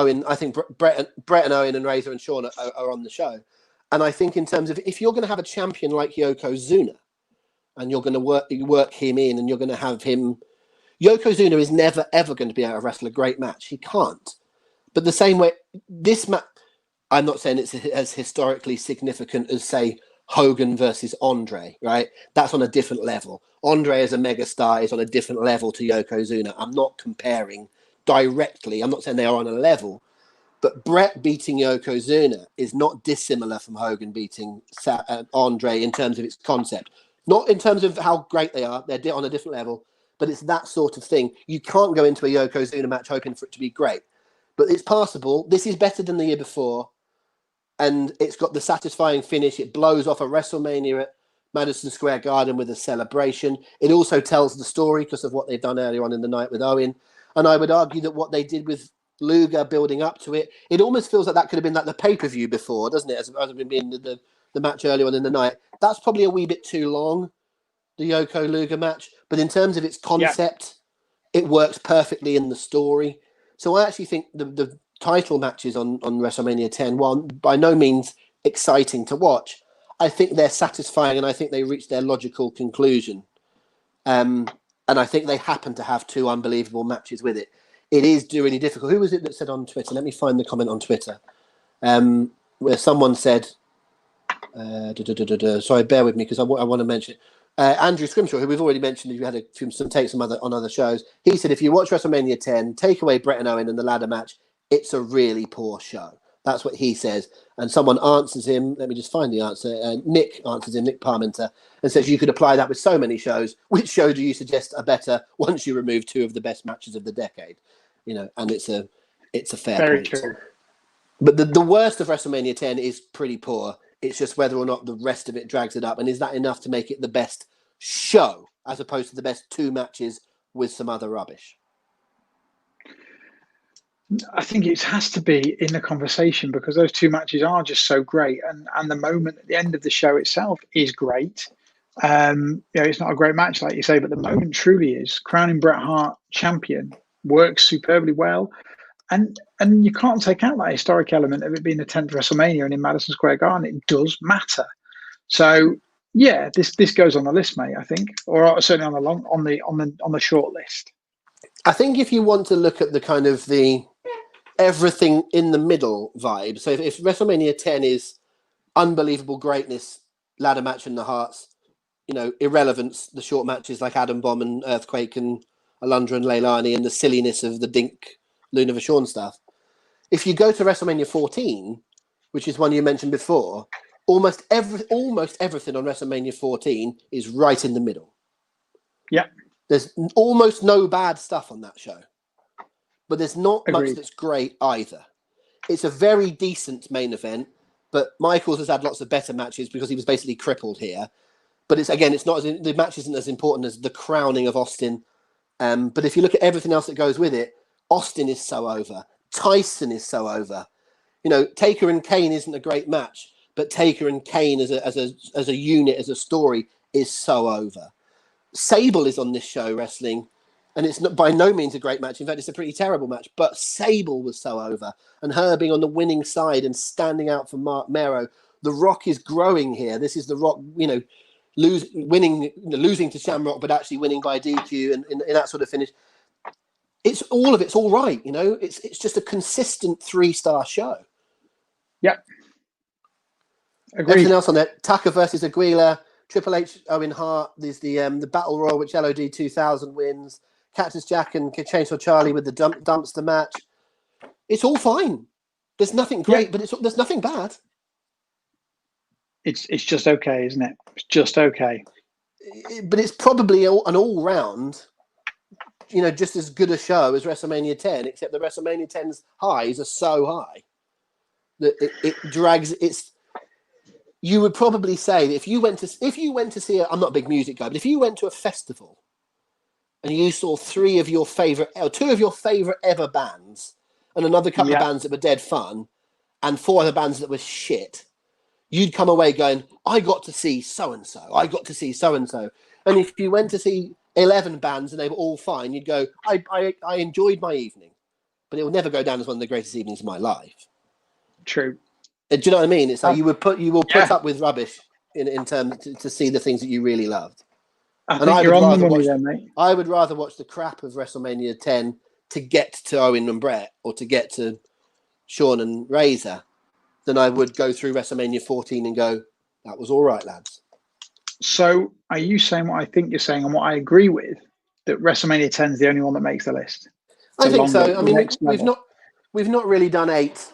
Speaker 1: Bret and Owen and Razor and Shawn are on the show. And I think in terms of, if you're going to have a champion like Yokozuna and you're going to work him in and you're going to have him, Yokozuna is never, ever going to be able to wrestle a great match. He can't. But the same way, this match, I'm not saying it's as historically significant as, say, Hogan versus Andre, right? That's on a different level. Andre as a megastar is on a different level to Yokozuna. I'm not comparing directly. I'm not saying they are on a level, but Bret beating Yokozuna is not dissimilar from Hogan beating Andre in terms of its concept. Not in terms of how great they are. They're on a different level, but it's that sort of thing. You can't go into a Yokozuna match hoping for it to be great, but it's passable. This is better than the year before. And it's got the satisfying finish. It blows off a WrestleMania at Madison Square Garden with a celebration. It also tells the story because of what they've done earlier on in the night with Owen. And I would argue that what they did with Luger building up to it, it almost feels like that could have been like the pay-per-view before, doesn't it? As being the match earlier on in the night. That's probably a wee bit too long, the Yoko Luger match. But in terms of its concept, it works perfectly in the story. So I actually think the title matches on WrestleMania 10, while by no means exciting to watch, I think they're satisfying and I think they reach their logical conclusion. And I think they happen to have 2 unbelievable matches with it. It is really difficult. Who was it that said on Twitter? Let me find the comment on Twitter. Where someone said, sorry, bear with me because I want to mention it. Andrew Scrimshaw, who we've already mentioned, you had some takes on other shows. He said, if you watch WrestleMania 10, take away Bret and Owen and the ladder match, it's a really poor show. That's what he says. And someone answers him. Let me just find the answer. Nick answers him, Nick Parmenter, and says you could apply that with so many shows. Which show do you suggest are better once you remove 2 of the best matches of the decade? And it's a fair
Speaker 2: Very
Speaker 1: point.
Speaker 2: True.
Speaker 1: But the worst of WrestleMania 10 is pretty poor. It's just whether or not the rest of it drags it up. And is that enough to make it the best show as opposed to the best 2 matches with some other rubbish?
Speaker 2: I think it has to be in the conversation because those 2 matches are just so great, and the moment at the end of the show itself is great. It's not a great match like you say, but the moment truly is. Crowning Bret Hart champion works superbly well, and you can't take out that historic element of it being the 10th WrestleMania and in Madison Square Garden. It does matter. So yeah, this goes on the list, mate. I think, or certainly on the short list.
Speaker 1: I think if you want to look at the kind of the everything in the middle vibe. So if WrestleMania 10 is unbelievable greatness, ladder match in the hearts, irrelevance, the short matches like Adam Bomb and Earthquake and Alundra and Leilani and the silliness of the Dink Luna Vachon stuff. If you go to WrestleMania 14, which is one you mentioned before, almost everything on WrestleMania 14 is right in the middle.
Speaker 2: Yeah.
Speaker 1: There's almost no bad stuff on that show, but there's not
Speaker 2: Agreed.
Speaker 1: much that's great either. It's a very decent main event, but Michaels has had lots of better matches because he was basically crippled here. But it's not the match isn't as important as the crowning of Austin. But if you look at everything else that goes with it, Austin is so over. Tyson is so over. You know, Taker and Kane isn't a great match, but Taker and Kane as a unit, as a story, is so over. Sable is on this show wrestling, and it's not by no means a great match. In fact, it's a pretty terrible match. But Sable was so over, and her being on the winning side and standing out for Mark Mero. The Rock is growing here. This is the Rock, you know, losing to Shamrock, but actually winning by DQ and in that sort of finish. It's all right, you know. It's just a consistent 3-star show.
Speaker 2: Yeah. Agreed.
Speaker 1: Everything else on there: Tucker versus Aguila, Triple H, Owen Hart. There's the Battle Royal, which LOD 2000 wins. Cactus Jack and Chainsaw Charlie with the dumpster match. It's all fine. There's nothing great, but there's nothing bad.
Speaker 2: It's just okay, isn't it? It's just okay.
Speaker 1: But it's probably an all-round, you know, just as good a show as WrestleMania 10, except the WrestleMania 10's highs are so high that it drags. You would probably say that if you went to see I'm not a big music guy, but if you went to a festival and you saw 2 of your favorite ever bands and another couple of bands that were dead fun and 4 other bands that were shit, you'd come away going, I got to see so-and-so. I got to see so-and-so. And if you went to see 11 bands and they were all fine, you'd go, I enjoyed my evening, but it will never go down as one of the greatest evenings of my life.
Speaker 2: True.
Speaker 1: Do you know what I mean? It's like you will put up with rubbish in terms to see the things that you really loved.
Speaker 2: I
Speaker 1: would rather watch the crap of WrestleMania 10 to get to Owen and Brett or to get to Shawn and Razor than I would go through WrestleMania 14 and go, that was all right, lads.
Speaker 2: So are you saying what I think you're saying and what I agree with, that WrestleMania 10 is the only one that makes the list?
Speaker 1: I think so. I mean, we've not really done 8.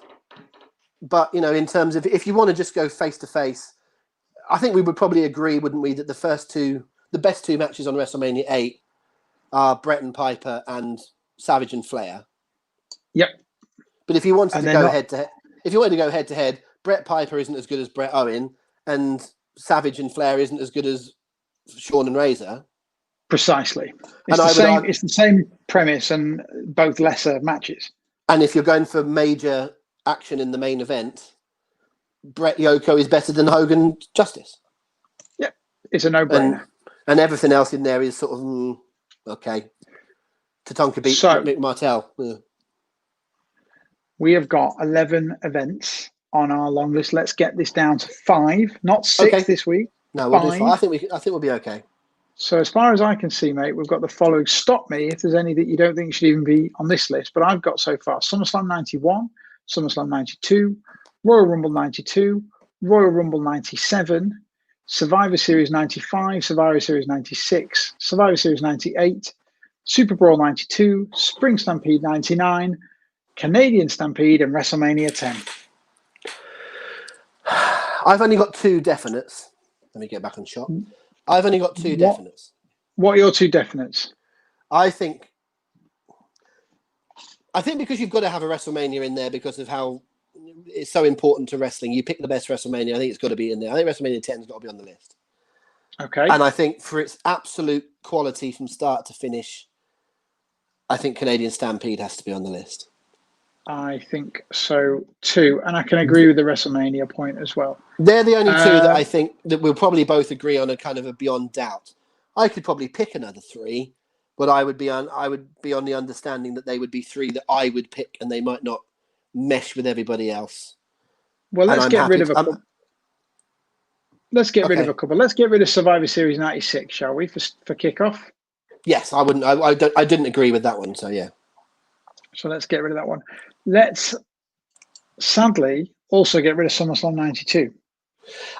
Speaker 1: But, you know, in terms of if you want to just go face to face, I think we would probably agree, wouldn't we, that the best 2 matches on WrestleMania 8 are Brett and Piper and Savage and Flair.
Speaker 2: Yep.
Speaker 1: But if you wanted to go head to head, Brett Piper isn't as good as Brett Owen, and Savage and Flair isn't as good as Shawn and Razor.
Speaker 2: Precisely. It's the same premise and both lesser matches. And
Speaker 1: if you're going for major action in the main event, Brett Yoko is better than Hogan Justice.
Speaker 2: Yeah, it's a no-brainer.
Speaker 1: And everything else in there is sort of okay. Tatanka beat Mick Martel. Yeah.
Speaker 2: We have got 11 events on our long list. Let's get this down to 5, not 6 this week.
Speaker 1: No, we'll do 5. I think we'll be okay.
Speaker 2: So as far as I can see, mate, we've got the following. Stop me if there's any that you don't think should even be on this list, but I've got so far SummerSlam 91, SummerSlam 92, Royal Rumble 92, Royal Rumble 97, Survivor Series 95, Survivor Series 96, Survivor Series 98, Super Brawl 92, Spring Stampede 99, Canadian Stampede, and WrestleMania 10.
Speaker 1: I've only got 2 definites. Let me get back on shot. I've only got 2 definites.
Speaker 2: What are your 2 definites?
Speaker 1: I think because you've got to have a WrestleMania in there because of how it's so important to wrestling. You pick the best WrestleMania. I think it's got to be in there. I think WrestleMania 10's got to be on the list.
Speaker 2: Okay.
Speaker 1: And I think for its absolute quality from start to finish, I think Canadian Stampede has to be on the list.
Speaker 2: I think so too. And I can agree with the WrestleMania point as well.
Speaker 1: They're the only 2 that I think that we'll probably both agree on a kind of a beyond doubt. I could probably pick another 3, but I would be on the understanding that they would be 3 that I would pick and they might not mesh with everybody else.
Speaker 2: Well, let's get rid of a couple. Let's get rid of a couple. Let's get rid of Survivor Series 96, shall we, for kickoff?
Speaker 1: Yes, I wouldn't. I didn't agree with that one, so yeah.
Speaker 2: So let's get rid of that one. Let's sadly also get rid of SummerSlam 92.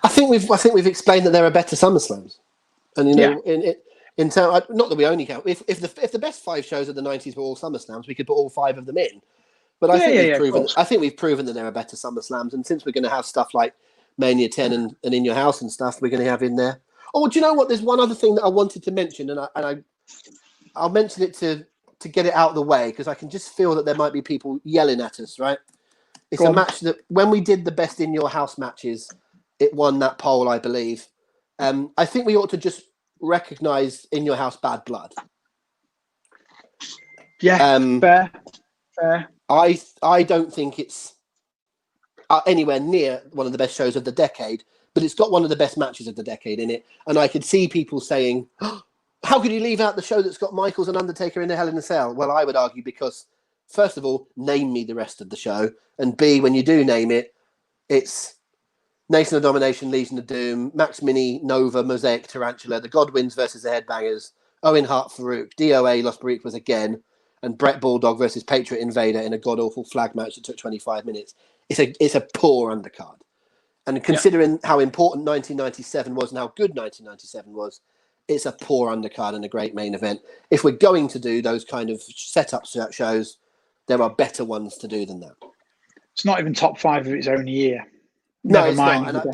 Speaker 1: I think we've explained that there are better SummerSlams, and you know, In terms, not that we only count. If the best 5 shows of the 90s were all SummerSlams, we could put all 5 of them in. But I think we've proven. I think we've proven that there are better SummerSlams, and since we're going to have stuff like Mania 10 and In Your House and stuff, we're going to have in there. Oh, do you know what? There's one other thing that I wanted to mention, and I'll mention it to get it out of the way, because I can just feel that there might be people yelling at us. Right? It's a match that when we did the best In Your House matches, it won that poll, I believe. I think we ought to just recognise In Your House Bad Blood.
Speaker 2: Yeah, fair.
Speaker 1: I don't think it's anywhere near one of the best shows of the decade, but it's got one of the best matches of the decade in it. And I could see people saying, oh, how could you leave out the show that's got Michaels and Undertaker in a Hell in a Cell? Well, I would argue because, first of all, name me the rest of the show. And B, when you do name it, it's Nation of Domination, Legion of Doom, Max Mini, Nova, Mosaic, Tarantula, the Godwins versus the Headbangers, Owen Hart, Farouk, DOA, Los Boricuas again, and Brett Bulldog versus Patriot Invader in a god-awful flag match that took 25 minutes. It's a poor undercard. And considering how important 1997 was and how good 1997 was, it's a poor undercard and a great main event. If we're going to do those kind of setup shows, there are better ones to do than that.
Speaker 2: It's not even top 5 of its own year.
Speaker 1: No, it's not.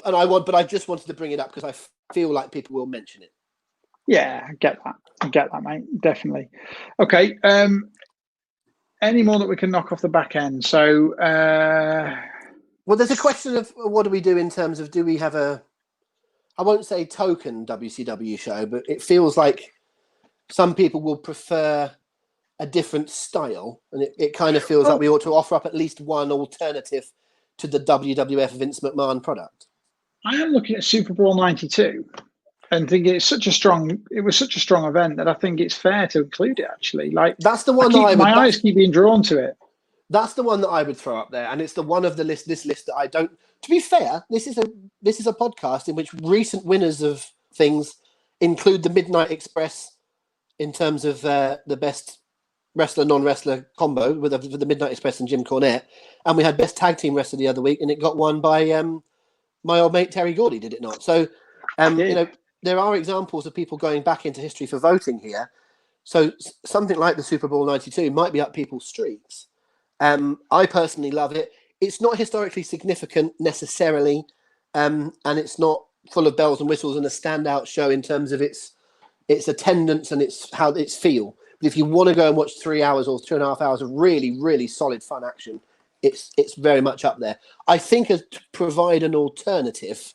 Speaker 1: But I just wanted to bring it up because I feel like people will mention it.
Speaker 2: Yeah, I get that, mate. Definitely. Okay. Any more that we can knock off the back end? So,
Speaker 1: well, there's a question of what do we do in terms of, do we have I won't say token WCW show, but it feels like some people will prefer a different style, and it kind of feels like we ought to offer up at least one alternative to the WWF Vince McMahon product.
Speaker 2: I am looking at Super Bowl '92 and thinking it was such a strong event that I think it's fair to include it. Actually, like
Speaker 1: that's the one
Speaker 2: my eyes keep being drawn to it.
Speaker 1: That's the one that I would throw up there, and it's the one of this list that I don't. To be fair, this is a podcast in which recent winners of things include the Midnight Express in terms of the best wrestler non-wrestler combo with the Midnight Express and Jim Cornette, and we had best tag team wrestler the other week, and it got won by my old mate Terry Gordy, did it not? So you know, there are examples of people going back into history for voting here. So something like the Super Bowl '92 might be up people's streets. I personally love it. It's not historically significant necessarily, and it's not full of bells and whistles and a standout show in terms of its attendance and how its feel. But if you want to go and watch 3 hours or 2.5 hours of really, really solid fun action, it's very much up there. I think to provide an alternative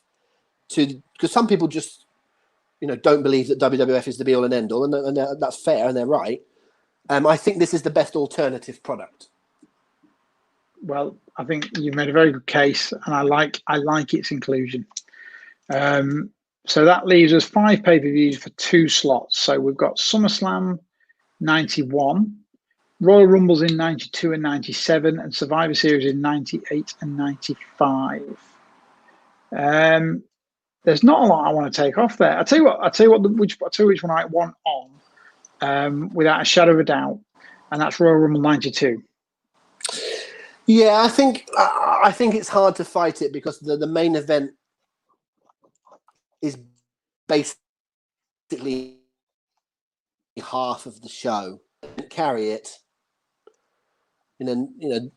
Speaker 1: to, because some people just don't believe that WWF is the be all and end all, and that's fair and they're right. I think this is the best alternative product.
Speaker 2: Well, I think you've made a very good case, and I like its inclusion. So that leaves us 5 pay-per-views for 2 slots. So we've got SummerSlam 91, Royal Rumbles in 92 and 97, and Survivor Series in 98 and 95. There's not a lot I want to take off there. I'll tell you which one I want on, without a shadow of a doubt, and that's Royal Rumble 92.
Speaker 1: Yeah, I think it's hard to fight it because the main event is basically half of the show. Carry it.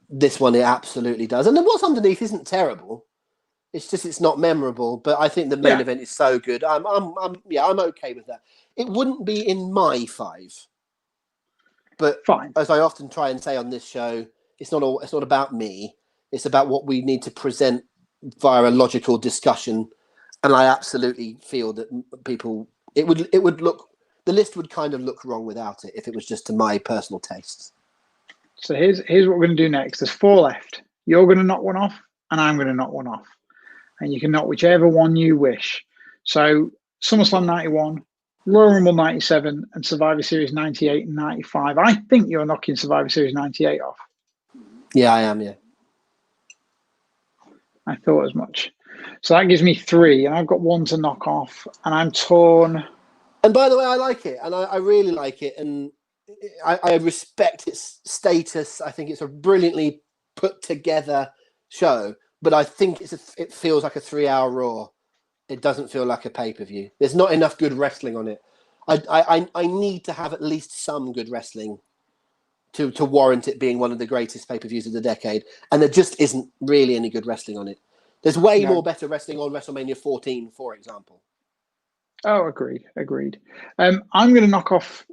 Speaker 1: This one it absolutely does. And what's underneath isn't terrible. It's just it's not memorable. But I think the main event is so good. I'm okay with that. It wouldn't be in my 5. But
Speaker 2: fine.
Speaker 1: As I often try and say on this show, it's not about me. It's about what we need to present via a logical discussion. And I absolutely feel that it would look, the list would kind of look wrong without it if it was just to my personal tastes.
Speaker 2: So here's what we're going to do next. There's 4 left. You're going to knock one off, and I'm going to knock one off. And you can knock whichever one you wish. So SummerSlam 91, Royal Rumble 97, and Survivor Series 98 and 95. I think you're knocking Survivor Series 98 off.
Speaker 1: Yeah, I am, yeah.
Speaker 2: I thought as much. So that gives me 3, and I've got 1 to knock off, and I'm torn.
Speaker 1: And by the way, I like it, and I really like it, and I respect its status. I think it's a brilliantly put together show, but I think it feels like a 3-hour Raw. It doesn't feel like a pay-per-view. There's not enough good wrestling on it. I need to have at least some good wrestling to warrant it being one of the greatest pay-per-views of the decade. And there just isn't really any good wrestling on it. There's way more better wrestling on WrestleMania 14, for example.
Speaker 2: Oh, agreed. I'm going to knock off.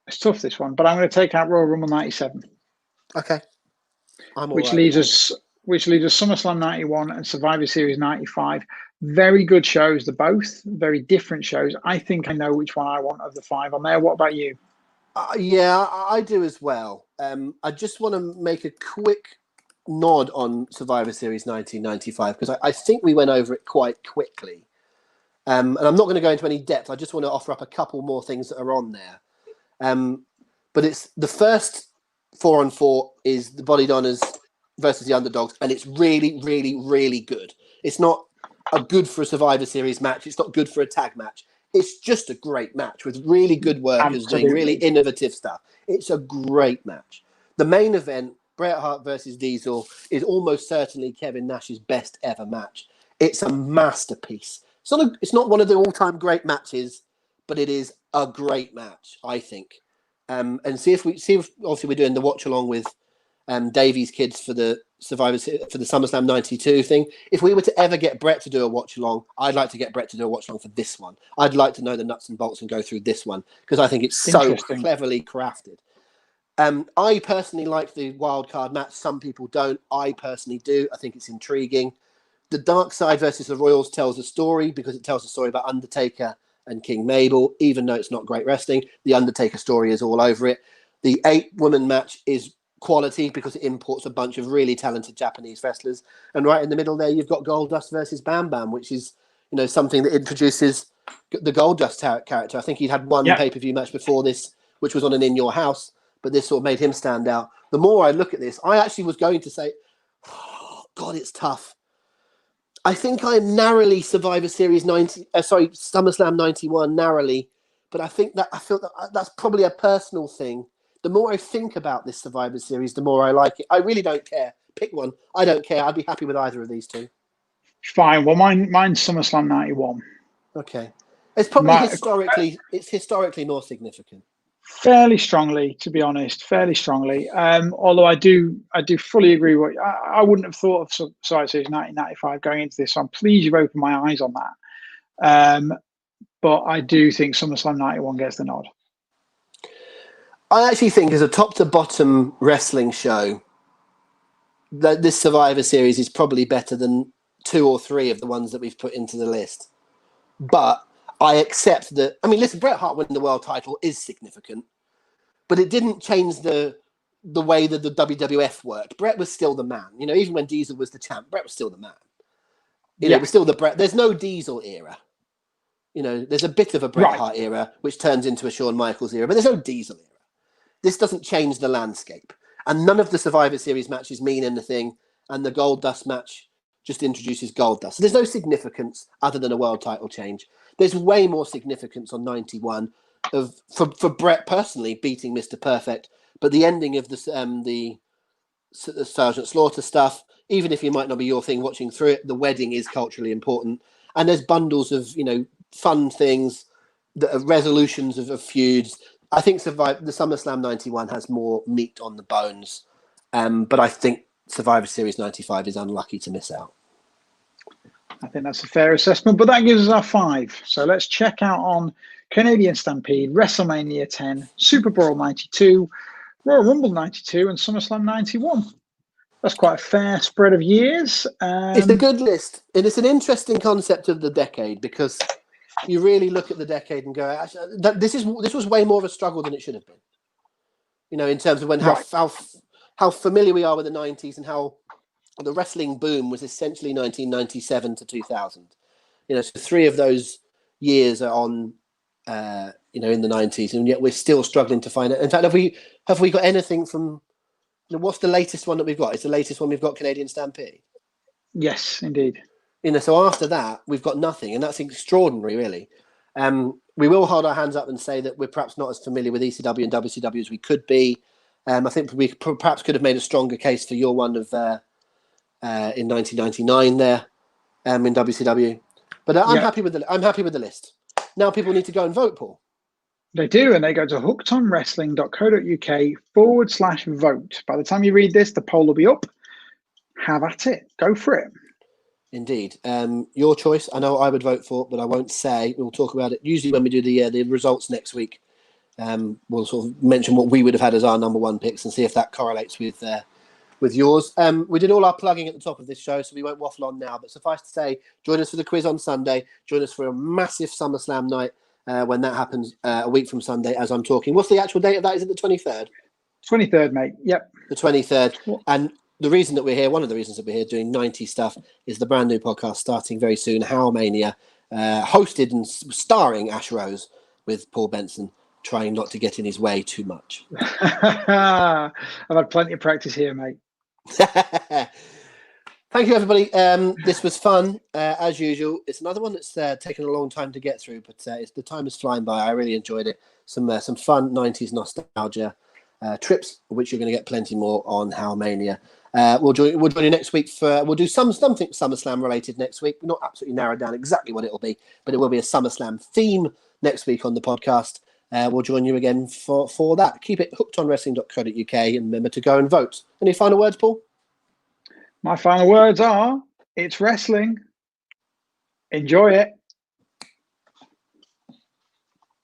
Speaker 2: It's tough, this one, but I'm going to take out Royal Rumble 97.
Speaker 1: Okay,
Speaker 2: which leaves us SummerSlam 91 and Survivor Series 95. Very good shows. They're both very different shows. I think I know which one I want of the 5 on there. What about you?
Speaker 1: Yeah, I do as well. I just want to make a quick nod on Survivor Series 1995 because I think we went over it quite quickly. And I'm not going to go into any depth. I just want to offer up a couple more things that are on there. But it's the first 4-on-4 is the Body Donners versus the Underdogs, and it's really, really, really good. It's not a good for a Survivor Series match. It's not good for a tag match. It's just a great match with really good workers doing really innovative stuff. It's a great match. The main event, Bret Hart versus Diesel, is almost certainly Kevin Nash's best ever match. It's a masterpiece. It's not one of the all-time great matches, but it is a great match, I think. And see if obviously we're doing the watch along with Davies kids for the SummerSlam 92 thing. If we were to ever get Brett to do a watch along, I'd like to get Brett to do a watch along for this one. I'd like to know the nuts and bolts and go through this one because I think it's so cleverly crafted. I personally like the wild card match. Some people don't. I personally do. I think it's intriguing. The Dark Side versus the Royals tells a story because it tells a story about Undertaker and King Mabel. Even though it's not great wrestling, the Undertaker story is all over it. The 8-woman match is quality because it imports a bunch of really talented Japanese wrestlers. And right in the middle there, you've got Goldust versus Bam Bam, which is, something that introduces the Goldust character. I think he'd had one pay-per-view match before this, which was on an In Your House, but this sort of made him stand out. The more I look at this, I actually was going to say, oh, God, it's tough. I think I'm narrowly SummerSlam 91 narrowly, but I feel that that's probably a personal thing. The more I think about this Survivor Series, the more I like it. I really don't care. Pick one. I don't care. I'd be happy with either of these two.
Speaker 2: Fine. Well, mine's SummerSlam 91.
Speaker 1: Okay. It's probably historically more significant.
Speaker 2: Fairly strongly, to be honest. Fairly strongly. Although I do fully agree with what I wouldn't have thought of Survivor Series 1995 going into this. So I'm pleased you've opened my eyes on that. But I do think SummerSlam 91 gets the nod.
Speaker 1: I actually think as a top to bottom wrestling show, that this Survivor Series is probably better than 2 or 3 of the ones that we've put into the list. But I accept that. I mean, listen, Bret Hart winning the world title is significant, but it didn't change the way that the WWF worked. Bret was still the man. Even when Diesel was the champ, Bret was still the man. It was still the Bret. There's no Diesel era. There's a bit of a Bret Hart era, which turns into a Shawn Michaels era, but there's no Diesel era. This doesn't change the landscape. And none of the Survivor Series matches mean anything. And the Goldust match just introduces Goldust. So there's no significance other than a world title change. There's way more significance on 91 for Bret personally beating Mr. Perfect. But the ending of the Sergeant Slaughter stuff, even if it might not be your thing watching through it, the wedding is culturally important. And there's bundles of, fun things, that are resolutions of feuds. I think the SummerSlam 91 has more meat on the bones. But I think Survivor Series 95 is unlucky to miss out.
Speaker 2: I think that's a fair assessment, but that gives us our 5. So let's check out on Canadian Stampede, WrestleMania 10, Super Bowl 92, Royal Rumble 92, and SummerSlam 91. That's quite a fair spread of years.
Speaker 1: It's a good list. And it's an interesting concept of the decade because you really look at the decade and go, this was way more of a struggle than it should have been. In terms of how familiar we are with the 90s and how the wrestling boom was essentially 1997 to 2000. So 3 of those years are on, in the 90s, and yet we're still struggling to find it. In fact, have we got anything from? What's the latest one that we've got? It's the latest one we've got, Canadian Stampede.
Speaker 2: Yes, indeed.
Speaker 1: So after that, we've got nothing, and that's extraordinary, really. We will hold our hands up and say that we're perhaps not as familiar with ECW and WCW as we could be. I think we perhaps could have made a stronger case for your one of in 1999 there in WCW. But I'm happy with the list. Now people need to go and vote, Paul.
Speaker 2: They do, and they go to hookedonwrestling.co.uk/vote. By the time you read this, the poll will be up. Have at it. Go for it.
Speaker 1: Indeed. Your choice. I know I would vote for, but I won't say. We'll talk about it usually when we do the results next week. We'll sort of mention what we would have had as our number one picks and see if that correlates with yours. We did all our plugging at the top of this show, so we won't waffle on now. But suffice to say, join us for the quiz on Sunday. Join us for a massive SummerSlam night when that happens a week from Sunday, as I'm talking. What's the actual date of that? Is it the 23rd?
Speaker 2: 23rd, mate. Yep.
Speaker 1: The 23rd. And the reason that we're here, one of the reasons that we're here doing 90 stuff, is the brand new podcast starting very soon, How Mania, hosted and starring Ash Rose with Paul Benson, trying not to get in his way too much.
Speaker 2: I've had plenty of practice here, mate.
Speaker 1: Thank you, everybody. This was fun, as usual. It's another one that's taken a long time to get through, but the time is flying by. I really enjoyed it. Some fun 90s nostalgia trips, which you're going to get plenty more on How Mania. We'll join you next week we'll do something SummerSlam related next week. We're not absolutely narrowed down exactly what it'll be, but it will be a SummerSlam theme next week on the podcast. We'll join you again for that. Keep it hookedonwrestling.co.uk and remember to go and vote. Any final words, Paul?
Speaker 2: My final words are, it's wrestling. Enjoy it.